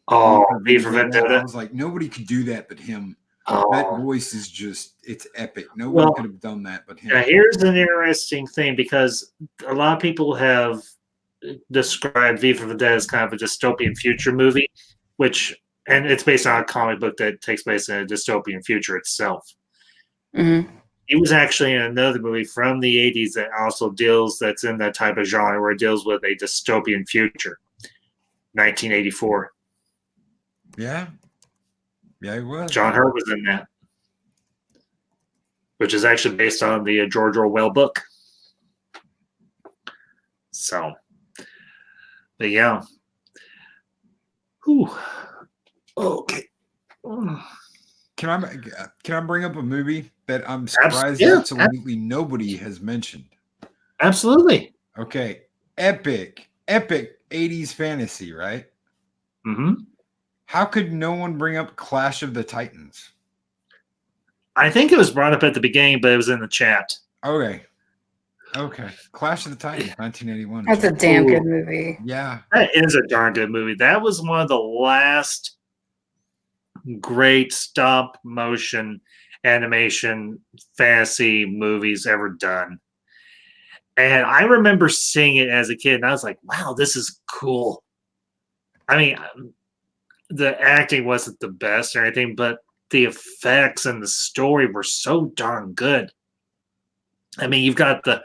V for Vendetta. I was like, nobody could do that but him. That Oh, voice is just—it's epic. No one well, could have done that but him. now here's an interesting thing because a lot of people have described V for the Dead as kind of a dystopian future movie, and it's based on a comic book that takes place in a dystopian future itself. Mhm. He was actually in another movie from the 80s that also that's in that type of genre where it deals with a dystopian future. 1984. Yeah, yeah, he was. John Hurt was in that, which is actually based on the George Orwell book. So, but yeah. Whew. Okay. Can I bring up a movie that I'm surprised yeah, absolutely nobody has mentioned? Absolutely. Okay, epic 80s fantasy, right? Mm-hmm. How could no one bring up Clash of the Titans? I think it was brought up at the beginning, but it was in the chat. Okay, Clash of the Titans, 1981. That's a Check. damn Ooh. good movie. Yeah, That is a darn good movie. That was one of the last great stop motion animation fantasy movies ever done. And I remember seeing it as a kid, and I was like, wow, this is cool. I mean, the acting wasn't the best or anything, but the effects and the story were so darn good. I mean, you've got the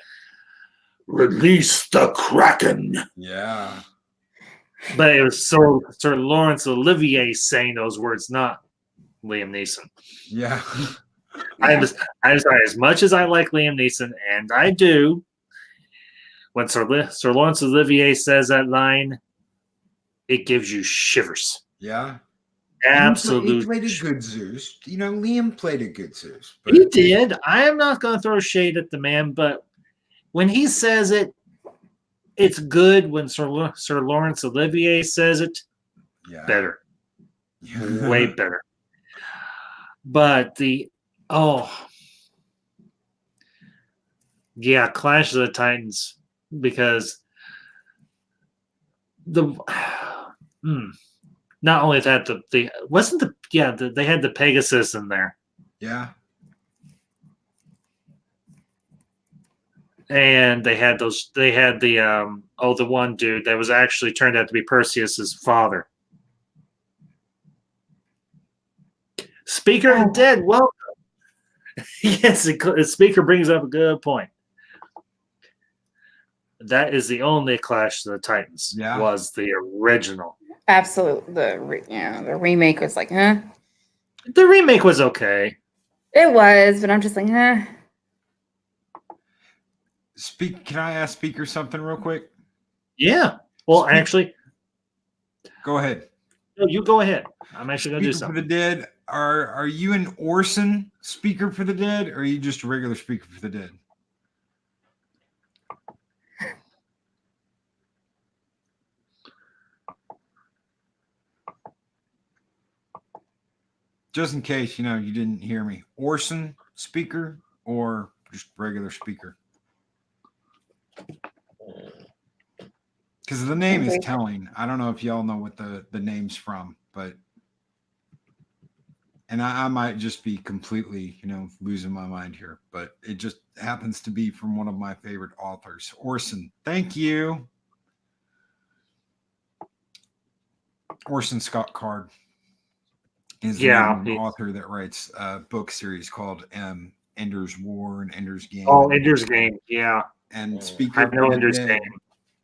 release the Kraken. yeah. But it was Sir Lawrence Olivier saying those words, not Liam Neeson. Yeah. I'm sorry, as much as I like Liam Neeson, and I do, when Sir Lawrence Olivier says that line, it gives you shivers. Yeah. Absolute. He played a good Zeus. You know, Liam played a good Zeus. But He did. I am not going to throw shade at the man, but when he says it, it's good. When Sir Lawrence Olivier says it, yeah. better. Way better. But yeah, Clash of the Titans, because not only that, they had the Pegasus in there, Yeah. and they had the one dude that was actually turned out to be Perseus's father. Speaker of the Dead, welcome. Yes, the speaker brings up a good point. That is the only Clash of the Titans. Yeah. Was the original. Absolutely. The remake was like, huh? The remake was okay. It was, but I'm just like, huh. Can I ask Speaker something real quick? Yeah. Well, actually, go ahead. No, you go ahead. I'm actually going to do Speaker something. for the Dead. Are you an Orson Speaker for the Dead, or are you just a regular Speaker for the Dead? Just in case, you didn't hear me. Orson Speaker or just regular Speaker? Because the name is telling. I don't know if y'all know what the name's from, but and I might just be completely, losing my mind here, but it just happens to be from one of my favorite authors, Orson. Thank you. Orson Scott Card is the author that writes a book series called Ender's War and Ender's Game. Oh, Ender's Game, yeah. And Speaker I know Ender's Game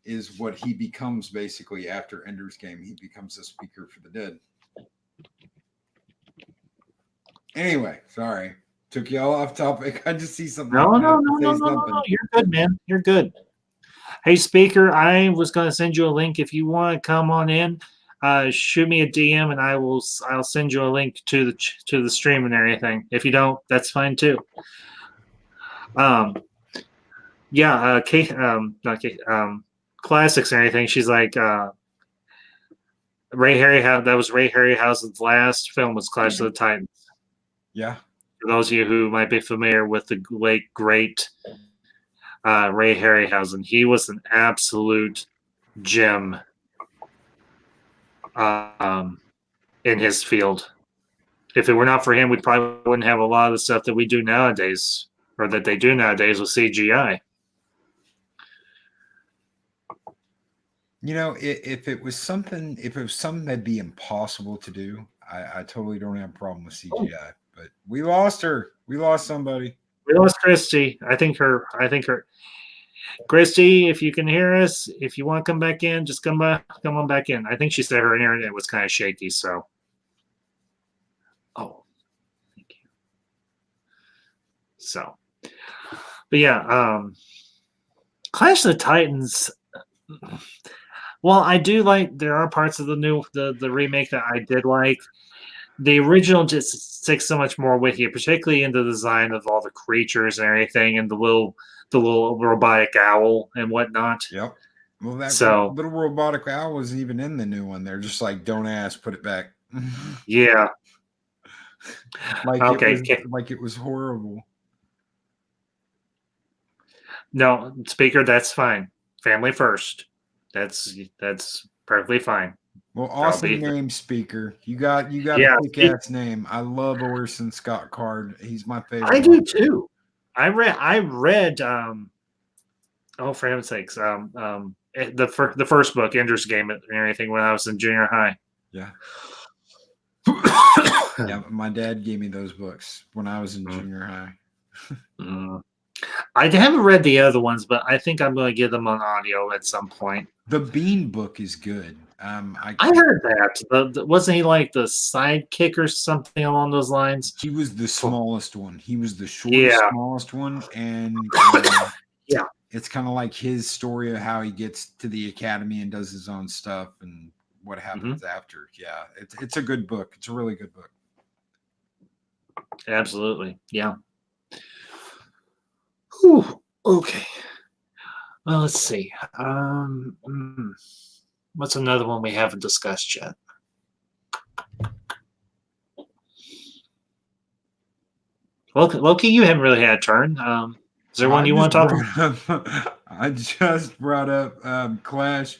is what he becomes basically after Ender's Game. He becomes a Speaker for the Dead. Anyway, sorry. Took y'all off topic. I just see something. No. You're good, man. You're good. Hey, Speaker, I was going to send you a link. If you want to come on in, shoot me a DM, and I'll send you a link to the stream and everything. If you don't, that's fine too. Classics and everything. She's like Ray Harryhausen. That was Ray Harryhausen's last film. Was Clash of the Titans. Yeah. For those of you who might be familiar with the late great Ray Harryhausen, he was an absolute gem in his field. If it were not for him, we probably wouldn't have a lot of the stuff that we do nowadays, or that they do nowadays with CGI. You know, if it was something, that'd be impossible to do, I totally don't have a problem with CGI. But we lost her. We lost somebody. We lost Christy. I think her. Christy, if you can hear us, if you want to come back in, just come on back in. I think she said her internet was kind of shaky, so. Oh, thank you. So, but yeah, Clash of the Titans. Well, I do like. There are parts of the remake that I did like. The original just sticks so much more with you, particularly in the design of all the creatures and everything, and the little robotic owl and whatnot. Yep. Well, that So little robotic owl wasn't even in the new one. They're just like, don't ask, put it back. yeah. Like Okay. it was horrible. No, speaker, that's fine. Family first. That's perfectly fine. Well, awesome name, Speaker. You got a kick-ass name. I love Orson Scott Card. He's my favorite. I do too. I read oh, for heaven's sakes, the first book, Ender's Game, and everything when I was in junior high. Yeah. Yeah, my dad gave me those books when I was in junior high. I haven't read the other ones, but I think I'm going to get them on audio at some point. The Bean book is good. I heard that. Wasn't he like the sidekick or something along those lines? He was the smallest one. He was the shortest, smallest one, and yeah, it's kind of like his story of how he gets to the academy and does his own stuff and what happens after. Yeah, it's a good book. It's a really good book. Absolutely, yeah. Whew. Okay. Well, let's see. What's another one we haven't discussed yet? Loki, you haven't really had a turn. Is there one you want to talk about? I just brought up Clash.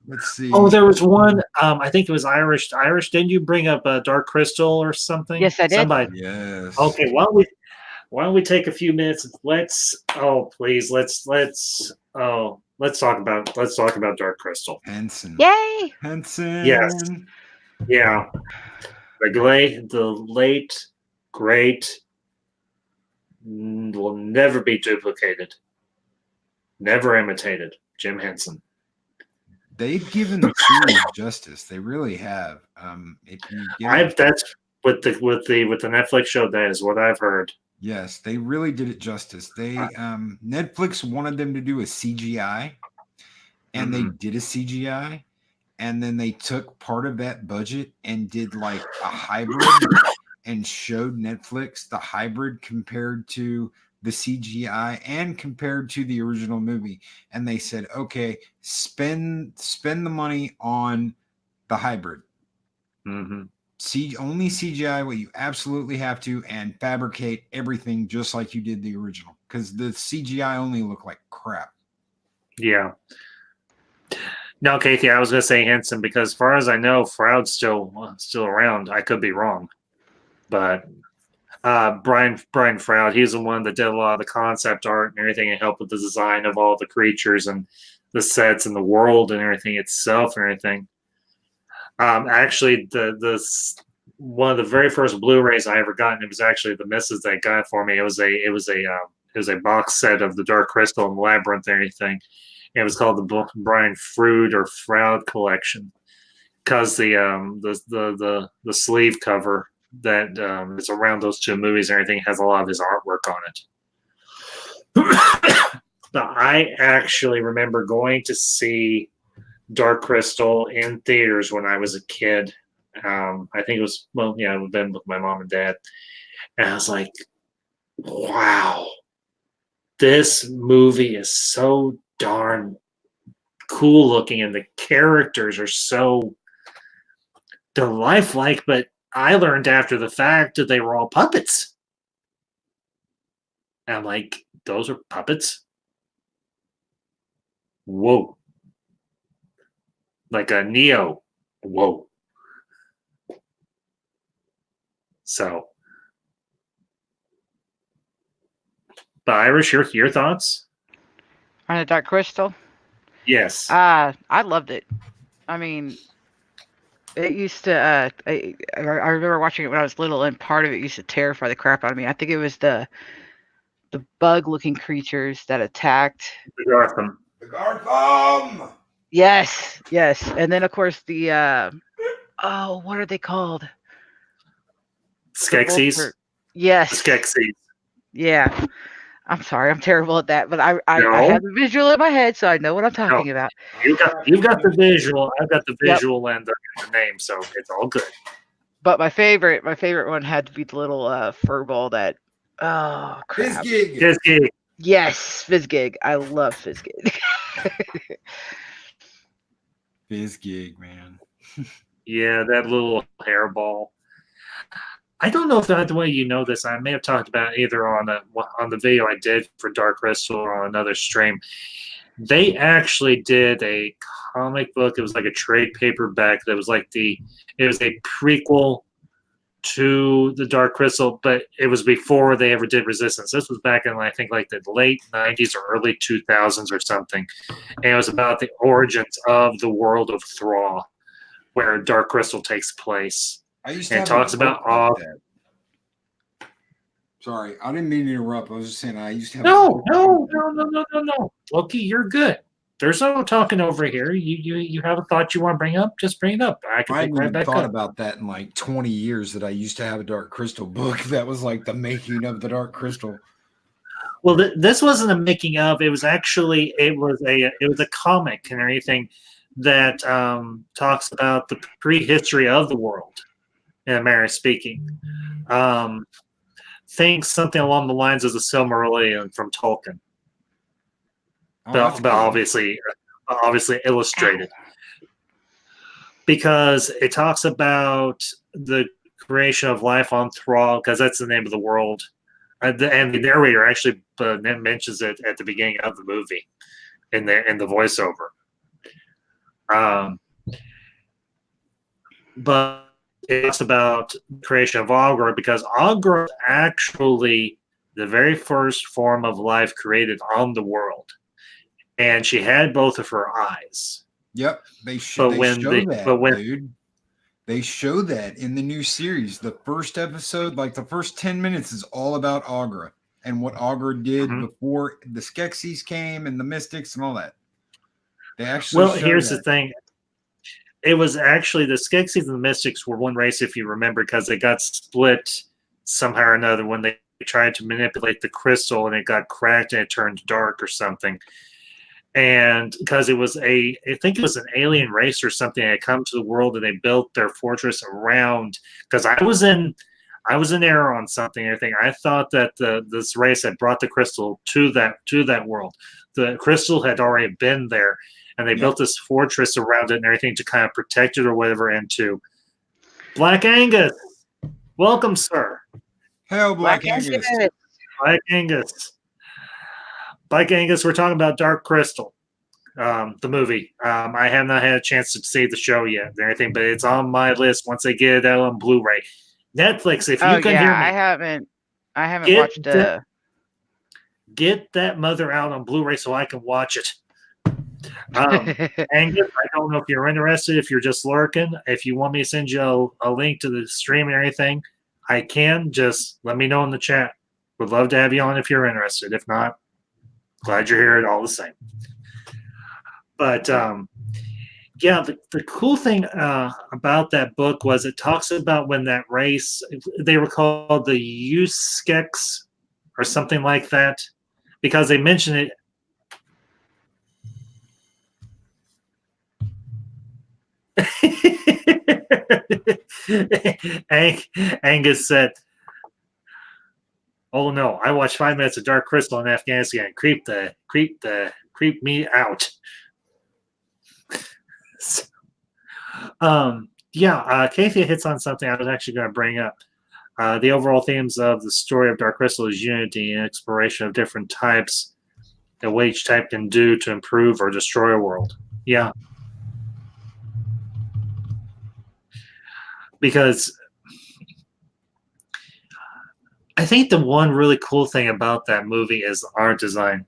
Let's see. Oh, there was one. I think it was Irish. Didn't you bring up Dark Crystal or something? Yes, I did. Yes. Okay. Why don't we take a few minutes? Let's talk about Dark Crystal. Henson. Yay! Henson. Yes. Yeah. The late, great, will never be duplicated, never imitated. Jim Henson. They've given the series justice. They really have. That's with the Netflix show. That is what I've heard. Yes, they really did it justice. They Netflix wanted them to do a CGI, and they did a CGI, and then they took part of that budget and did like a hybrid and showed Netflix the hybrid compared to the CGI and compared to the original movie. And they said, okay, spend the money on the hybrid. Only CGI what you absolutely have to, and fabricate everything just like you did the original, because the CGI only looked like crap. Yeah. No, Kathy, I was going to say Henson because, as far as I know, Froud's still around. I could be wrong, but Brian Froud, he's the one that did a lot of the concept art and everything, and helped with the design of all the creatures and the sets and the world and everything itself and everything. Actually, the one of the very first Blu-rays I ever got, and it was actually the missus that got it for me. It was a box set of the Dark Crystal and Labyrinth and everything. It was called the Brian Froud collection, because the sleeve cover that is around those two movies and everything has a lot of his artwork on it. But I actually remember going to see Dark Crystal in theaters when I was a kid. I think it was, it would have been with my mom and dad. And I was like, wow, this movie is so darn cool looking, and the characters are so, they're lifelike, but I learned after the fact that they were all puppets. And I'm like, those are puppets? Whoa. Like a Neo. Whoa. So, but Irish, your thoughts? On the Dark Crystal. Yes. I loved it. I mean, it used to. I remember watching it when I was little, and part of it used to terrify the crap out of me. I think it was the bug-looking creatures that attacked. The Gotham. The Gartham! Yes, yes, and then of course the what are they called? The Skeksis. Vulture. Yes. Skeksis. Yeah. I'm sorry, I'm terrible at that, but I No. have the visual in my head, so I know what I'm talking about. You've got the visual. I've got the Yep. visual and the name, so it's all good. But my favorite one had to be the little furball that. Oh crap! Fizzgig! Disky. Yes, Fizzgig. I love Fizzgig. Fizzgig, man. Yeah, that little hairball. I don't know if that's the way you know this. I may have talked about it either on the video I did for Dark Crystal or on another stream. They actually did a comic book. It was like a trade paperback that was like it was a prequel to the Dark Crystal, but it was before they ever did Resistance. This was back in I think like the late 90s or early 2000s or something. And it was about the origins of the world of Thrall, where Dark Crystal takes place. I used to And it have a talks about book like that. Sorry, I didn't mean to interrupt. I was just saying I used to have No. Loki, you're good. There's no talking over here. You have a thought you want to bring up? Just bring it up. I can I pick hadn't right even back thought up. about that in like 20 years that I used to have a Dark Crystal book that was like the making of the Dark Crystal. Well, this wasn't a making of. It was actually it was a comic and everything that talks about the prehistory of the world, in a manner of speaking. Think something along the lines of the Silmarillion from Tolkien, Oh, that's but cool. obviously illustrated, because it talks about the creation of life on Thrall, because that's the name of the world, and the narrator actually mentions it at the beginning of the movie in the voiceover. But it talks about the creation of Augur, because Augur is actually the very first form of life created on the world, and she had both of her eyes. Yep, they show when dude. They show that in the new series. The first episode, like the first 10 minutes, is all about Augur and what Augur did before the Skeksis came and the Mystics and all that. They actually here's the thing. It was actually the Skeksis and the Mystics were one race, if you remember, because they got split somehow or another when they tried to manipulate the crystal and it got cracked and it turned dark or something. And because I think it was an alien race or something that had come to the world, and they built their fortress around. Because I was in error on something. I thought that this race had brought the crystal to that world. The crystal had already been there, and they built this fortress around it and everything to kind of protect it or whatever. And to Black Angus, welcome, sir. Hell, Black Angus. Black Angus. Black Angus, we're talking about Dark Crystal, the movie. I have not had a chance to see the show yet or anything, but it's on my list once they get it out on Blu-ray. Netflix, if you can hear me. I haven't watched Get that mother out on Blu-ray so I can watch it. Angus, I don't know if you're interested, if you're just lurking. If you want me to send you a link to the stream and everything, I can. Just let me know in the chat. Would love to have you on if you're interested. If not, glad you're here all the same. But the cool thing about that book was it talks about when that race, they were called the Uskeks or something like that, because they mention it. Angus said, "Oh no, I watched 5 minutes of Dark Crystal in Afghanistan. Creep me out." So, Kathia hits on something I was actually going to bring up. The overall themes of the story of Dark Crystal is unity and exploration of different types and what each type can do to improve or destroy a world. Yeah. Because I think the one really cool thing about that movie is the art design.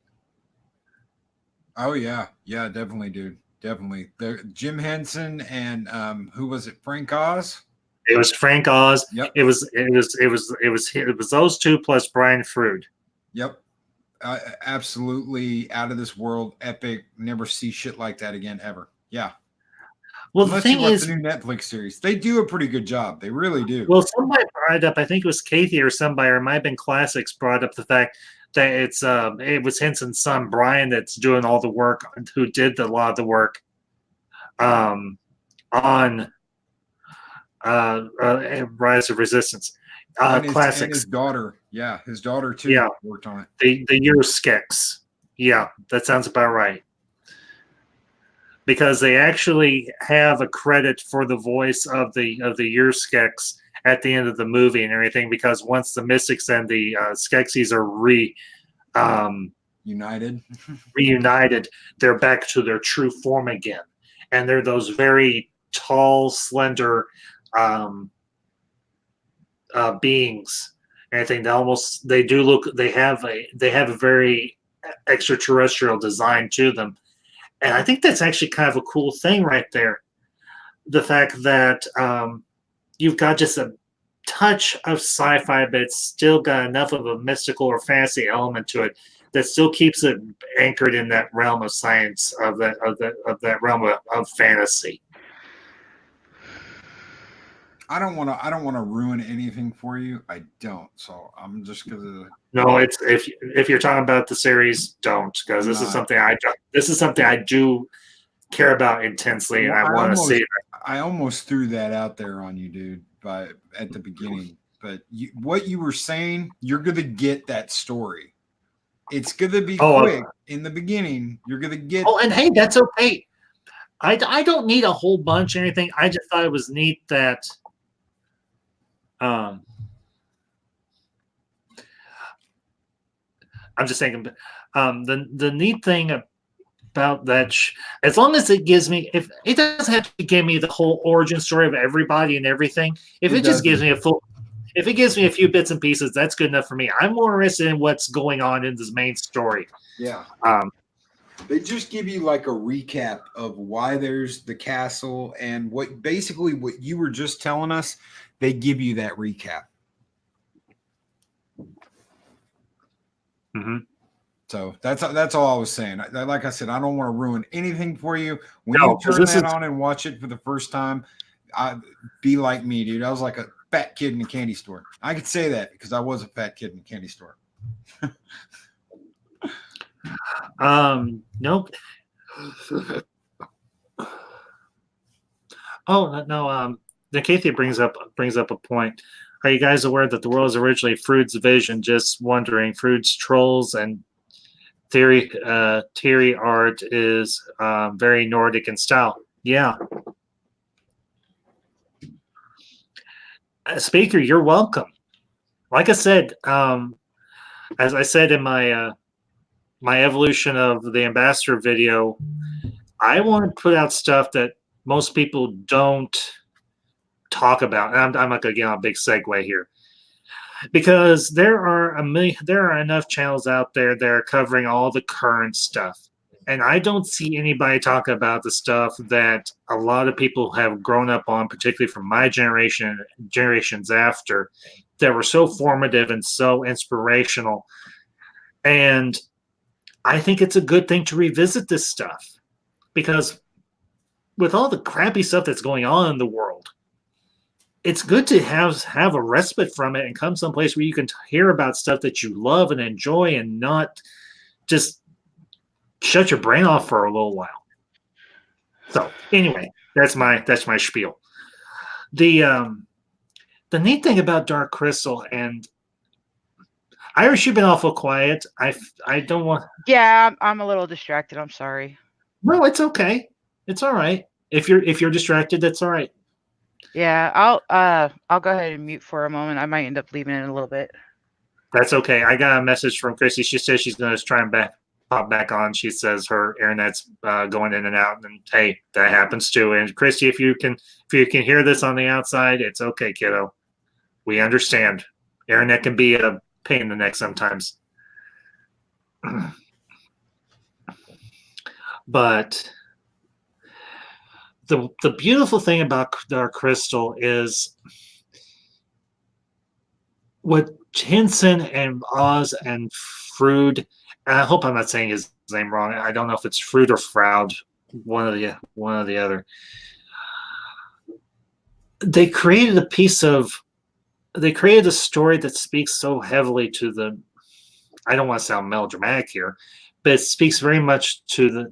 Oh yeah, yeah, definitely, dude, definitely. There, Jim Henson and who was it? Frank Oz. It was Frank Oz. Yep. It was those two plus Brian Frood. Yep. Absolutely out of this world, epic. Never see shit like that again ever. Yeah. Well, Unless the thing you watch is, the new Netflix series, they do a pretty good job. They really do. well, somebody brought it up. I think it was Kathy or somebody, or it might have been Classics, brought up the fact that it was Henson's son Brian that's doing all the work, who did a lot of the work on Rise of Resistance. And Classics. his daughter, yeah, his daughter too. Yeah. Worked on it. The Euroskex. Yeah, that sounds about right. Because they actually have a credit for the voice of the Euroskex at the end of the movie and everything. Because once the Mystics and the Skeksis are reunited, they're back to their true form again, and they're those very tall, slender beings. And I think they have a very extraterrestrial design to them. And I think that's actually kind of a cool thing right there. The fact that you've got just a touch of sci-fi, but it's still got enough of a mystical or fantasy element to it that still keeps it anchored in that realm of science, of that realm of fantasy. I don't want to ruin anything for you. I don't. So I'm just gonna. No, it's if you're talking about the series, don't, because this is something I do care about intensely, and I want to see it. I almost threw that out there on you, dude, at the beginning. But what you were saying, you're gonna get that story. It's gonna be quick in the beginning. You're gonna get. Oh, and hey, that's okay. I don't need a whole bunch or anything. I just thought it was neat that. I'm just thinking, the neat thing about that, as long as it gives me, if it doesn't have to give me the whole origin story of everybody and everything, if it just gives me if it gives me a few bits and pieces, that's good enough for me. I'm more interested in what's going on in this main story. Yeah. They just give you like a recap of why there's the castle and what you were just telling us. They give you that recap. Mm-hmm. So that's all I was saying. Like I said, I don't want to ruin anything for you. When you turn that on and watch it for the first time, be like me, dude. I was like a fat kid in a candy store. I could say that because I was a fat kid in a candy store. Nope. Oh no. Nikathia brings up a point. Are you guys aware that the world is originally Frood's vision? Just wondering. Frood's trolls and theory art is very Nordic in style. Yeah. Speaker, you're welcome. Like I said, as I said in my my evolution of the Ambassador video, I want to put out stuff that most people don't talk about. And I'm not going to get on a big segue here, because there are enough channels out there that are covering all the current stuff, and I don't see anybody talking about the stuff that a lot of people have grown up on, particularly from my generation, generations after, that were so formative and so inspirational. And I think it's a good thing to revisit this stuff, because with all the crappy stuff that's going on in the world, it's good to have a respite from it and come someplace where you can hear about stuff that you love and enjoy, and not just shut your brain off for a little while. So anyway, that's my spiel. The neat thing about Dark Crystal, and Irish, you've been awful quiet. I don't want. Yeah, I'm a little distracted. I'm sorry. No, it's okay. It's all right. If you're distracted, that's all right. Yeah, I'll go ahead and mute for a moment. I might end up leaving in a little bit. That's okay. I got a message from Chrissy. She says she's going to try and pop back on. She says her internet's going in and out, and hey, that happens too. And Chrissy, if you can hear this on the outside, it's okay, kiddo. We understand. Internet can be a pain in the neck sometimes. But the beautiful thing about Dark Crystal is what Henson and Oz and Frood, and I hope I'm not saying his name wrong. I don't know if it's Frood or Froud, one of the other. They created a story that speaks so heavily to the, I don't want to sound melodramatic here, but it speaks very much it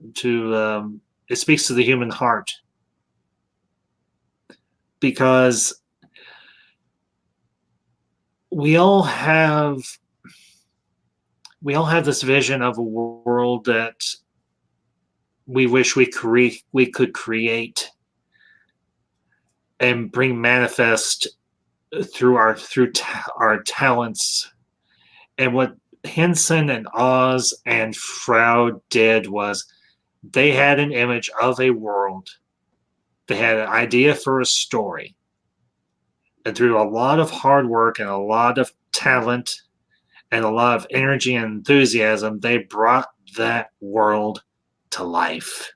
speaks to the human heart, because we all have this vision of a world that we wish we could create and bring manifest through our talents. And what Henson and Oz and Froud did was they had an image of a world. They had an idea for a story. And through a lot of hard work and a lot of talent and a lot of energy and enthusiasm, they brought that world to life.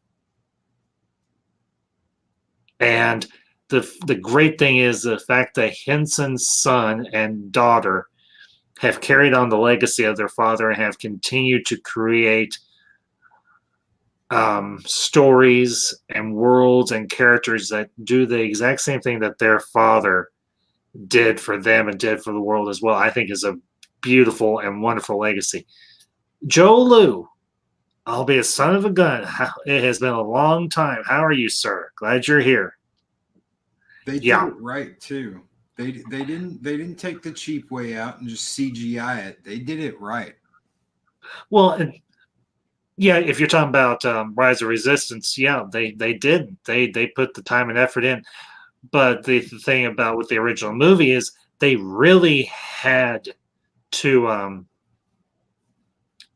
And the great thing is the fact that Henson's son and daughter have carried on the legacy of their father and have continued to create stories and worlds and characters that do the exact same thing that their father did for them and did for the world as well. I think is a beautiful and wonderful legacy. Joe Lou, I'll be a son of a gun. It has been a long time. How are you, sir? Glad you're here. They did it right too. They didn't take the cheap way out and just CGI it. They did it right. Well, yeah, if you're talking about Rise of Resistance, yeah, they did. They put the time and effort in. But the thing about with the original movie is they really had to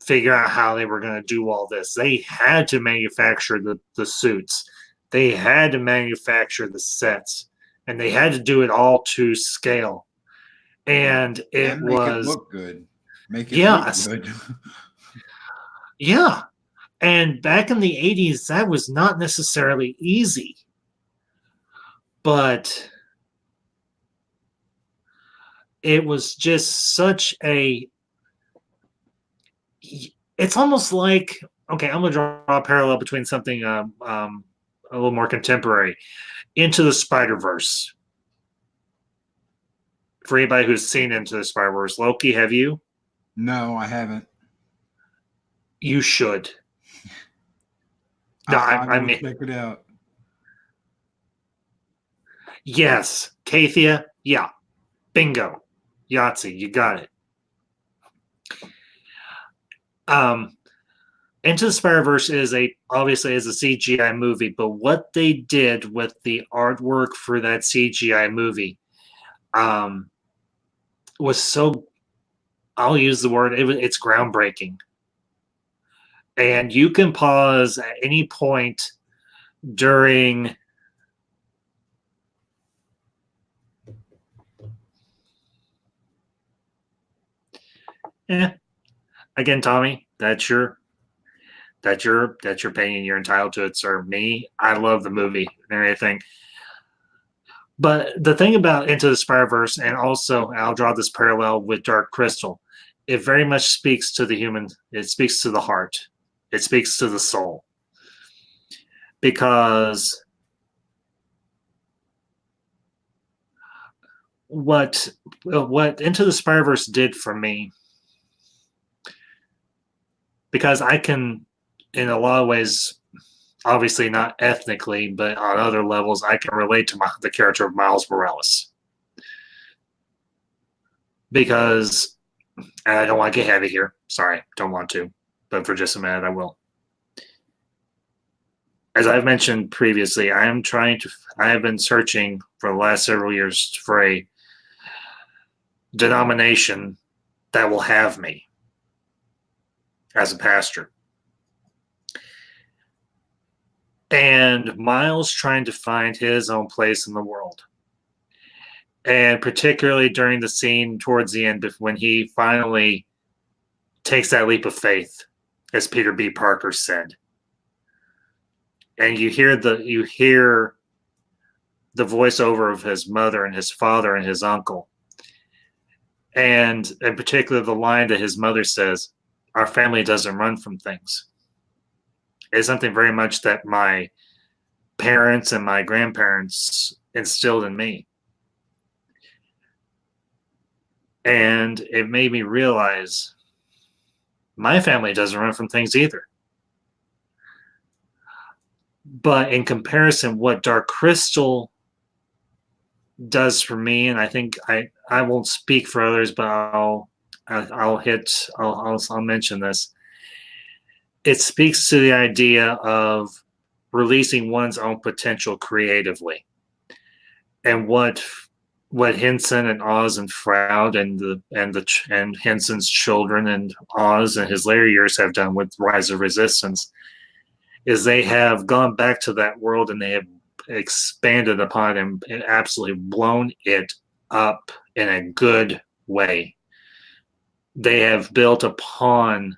figure out how they were going to do all this. They had to manufacture the suits. They had to manufacture the sets. And they had to do it all to scale. And it make it look good. Make it look good. Yeah. And back in the 80's, that was not necessarily easy. But it was just such a, it's almost like, okay, I'm going to draw a parallel between something a little more contemporary. Into the Spider-Verse. For anybody who's seen Into the Spider-Verse, Loki, have you? No, I haven't. You should. No, I mean, check it out. Yes, Kathia. Yeah, bingo, Yahtzee. You got it. Into the Spider-Verse is obviously a CGI movie, but what they did with the artwork for that CGI movie was so, I'll use the word, it's groundbreaking. And you can pause at any point during again, Tommy, that's your opinion. You're entitled to it, sir. Me, I love the movie and everything. But the thing about Into the Spider-Verse, and also I'll draw this parallel with Dark Crystal, it very much speaks to the human. It speaks to the heart. It speaks to the soul. Because what Into the Spider-Verse did for me, because I can, in a lot of ways, obviously not ethnically, but on other levels, I can relate to the character of Miles Morales. Because, and I don't want to get heavy here. Sorry, don't want to. But for just a minute, I will. As I've mentioned previously, I have been searching for the last several years for a denomination that will have me as a pastor. And Miles trying to find his own place in the world. And particularly during the scene towards the end when he finally takes that leap of faith, as Peter B. Parker said. And you hear the voiceover of his mother and his father and his uncle. And in particular, the line that his mother says, "Our family doesn't run from things," is something very much that my parents and my grandparents instilled in me. And it made me realize my family doesn't run from things either. But in comparison, what Dark Crystal does for me, and I think I won't speak for others, but I'll mention this. It speaks to the idea of releasing one's own potential creatively, and what Henson and Oz and Froud and Henson's children and Oz and his later years have done with Rise of Resistance is they have gone back to that world and they have expanded upon it and absolutely blown it up in a good way. They have built upon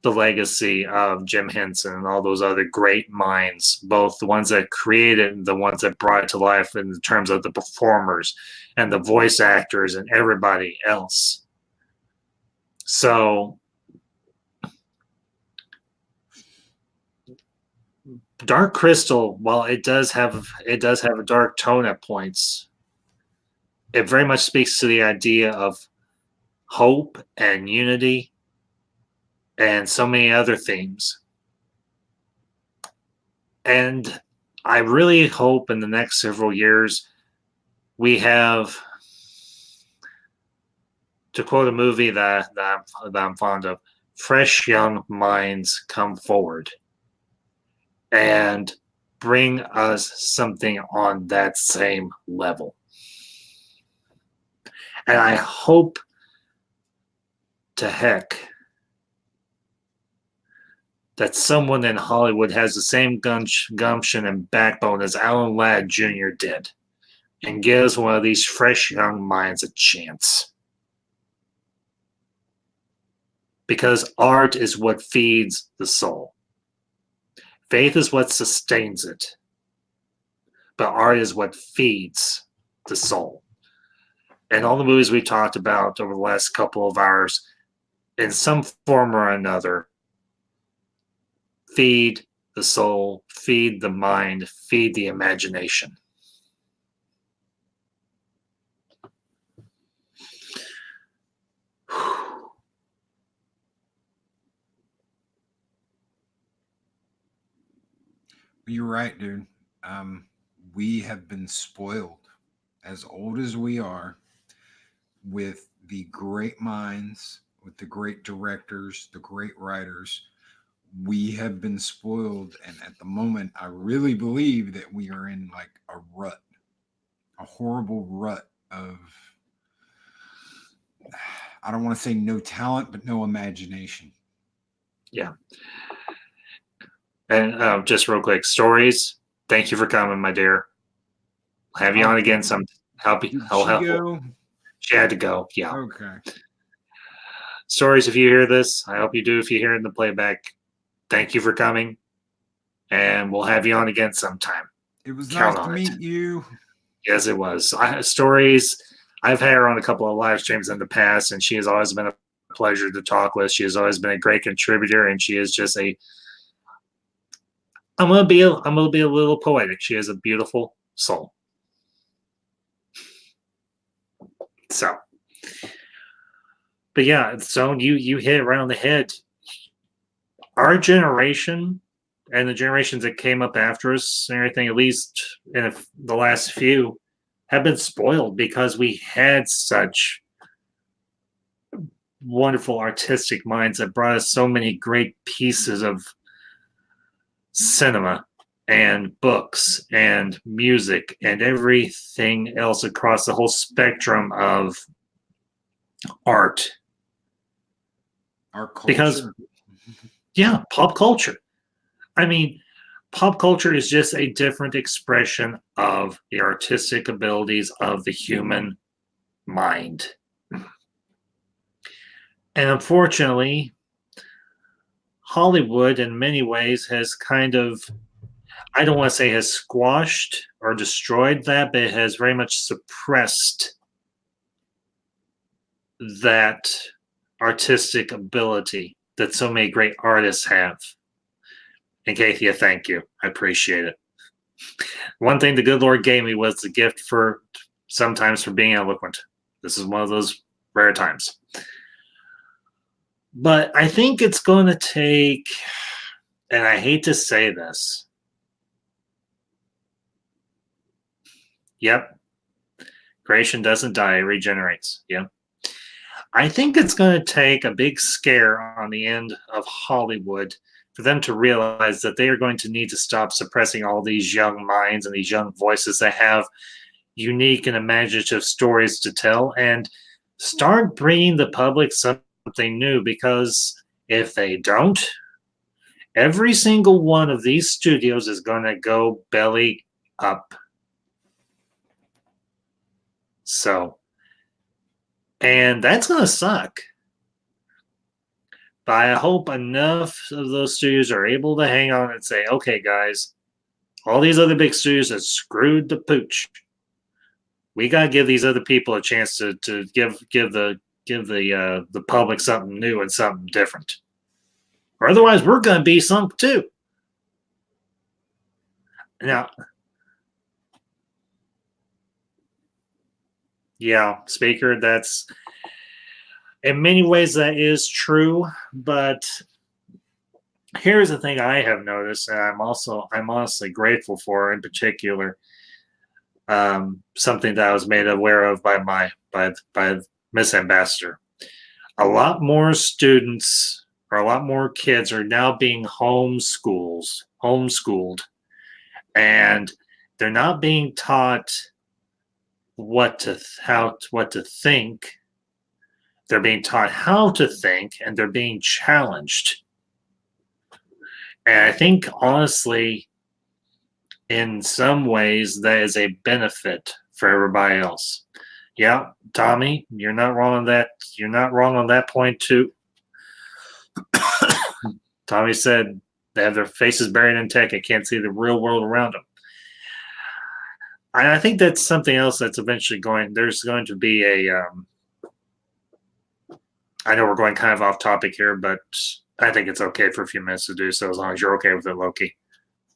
the legacy of Jim Henson and all those other great minds, both the ones that created and the ones that brought it to life in terms of the performers and the voice actors and everybody else. So Dark Crystal, while it does have a dark tone at points, it very much speaks to the idea of hope and unity and so many other themes. And I really hope in the next several years we have, to quote a movie that I'm fond of, fresh young minds come forward and bring us something on that same level. And I hope to heck that someone in Hollywood has the same gumption and backbone as Alan Ladd Jr. did and gives one of these fresh young minds a chance. Because art is what feeds the soul. Faith is what sustains it. But art is what feeds the soul. And all the movies we talked about over the last couple of hours, in some form or another, feed the soul, feed the mind, feed the imagination. You're right, dude. We have been spoiled, as old as we are, with the great minds, with the great directors, the great writers. We have been spoiled, and at the moment, I really believe that we are in like a rut, a horrible rut of, I don't want to say no talent, but no imagination. Yeah. And just real quick, Stories, thank you for coming, my dear. I'll have you on again some. Help you. She had to go. Yeah. Okay. Stories, if you hear this, I hope you do if you hear it in the playback. Thank you for coming. And we'll have you on again sometime. It was Count nice to on meet it. you. Yes, it was. Stories, I've had her on a couple of live streams in the past, and she has always been a pleasure to talk with. She has always been a great contributor, and she is just I'm gonna be a little poetic. She has a beautiful soul. So, but yeah, so you hit it right on the head. Our generation and the generations that came up after us and everything, at least in the last few, have been spoiled because we had such wonderful artistic minds that brought us so many great pieces of cinema and books and music and everything else across the whole spectrum of art. Our culture. Because, yeah, pop culture. I mean, pop culture is just a different expression of the artistic abilities of the human mind. And unfortunately, Hollywood in many ways has kind of, I don't want to say has squashed or destroyed that, but it has very much suppressed that artistic ability that so many great artists have. And Kathia, thank you. I appreciate it. One thing the good Lord gave me was the gift for sometimes for being eloquent. This is one of those rare times. But I think it's going to take, and I hate to say this, yep, creation doesn't die, it regenerates. Yep. I think it's going to take a big scare on the end of Hollywood for them to realize that they are going to need to stop suppressing all these young minds and these young voices that have unique and imaginative stories to tell and start bringing the public something new, because if they don't, every single one of these studios is going to go belly up. So, and that's going to suck. But I hope enough of those studios are able to hang on and say, okay, guys, all these other big studios have screwed the pooch. We got to give these other people a chance to give the public something new and something different. Or otherwise, we're going to be sunk too. Now, yeah, speaker, that's in many ways that is true, but here's the thing I have noticed, and I'm honestly grateful for, in particular, something that I was made aware of by Miss Ambassador. A lot more students or a lot more kids are now being homeschooled, and they're not being taught what to think. They're being taught how to think, and they're being challenged. And I think, honestly, in some ways, that is a benefit for everybody else. Yeah, Tommy, you're not wrong on that. You're not wrong on that point, too. Tommy said they have their faces buried in tech and can't see the real world around them. And I think that's something else that's eventually there's going to be a, I know we're going kind of off topic here, but I think it's okay for a few minutes to do so, as long as you're okay with it, Loki.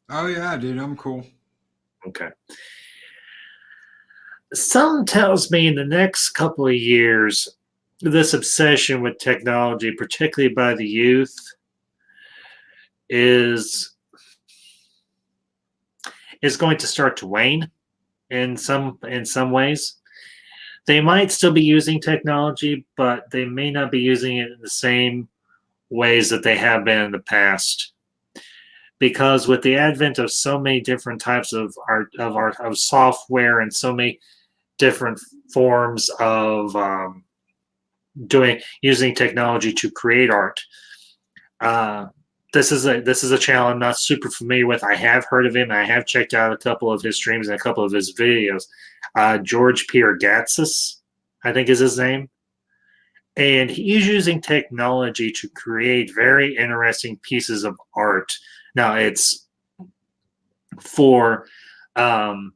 Oh, yeah, dude, I'm cool. Okay. Something tells me in the next couple of years, this obsession with technology, particularly by the youth, is going to start to wane in some ways. They might still be using technology, but they may not be using it in the same ways that they have been in the past. Because with the advent of so many different types of software and so many different forms of using technology to create art, this is a channel I'm not super familiar with. I have heard of him. I have checked out a couple of his streams and a couple of his videos. George Pierre Gatsis, I think is his name. And he's using technology to create very interesting pieces of art. Now, it's for comic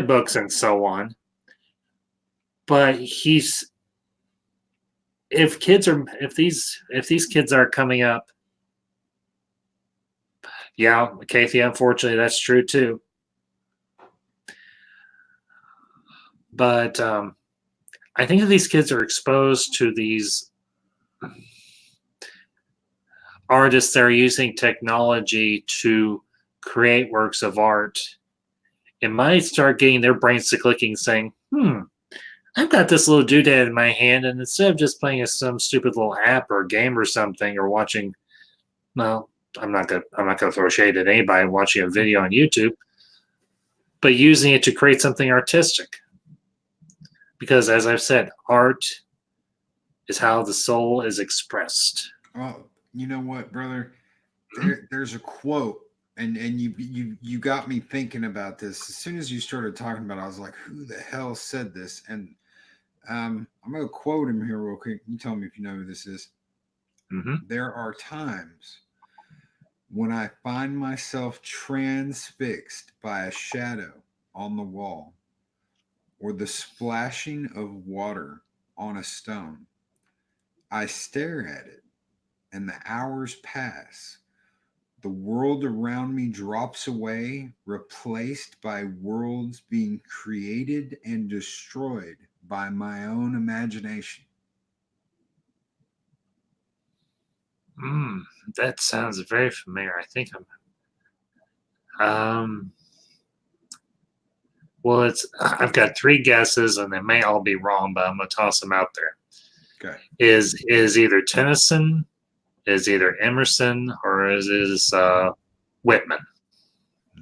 books and so on. But if these kids are coming up, yeah, Kathy, unfortunately, that's true too. But I think that these kids are exposed to these artists that are using technology to create works of art. It might start getting their brains to clicking, saying, I've got this little doodad in my hand, and instead of just playing some stupid little app or game or something, or watching, well, I'm not gonna throw shade at anybody watching a video on YouTube, but using it to create something artistic. Because, as I've said, art is how the soul is expressed. Well, you know what, brother? there's a quote, and you got me thinking about this. As soon as you started talking about it, I was like, who the hell said this? And I'm going to quote him here real quick. You tell me if you know who this is. There are times when I find myself transfixed by a shadow on the wall or the splashing of water on a stone. I stare at it, and the hours pass. The world around me drops away, replaced by worlds being created and destroyed by my own imagination. That sounds very familiar. I think I'm. Well, I've got three guesses, and they may all be wrong, but I'm gonna toss them out there. Okay. Is either Tennyson, is either Emerson, or is Whitman?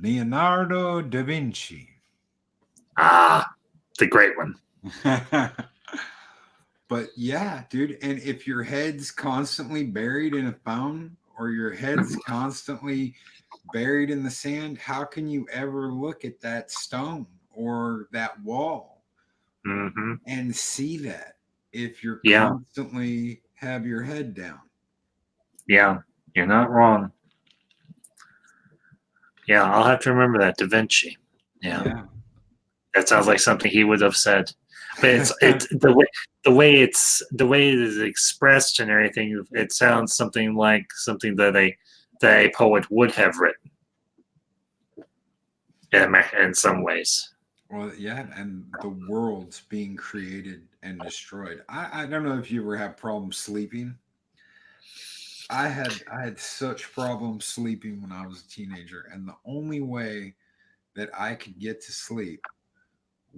Leonardo da Vinci. Ah, the great one. But yeah, dude, and if your head's constantly buried in a phone or your head's constantly buried in the sand, how can you ever look at that stone or that wall and see that if you're constantly have your head down? Yeah, you're not wrong. Yeah, I'll have to remember that. Da Vinci. Yeah. That sounds like something he would have said. But it's the way it is expressed and everything. It sounds something like something that a poet would have written. In some ways. Well, yeah, and the world's being created and destroyed. I don't know if you ever have problems sleeping. I had such problems sleeping when I was a teenager, and the only way that I could get to sleep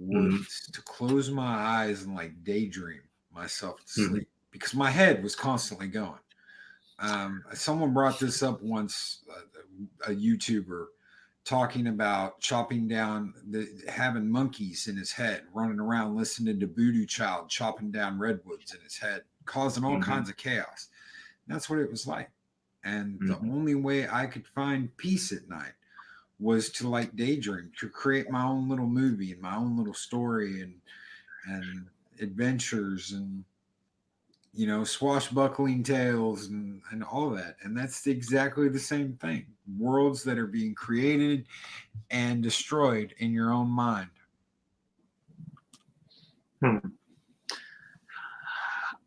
was to close my eyes and like daydream myself to sleep because my head was constantly going. Someone brought this up once, a YouTuber talking about chopping down having monkeys in his head, running around listening to Voodoo Child, chopping down redwoods in his head, causing all kinds of chaos. And that's what it was like. And the only way I could find peace at night was to like daydream, to create my own little movie and my own little story and adventures and, you know, swashbuckling tales and all that. And that's exactly the same thing. Worlds that are being created and destroyed in your own mind.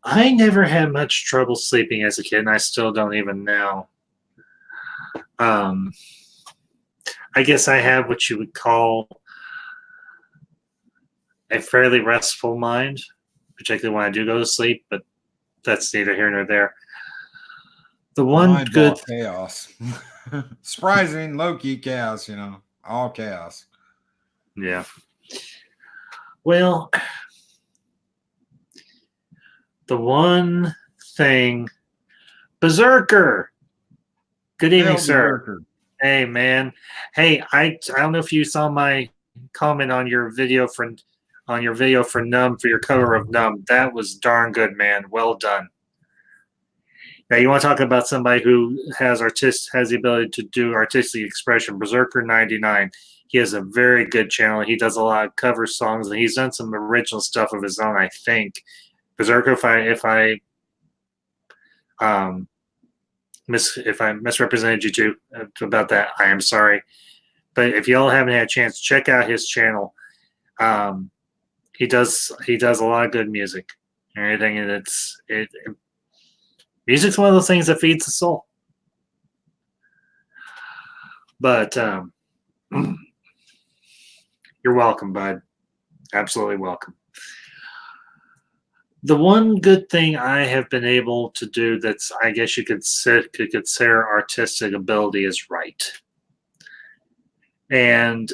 I never had much trouble sleeping as a kid, and I still don't even now. I guess I have what you would call a fairly restful mind, particularly when I do go to sleep, but that's neither here nor there. The one Mind's good all chaos. Surprising, low-key chaos, you know, all chaos. Yeah. Well, the one thing, Berserker. Good evening, sir. Berserker. Hey, man. Hey, I don't know if you saw my comment on your video for Numb, for your cover of Numb. That was darn good, man. Well done. Now you want to talk about somebody who has the ability to do artistic expression. Berserker 99. He has a very good channel. He does a lot of cover songs, and he's done some original stuff of his own, I think. Berserker, if I misrepresented you too about that, I am sorry. But if y'all haven't had a chance, check out his channel. He does a lot of good music and everything, and music's one of those things that feeds the soul. But you're welcome, bud. Absolutely welcome. The one good thing I have been able to do that's, I guess you could consider artistic ability is write. And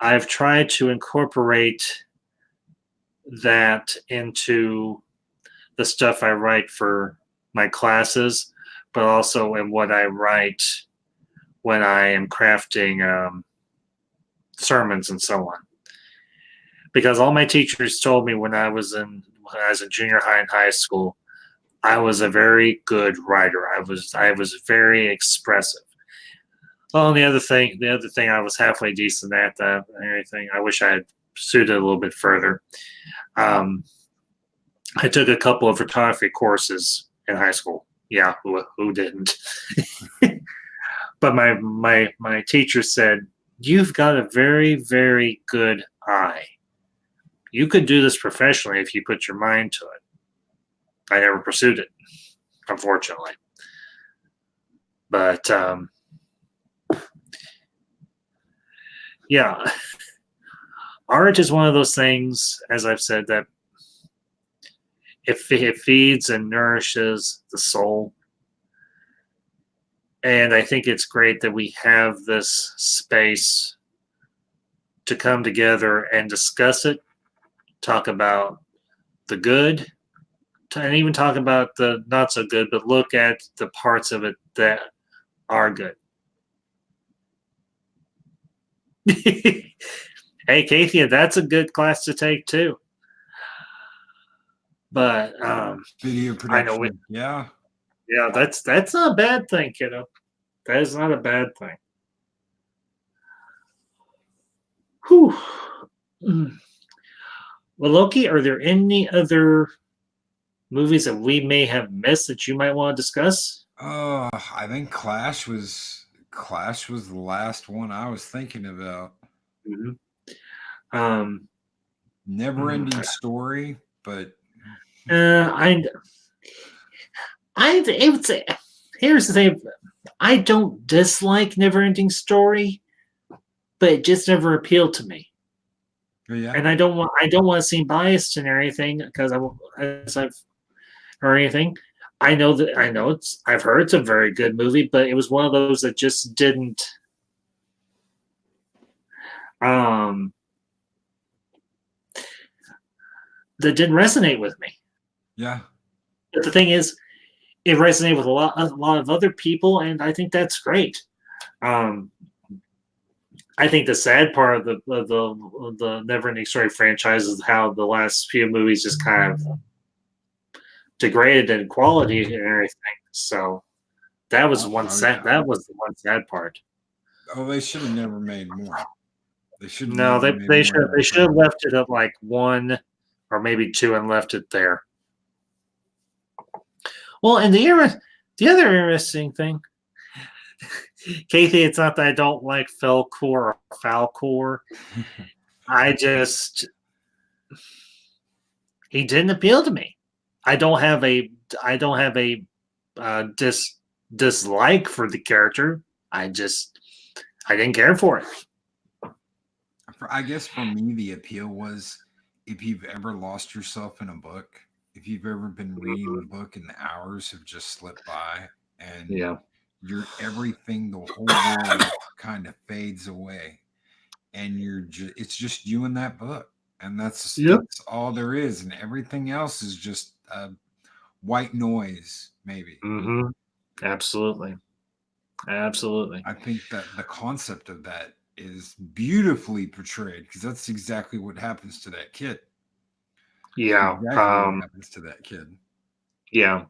I've tried to incorporate that into the stuff I write for my classes, but also in what I write when I am crafting sermons and so on. Because all my teachers told me when I was in junior high and high school I was a very good writer. I was very expressive. Well, and the other thing, I was halfway decent at that and everything. I wish I had pursued it a little bit further. I took a couple of photography courses in high school. Yeah, who didn't? But my teacher said, "You've got a very, very good eye. You could do this professionally if you put your mind to it." I never pursued it, unfortunately. But yeah, art is one of those things, as I've said, that it feeds and nourishes the soul. And I think it's great that we have this space to come together and discuss it, talk about the good, and even talk about the not so good, but look at the parts of it that are good. Hey, Kathia, that's a good class to take too. But Video production. I know it. Yeah. Yeah, that's not a bad thing, kiddo. That is not a bad thing. Whew. Well, Loki, are there any other movies that we may have missed that you might want to discuss? I think Clash was the last one I was thinking about. Mm-hmm. Never ending story, but I would say, here's the thing: I don't dislike Never Ending Story, but it just never appealed to me. yeah. And I don't want to seem biased and anything because as I've or anything. I've heard it's a very good movie, but it was one of those that just didn't that didn't resonate with me. Yeah. But the thing is, it resonated with a lot of other people, and I think that's great. I think the sad part of the Never Ending Story franchise is how the last few movies just kind of degraded in quality and everything. So that was one sad. That was the one sad part. Oh, they should have never made more. They should. No, they should have left it at like 1 or maybe 2 and left it there. Well, and the other interesting thing, Kathy, it's not that I don't like Felcore or Falcor. He didn't appeal to me. I don't have a dislike for the character. I didn't care for it. I guess for me, the appeal was if you've ever lost yourself in a book, if you've ever been reading the book and the hours have just slipped by, and you're everything, the whole world kind of fades away, and it's just you in that book, and that's all there is, and everything else is just white noise, maybe. Mm-hmm. Absolutely. I think that the concept of that is beautifully portrayed because that's exactly what happens to that kid. Yeah. Exactly what happens to that kid. Yeah.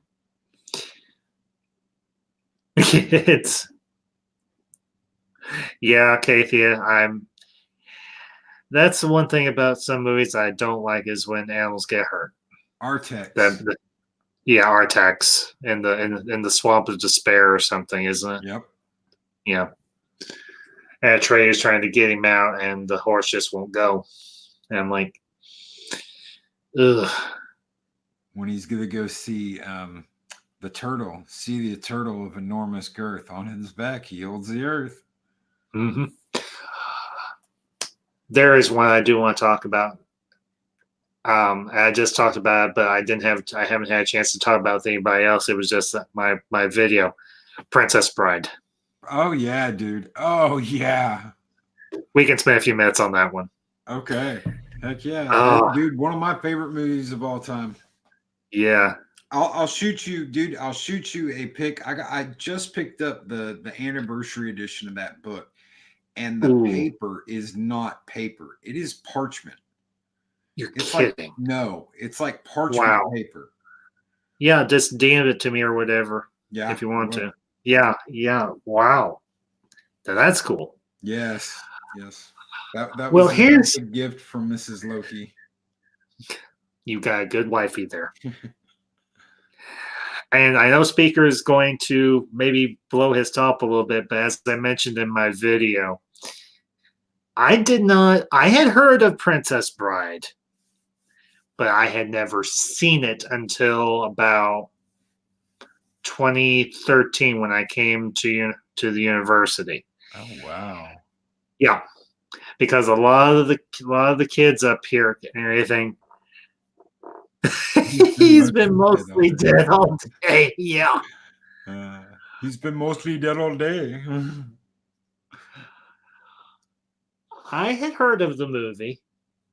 It's Kathy. That's the one thing about some movies I don't like is when animals get hurt. Artex. Artax in the swamp of despair or something, isn't it? Yep. Yeah. And Trey is trying to get him out, and the horse just won't go. And I'm like, ugh. When he's gonna go see the turtle, of enormous girth on his back, he holds the earth. Mm-hmm. There is one I do want to talk about. I just talked about it, but I haven't had a chance to talk about it with anybody else. It was just my video, Princess Bride. Oh yeah, dude. Oh yeah. We can spend a few minutes on that one. Okay. Heck yeah. Dude, one of my favorite movies of all time. Yeah. I'll shoot you, dude. I'll shoot you a pic. I just picked up the anniversary edition of that book, and the paper is not paper. It is parchment. You're kidding. No, it's like parchment paper. Yeah, just DM it to me or whatever Yeah. if you want I will. to. Yeah, yeah. Wow. That's cool. Yes. Yes. That Well, was a here's good gift from Mrs. Loki. you got a good wifey there. And I know Speaker is going to maybe blow his top a little bit, but as I mentioned in my video, I had heard of Princess Bride, but I had never seen it until about 2013 when I came to the university. Oh wow. Yeah, because a lot of the kids up here and everything, he's been mostly dead all day. Yeah. He's been mostly dead all day. I had heard of the movie,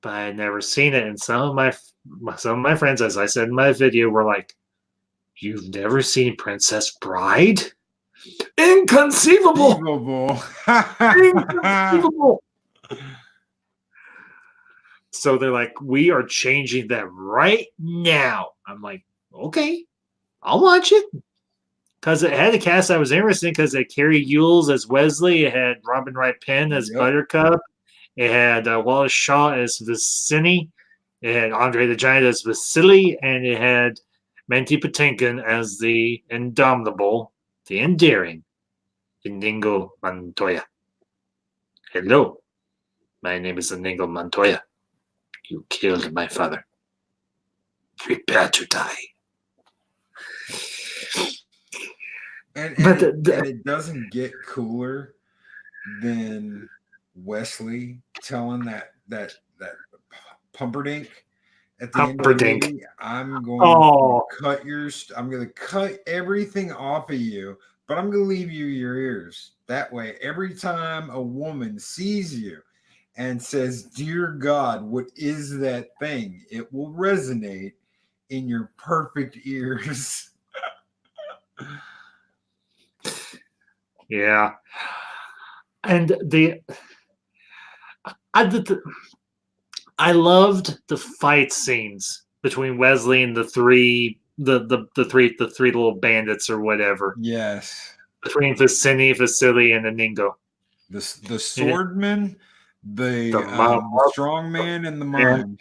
but I had never seen it. And some of my friends, as I said in my video, were like, "You've never seen Princess Bride? Inconceivable! Inconceivable!" So they're like, "We are changing that right now." I'm like, "Okay, I'll watch it." Because it had a cast that was interesting because it had Carrie Yules as Wesley, it had Robin Wright Penn as Buttercup, it had Wallace Shaw as Vicini, it had Andre the Giant as Vasily, and it had Manti Patinkin as the indomitable, the endearing Inigo Montoya. Hello, my name is Inigo Montoya. You killed my father. Prepare to die. And But it doesn't get cooler than Wesley telling that Pumperdink at the end of the Pumperdink. movie, I'm going to cut everything off of you, but I'm going to leave you your ears. That way, every time a woman sees you and says, "Dear God, what is that thing?" it will resonate in your perfect ears. Yeah. And I loved the fight scenes between Wesley and the three little bandits or whatever. Yes. Between Vicini, Vasily, and Inigo. The swordman, the strong man, and the mind.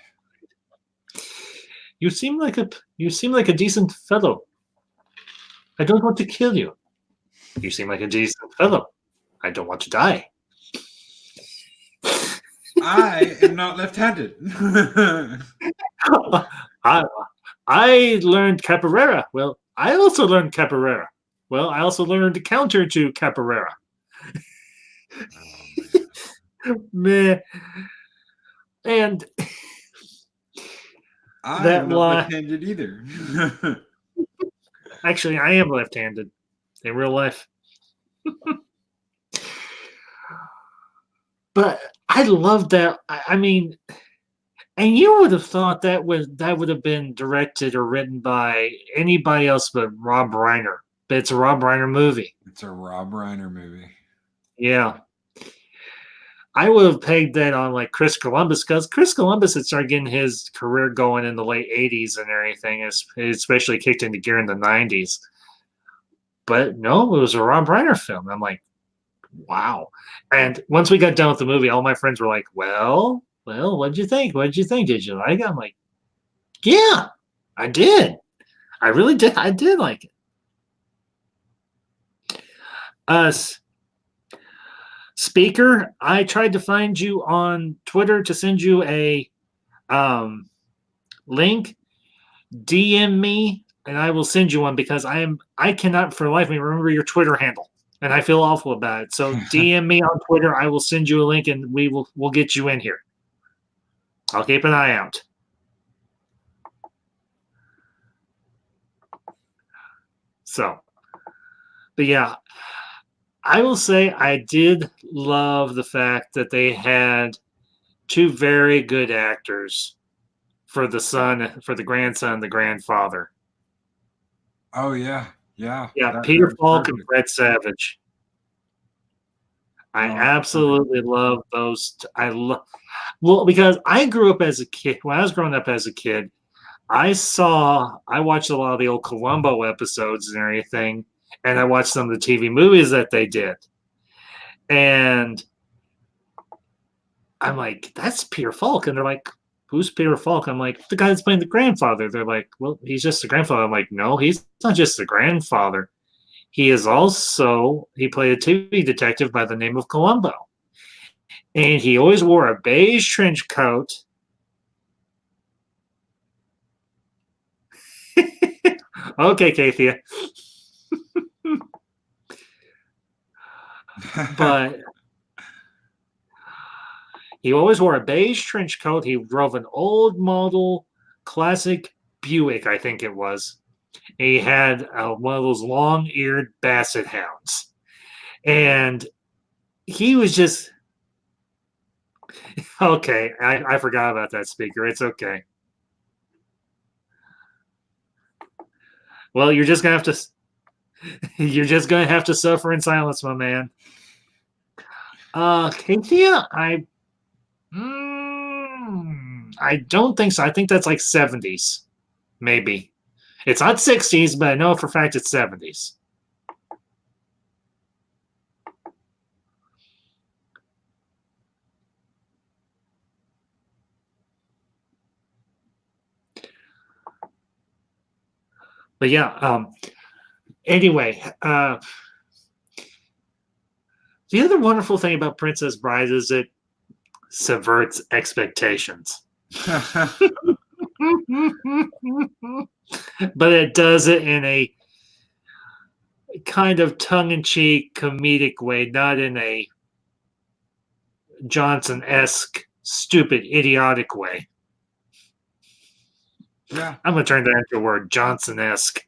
You seem like a decent fellow. I don't want to kill you. You seem like a decent fellow. I don't want to die. I am not left-handed. I learned capoeira. Well, I also learned capoeira. Well, I also learned counter to capoeira. Meh. And I am not left-handed either. Actually, I am left-handed in real life. But I love that. I mean, and you would have thought that would have been directed or written by anybody else but Rob Reiner. But it's a Rob Reiner movie. It's a Rob Reiner movie. Yeah. I would have pegged that on like Chris Columbus because Chris Columbus had started getting his career going in the late 80s and everything, especially kicked into gear in the 90s. But no, it was a Rob Reiner film. I'm like, wow. And once we got done with the movie, all my friends were like, well, what'd you think? What'd you think? Did you like it? I'm like, yeah, I did. I really did. I did like it. Speaker, I tried to find you on Twitter to send you a link. DM me and I will send you one because I cannot for the life of me remember your Twitter handle. And I feel awful about it. So DM me on Twitter. I will send you a link and we'll get you in here. I'll keep an eye out. So, but yeah, I will say I did love the fact that they had two very good actors for the son, for the grandson, the grandfather. Oh yeah. Yeah. Yeah, Peter Falk and Fred Savage. I absolutely love those. Well, because I grew up as a kid. When I was growing up as a kid, I watched a lot of the old Columbo episodes and everything, and I watched some of the TV movies that they did. And I'm like, that's Peter Falk. And they're like, who's Peter Falk? I'm like, the guy that's playing the grandfather. They're like, well, he's just the grandfather. I'm like, no, he's not just the grandfather. He played a TV detective by the name of Columbo. And he always wore a beige trench coat. Okay, Kathia. But he always wore a beige trench coat. He drove an old model classic Buick, I think it was. He had one of those long-eared basset hounds. And he was just... Okay, I forgot about that speaker. It's okay. Well, you're just gonna have to suffer in silence, my man. Kathia, I don't think so. I think that's like 70s, maybe. It's not 60s, but I know for a fact it's 70s. But yeah, anyway, the other wonderful thing about Princess Bride is it subverts expectations. But it does it in a kind of tongue-in-cheek comedic way, not in a Johnson-esque stupid idiotic way. Yeah, I'm gonna turn that into a word, Johnson-esque.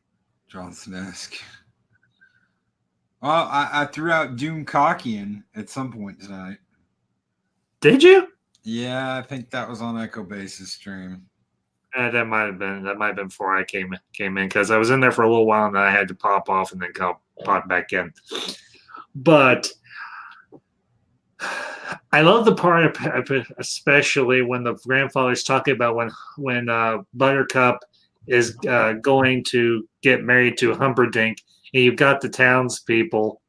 Johnson-esque. Well, I threw out Doom Cockian at some point tonight. Did you? Yeah, I think that was on Echo Base's stream. That might have been before I came in, because I was in there for a little while and then I had to pop off and then pop back in. But I love the part, especially when the grandfather's talking about when Buttercup is going to get married to Humperdinck, and you've got the townspeople.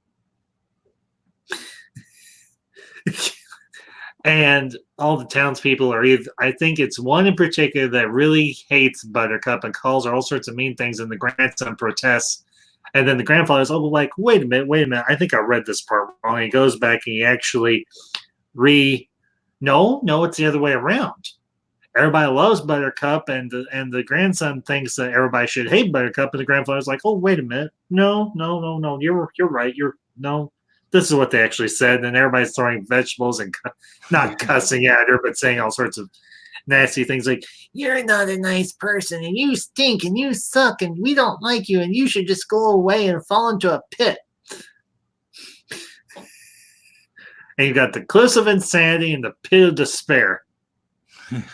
And all the townspeople are either, I think it's one in particular that really hates Buttercup and calls her all sorts of mean things, and the grandson protests. And then the grandfather's like, wait a minute, I think I read this part wrong. And he goes back and he actually no, it's the other way around. Everybody loves Buttercup, and the grandson thinks that everybody should hate Buttercup, and the grandfather's like, oh, wait a minute. No, you're right. No. This is what they actually said. And everybody's throwing vegetables and not cussing at her, but saying all sorts of nasty things like, you're not a nice person, and you stink, and you suck, and we don't like you, and you should just go away and fall into a pit. And you've got the cliffs of insanity and the pit of despair. Did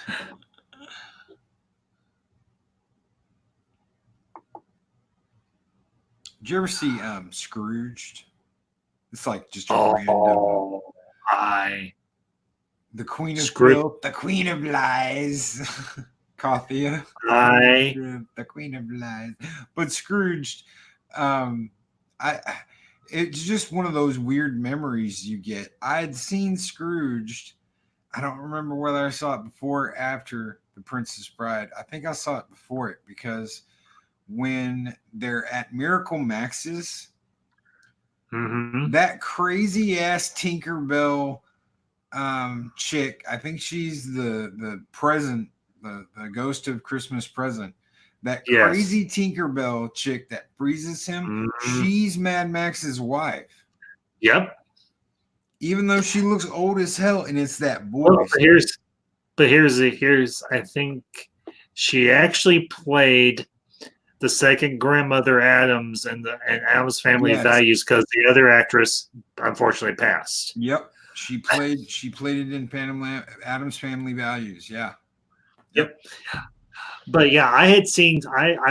you ever see Scrooged? It's like just a random. The Queen of Filth, the Queen of Lies, Cothia. The Queen of Lies. But Scrooged, it's just one of those weird memories you get. I had seen Scrooged. I don't remember whether I saw it before or after The Princess Bride. I think I saw it before it, because when they're at Miracle Max's, that crazy ass Tinkerbell chick, I think she's the present, the ghost of Christmas Present. That crazy Tinkerbell chick that freezes him, she's Mad Max's wife. Yep. Even though she looks old as hell, and it's that voice. Well, here's I think she actually played the second grandmother Addams and Addams Family Values, because the other actress unfortunately passed. Yep. She played it in Addams Family Values. Yeah. Yep. But yeah, I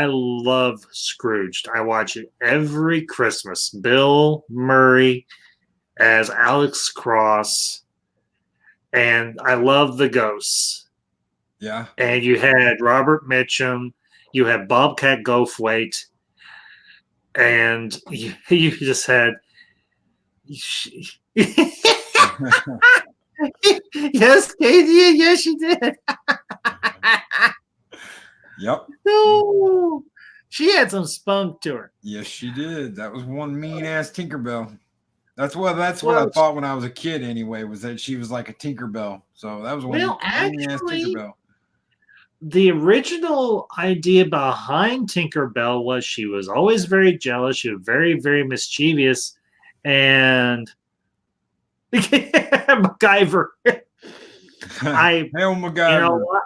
love Scrooged. I watch it every Christmas. Bill Murray as Alex Cross, and I love the ghosts. Yeah. And you had Robert Mitchum, you had Bobcat Goldthwait, and you just had. Yes, Katie. Yes, she did. Yep. No, she had some spunk to her. Yes, she did. That was one mean ass Tinkerbell. That's what I Well, thought when I was a kid. Anyway, was that she was like a Tinkerbell. So that was one well, mean ass actually, Tinkerbell. the original idea behind Tinkerbell was she was always very jealous. She was very, very mischievous, and MacGyver. I, Hell, you know MacGyver. what?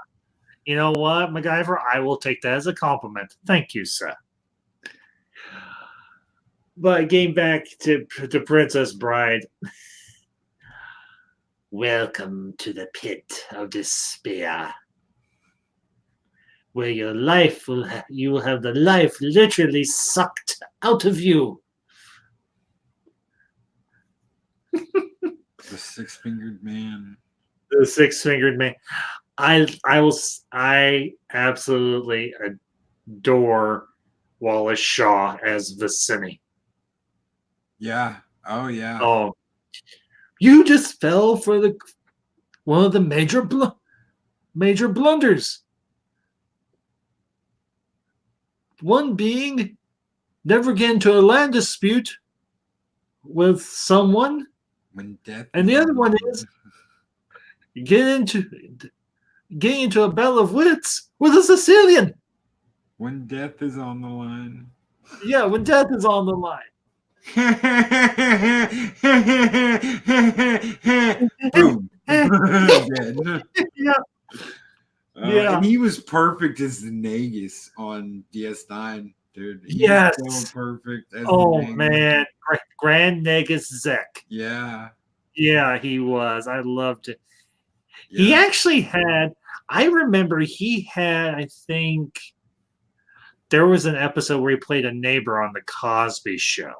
You know what, MacGyver? I will take that as a compliment. Thank you, sir. But getting back to Princess Bride. Welcome to the pit of despair, where your life you will have the life literally sucked out of you. The six-fingered man. The six-fingered man. I absolutely adore Wallace Shaw as Vicini. Yeah. Oh yeah. Oh, you just fell for one of the major blunders. One being never get into a land dispute with someone, When death. and the other one is getting into a battle of wits with a Sicilian. When death is on the line. Yeah, when death is on the line. Boom. Dead. Yeah. Yeah. And he was perfect as the Nagus on DS9, dude. He Yes. was so perfect as Oh the Nagus. man, Grand Negus Zek. Yeah. Yeah, he was. I loved it. Yeah. He actually had. I remember he had. I think there was an episode where he played a neighbor on the Cosby Show,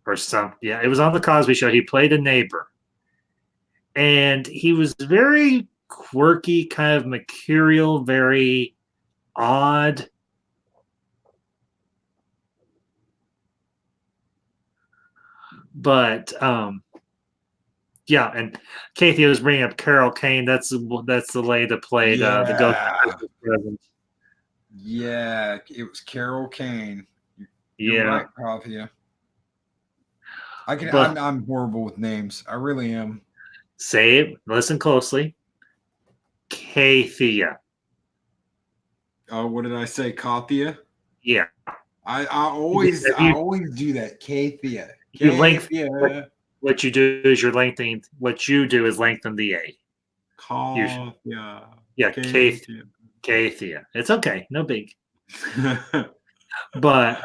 or something. Yeah, it was on the Cosby Show. He played a neighbor, and he was very quirky, kind of mercurial, very odd. But yeah, and Kathy was bringing up Carol Kane. That's the lady that played the ghost president. Yeah, it was Carol Kane. You're Yeah, right, Pravia. But- I'm horrible with names. I really am. say it. Listen closely. Kathia. Oh, what did I say? Kathia? Yeah. I always do that. Kathia. You length- Kathia. What you do is you're lengthening. What you do is lengthen the A. Kathia. Yeah, Kathia. It's okay. No big. But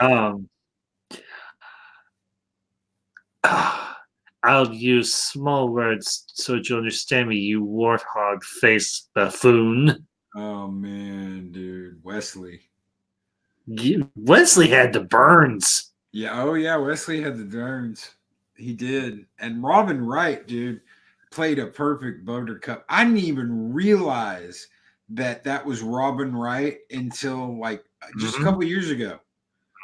I'll use small words so that you understand me, you warthog face buffoon. Oh man, dude. Wesley. Wesley had the burns. Yeah, oh yeah, Wesley had the Durns. He did. And Robin Wright, dude, played a perfect Buttercup. I didn't even realize that was Robin Wright until like just a couple of years ago.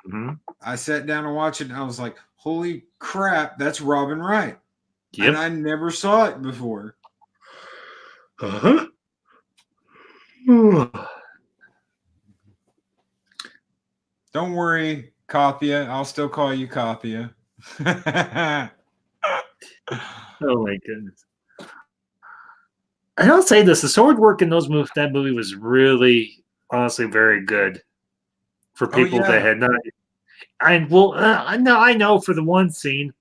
Mm-hmm. I sat down and watched it and I was like, holy crap, that's Robin Wright. Yep. And I never saw it before. Uh-huh. Don't worry, Kathia. I'll still call you Kathia. Oh my goodness. And I'll say this: the sword work in that movie was really, honestly, very good for people that had not. I know for the one scene,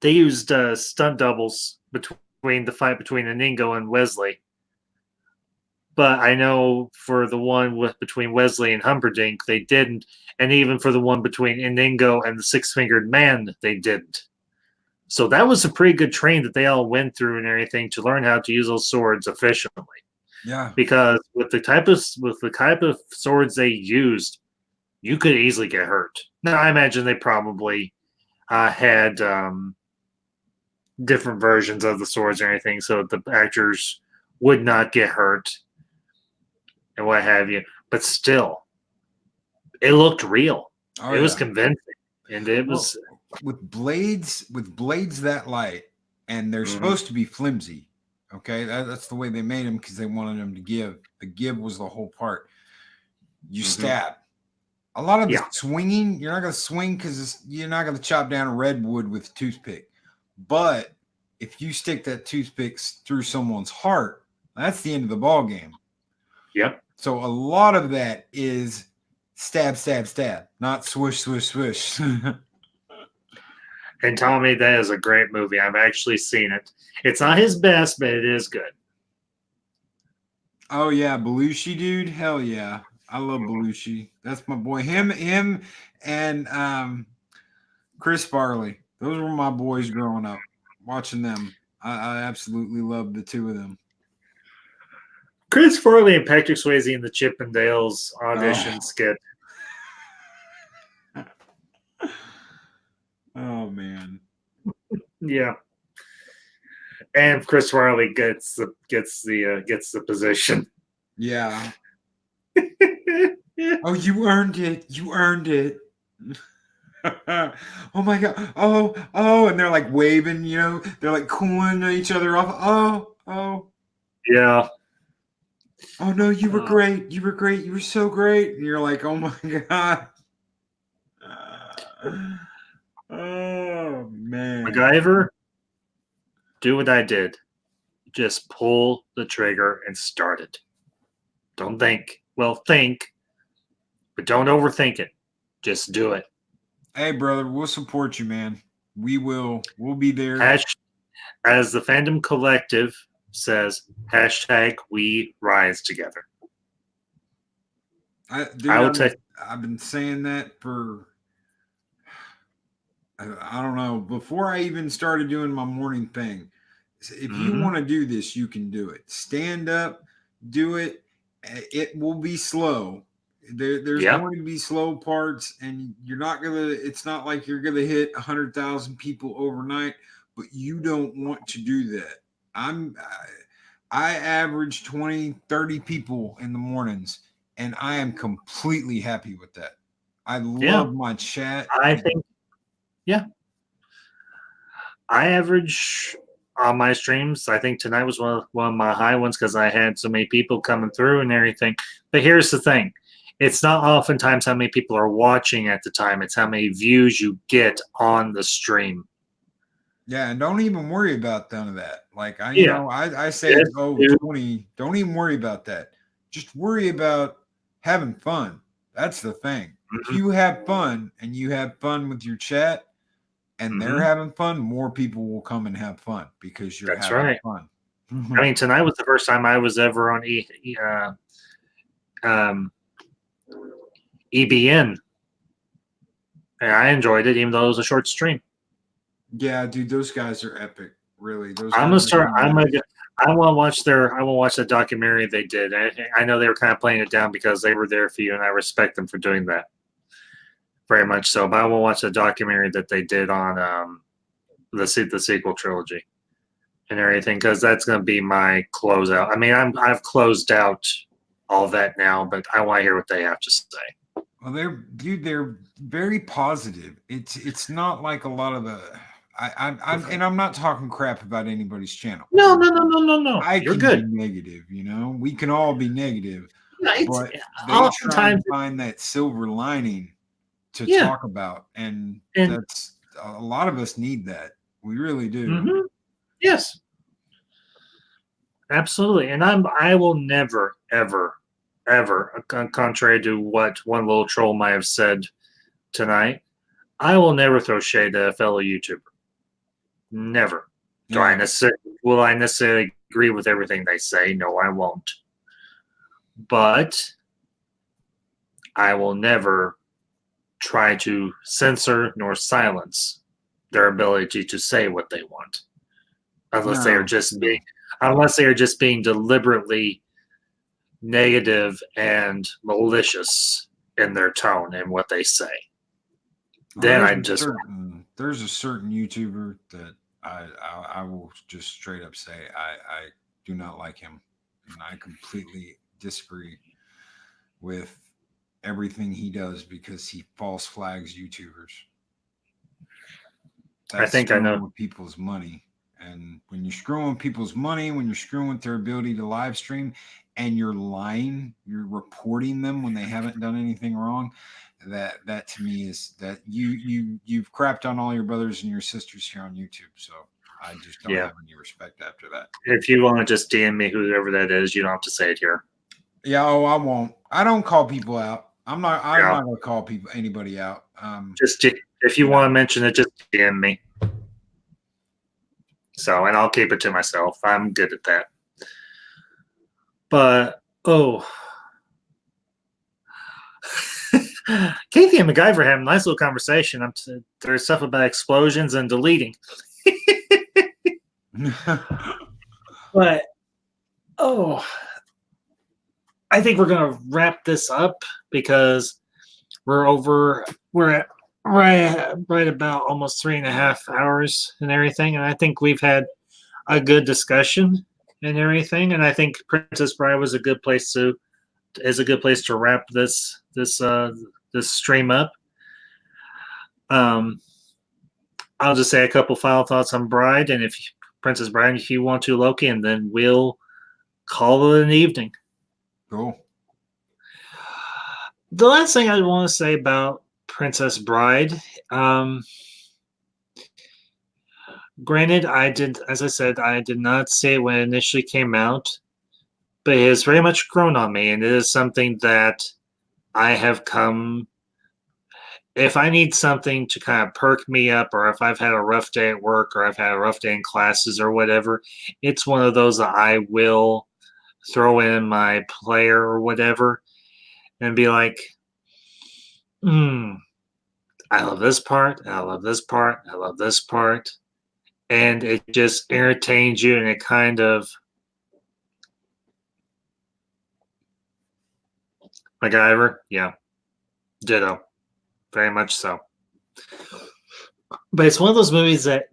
they used stunt doubles between the fight between Inigo and Wesley. But I know for the one between Wesley and Humperdinck, they didn't, and even for the one between Inigo and the Six-Fingered Man, they didn't. So that was a pretty good train that they all went through and everything to learn how to use those swords efficiently. Yeah. Because with the type of swords they used, you could easily get hurt. Now I imagine they probably had different versions of the swords and everything, so the actors would not get hurt and what have you. But still, it looked real. Oh, It was yeah. convincing, and it Well, was with blades that light, and they're supposed to be flimsy. Okay, that's the way they made them because they wanted them to give. The give was the whole part. You stab. A lot of the swinging, you're not going to swing because you're not going to chop down a redwood with a toothpick. But if you stick that toothpick through someone's heart, that's the end of the ball game. Yep. So a lot of that is stab, stab, stab, not swish, swish, swish. And Tommy, that is a great movie. I've actually seen it. It's not his best, but it is good. Oh yeah, Belushi, dude. Hell yeah. I love Belushi. That's my boy. Him and Chris Farley. Those were my boys growing up. Watching them. I absolutely love the two of them. Chris Farley and Patrick Swayze in the Chippendales audition skit. Oh man. Yeah. And Chris Farley gets the position. Yeah. Oh, you earned it. You earned it. Oh my god. Oh, and they're like waving, they're like cooling each other off. Oh. Yeah. Oh no, you were great. You were great. You were so great. And you're like, oh my god. Oh man. MacGyver, do what I did. Just pull the trigger and start it. Don't think. Well, think, but don't overthink it. Just do it. Hey, brother, we'll support you, man. We will. We'll be there. As the Fandom Collective says, hashtag we rise together. I've been saying that for, I don't know, before I even started doing my morning thing. If you want to do this, you can do it. Stand up, do it. It will be slow. There's going to be slow parts, and it's not like you're gonna hit 100,000 people overnight, but you don't want to do that. I average 20, 30 people in the mornings, and I am completely happy with that. I love my chat. I think, I average on my streams. I think tonight was one of my high ones because I had so many people coming through and everything. But here's the thing. It's not oftentimes how many people are watching at the time. It's how many views you get on the stream. Yeah, and don't even worry about none of that. Like I say, 20. Don't even worry about that. Just worry about having fun. That's the thing. If you have fun and you have fun with your chat and they're having fun, more people will come and have fun because you're having fun. I mean, tonight was the first time I was ever on EBN. And I enjoyed it, even though it was a short stream. Yeah, dude, those guys are epic. Really, I want to watch the documentary they did. I know they were kind of playing it down because they were there for you, and I respect them for doing that very much so. But I will watch the documentary that they did on the sequel trilogy and everything, because that's going to be my closeout. I mean, I've closed out all that now, but I want to hear what they have to say. Well, they're very positive. It's not like a lot of the. I'm not talking crap about anybody's channel. No. You're good. Be negative, we can all be negative. Right. But they try and find that silver lining to talk about, and that's a lot of us need that. We really do. Yes, absolutely. And I will never, ever, contrary to what one little troll might have said tonight, I will never throw shade at a fellow YouTuber. Never. Will I necessarily agree with everything they say? No, I won't. But I will never try to censor nor silence their ability to say what they want, unless they are just being deliberately negative and malicious in their tone and what they say. There's a certain YouTuber that I will just straight up say do not like him, and I completely disagree with everything he does because he false flags YouTubers. I think I know. With people's money. And when you're screwing with people's money, when you're screwing with their ability to live stream, and you're lying, you're reporting them when they haven't done anything wrong. That to me is that you've crapped on all your brothers and your sisters here on YouTube. So I just don't have any respect after that. If you want to just DM me whoever that is, you don't have to say it here. Yeah, I won't. I don't call people out. I'm not gonna call anybody out. Just if you want to mention it, just DM me. So, and I'll keep it to myself. I'm good at that. But Kathy and MacGyver had a nice little conversation. There's stuff about explosions and deleting. But I think we're gonna wrap this up because we're at right about almost 3.5 hours and everything, and I think we've had a good discussion and everything, and I think Princess Bride was a good place to wrap this stream up. I'll just say a couple final thoughts on Bride, and if Princess Bride, if you want to, Loki, and then we'll call it an evening. Cool. The last thing I want to say about Princess Bride, granted, as I said, I did not see it when it initially came out, but it has very much grown on me, and it is something that I have come. If I need something to kind of perk me up, or if I've had a rough day at work, or I've had a rough day in classes, or whatever, it's one of those that I will throw in my player or whatever and be like, I love this part, I love this part, I love this part. And it just entertains you, and it kind of MacGyver, yeah, ditto, very much so. But it's one of those movies that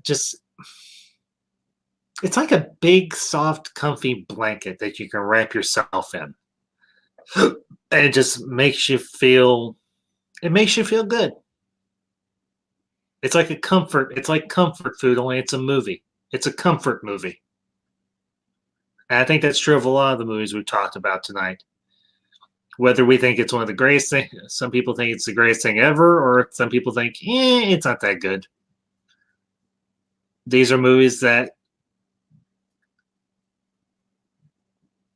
it's like a big, soft, comfy blanket that you can wrap yourself in. And it just makes you feel good. It's like comfort food, only it's a movie. It's a comfort movie. And I think that's true of a lot of the movies we've talked about tonight. Whether we think it's one of the greatest things, some people think it's the greatest thing ever, or some people think, it's not that good. These are movies that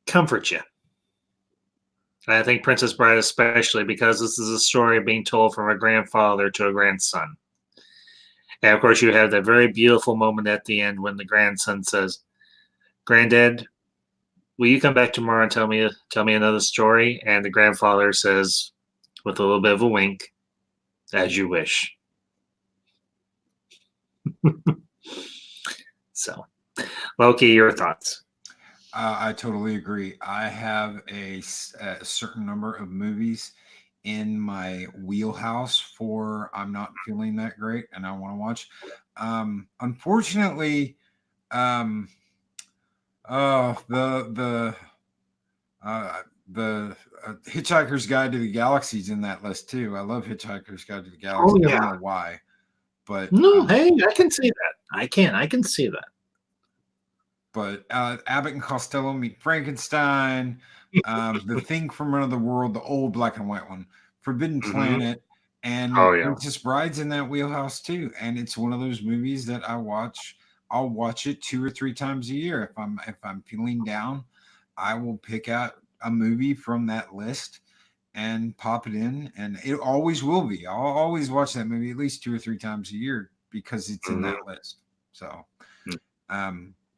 comfort you. And I think Princess Bride especially, because this is a story being told from a grandfather to a grandson. And of course, you have that very beautiful moment at the end when the grandson says, "Granddad, will you come back tomorrow and tell me another story?" And the grandfather says, with a little bit of a wink, "As you wish." So, Loki, your thoughts? I totally agree. I have a certain number of movies in my wheelhouse for I'm not feeling that great and I want to watch. Unfortunately, the Hitchhiker's Guide to the Galaxy is in that list too. I love Hitchhiker's Guide to the Galaxy. I don't know why, but hey, I can see that. I can see that. But Abbott and Costello Meet Frankenstein, The Thing from Another World, the old black and white one, Forbidden Planet, and Princess Bride's in that wheelhouse too. And it's one of those movies that I watch. I'll watch it 2 or 3 times a year. If I'm feeling down, I will pick out a movie from that list and pop it in, and it always will be. I'll always watch that movie at least 2 or 3 times a year because it's in that list. So,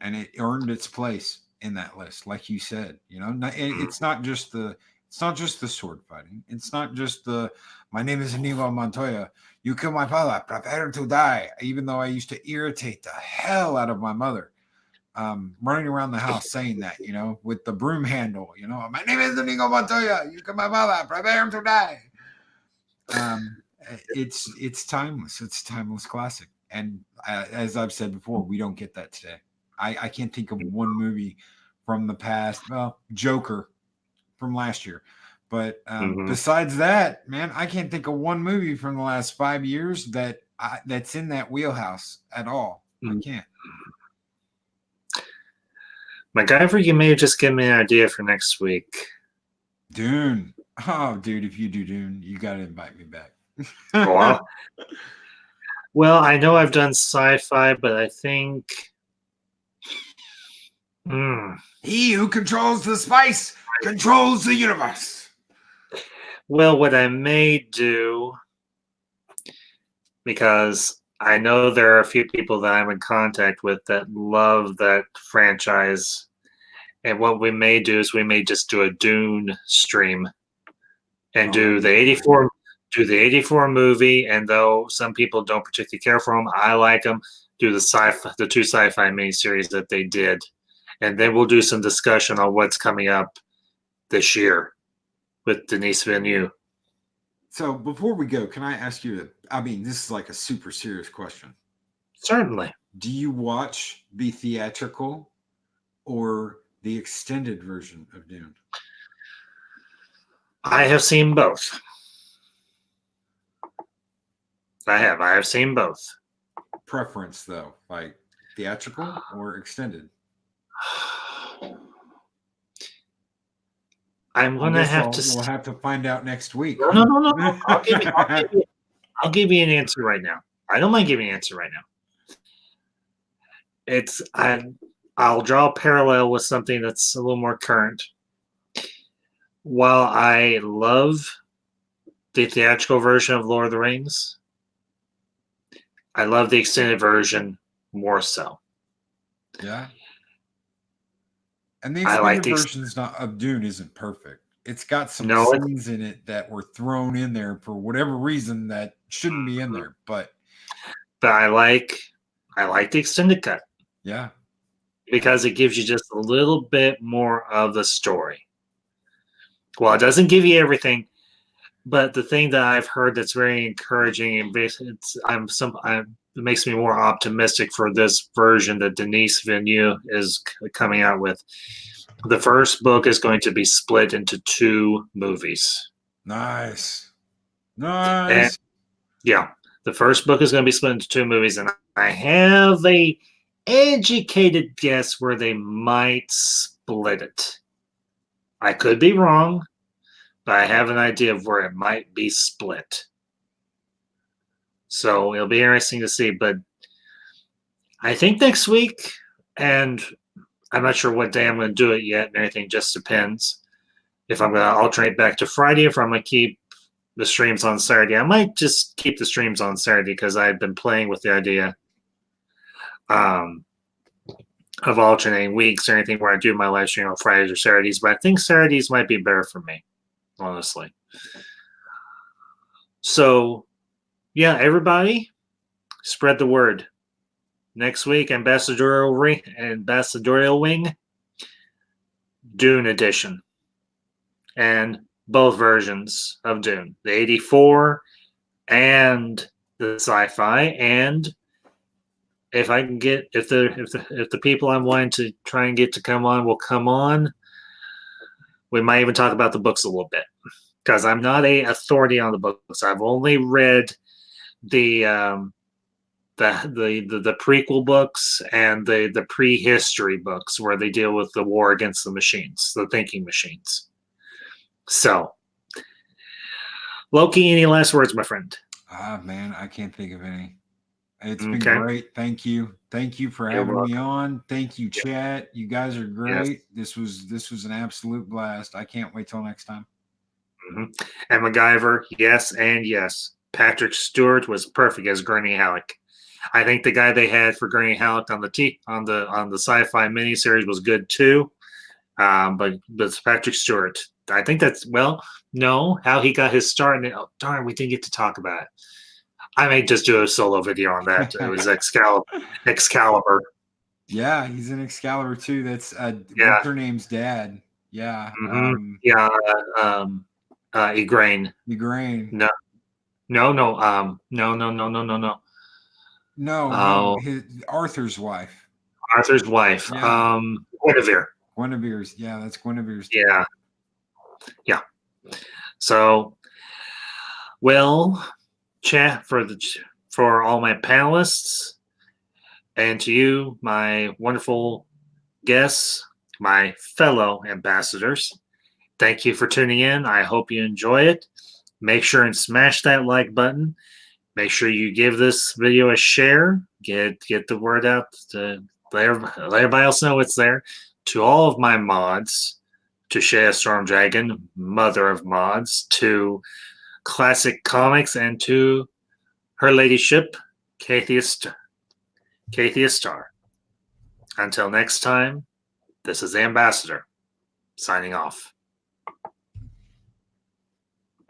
and it earned its place in that list, like you said. You know, it's not just the sword fighting. It's not just my name is Inigo Montoya. You kill my father, prepare to die. Even though I used to irritate the hell out of my mother, running around the house saying that, you know, with the broom handle. You know, my name is Inigo Montoya. You kill my father, prepare to die. It's timeless. It's a timeless classic. And as I've said before, we don't get that today. I can't think of one movie from the past. Well, Joker from last year. But Mhm. besides that, man, I can't think of one movie from the last 5 years that's in that wheelhouse at all. I can't. MacGyver, you may have just given me an idea for next week. Dune. Oh, dude, if you do Dune, you got to invite me back. Well, I know I've done sci-fi, but I think He who controls the spice controls the universe. well, what I may do, because I know there are a few people that I'm in contact with that love that franchise, and what we may do is we may just do a Dune stream and do the 84 movie, and though some people don't particularly care for them, I like them. Do the two sci-fi miniseries that they did, and then we'll do some discussion on what's coming up this year with Denis Villeneuve. So before we go, can I ask you? I mean, this is like a super serious question. Certainly. Do you watch the theatrical or the extended version of Dune? I have seen both. I have seen both. Preference though, like theatrical or extended? I'm gonna have to. We'll have to find out next week. No. I'll give you an answer right now. I don't mind giving you an answer right now. I'll draw a parallel with something that's a little more current. While I love the theatrical version of Lord of the Rings, I love the extended version more so. Yeah. And the I like extended versions of Dune isn't perfect. It's got some scenes in it that were thrown in there for whatever reason that shouldn't be in there. But I like the extended cut. Yeah. Because it gives you just a little bit more of the story. Well, it doesn't give you everything, but the thing that I've heard that's very encouraging and it makes me more optimistic for this version that Denis Villeneuve is coming out with. The first book is going to be split into 2 movies. Nice. And, yeah, the first book is going to be split into 2 movies, and I have a educated guess where they might split it. I could be wrong, but I have an idea of where it might be split. So it'll be interesting to see. But I think next week, and I'm not sure what day I'm going to do it yet, and everything just depends. If I'm going to alternate back to Friday, if I'm going to keep the streams on Saturday. I might just keep the streams on Saturday because I've been playing with the idea of alternating weeks or anything where I do my live stream on Fridays or Saturdays. But I think Saturdays might be better for me, honestly. So, yeah, everybody, spread the word. Next week, Ambassadorial Wing, Dune edition, and both versions of Dune, the 84 and the sci-fi. And if I can get, if the people I'm wanting to try and get to come on will come on, we might even talk about the books a little bit, because I'm not a authority on the books. I've only read the prequel books and the prehistory books where they deal with the war against the machines, the thinking machines. So, Loki, any last words, my friend? Man, I can't think of any. It's been great. Thank you. Thank you for having me on. Thank you, chat. You guys are great. Yes. This was an absolute blast. I can't wait till next time. And MacGyver, yes and yes. Patrick Stewart was perfect as Gurney Halleck. I think the guy they had for Gurney Halleck on the sci-fi miniseries was good too. But it's Patrick Stewart. I think that's how he got his start. And darn, we didn't get to talk about it. I may just do a solo video on that. It was Excalibur. Yeah, he's in Excalibur too. That's what's her name's dad. Yeah. Igraine. Igraine. No. No, his Arthur's wife. Arthur's wife. Yeah. Guinevere. Guinevere's. Yeah, that's Guinevere's. Yeah. Yeah. So, well, chat for all my panelists and to you, my wonderful guests, my fellow ambassadors. Thank you for tuning in. I hope you enjoy it. Make sure and smash that like button. Make sure you give this video a share. Get the word out to let everybody else know it's there. To all of my mods, to Shea Stormdragon, mother of mods, to Classic Comics, and to her ladyship, Kathia Star. Until next time, this is Ambassador, signing off.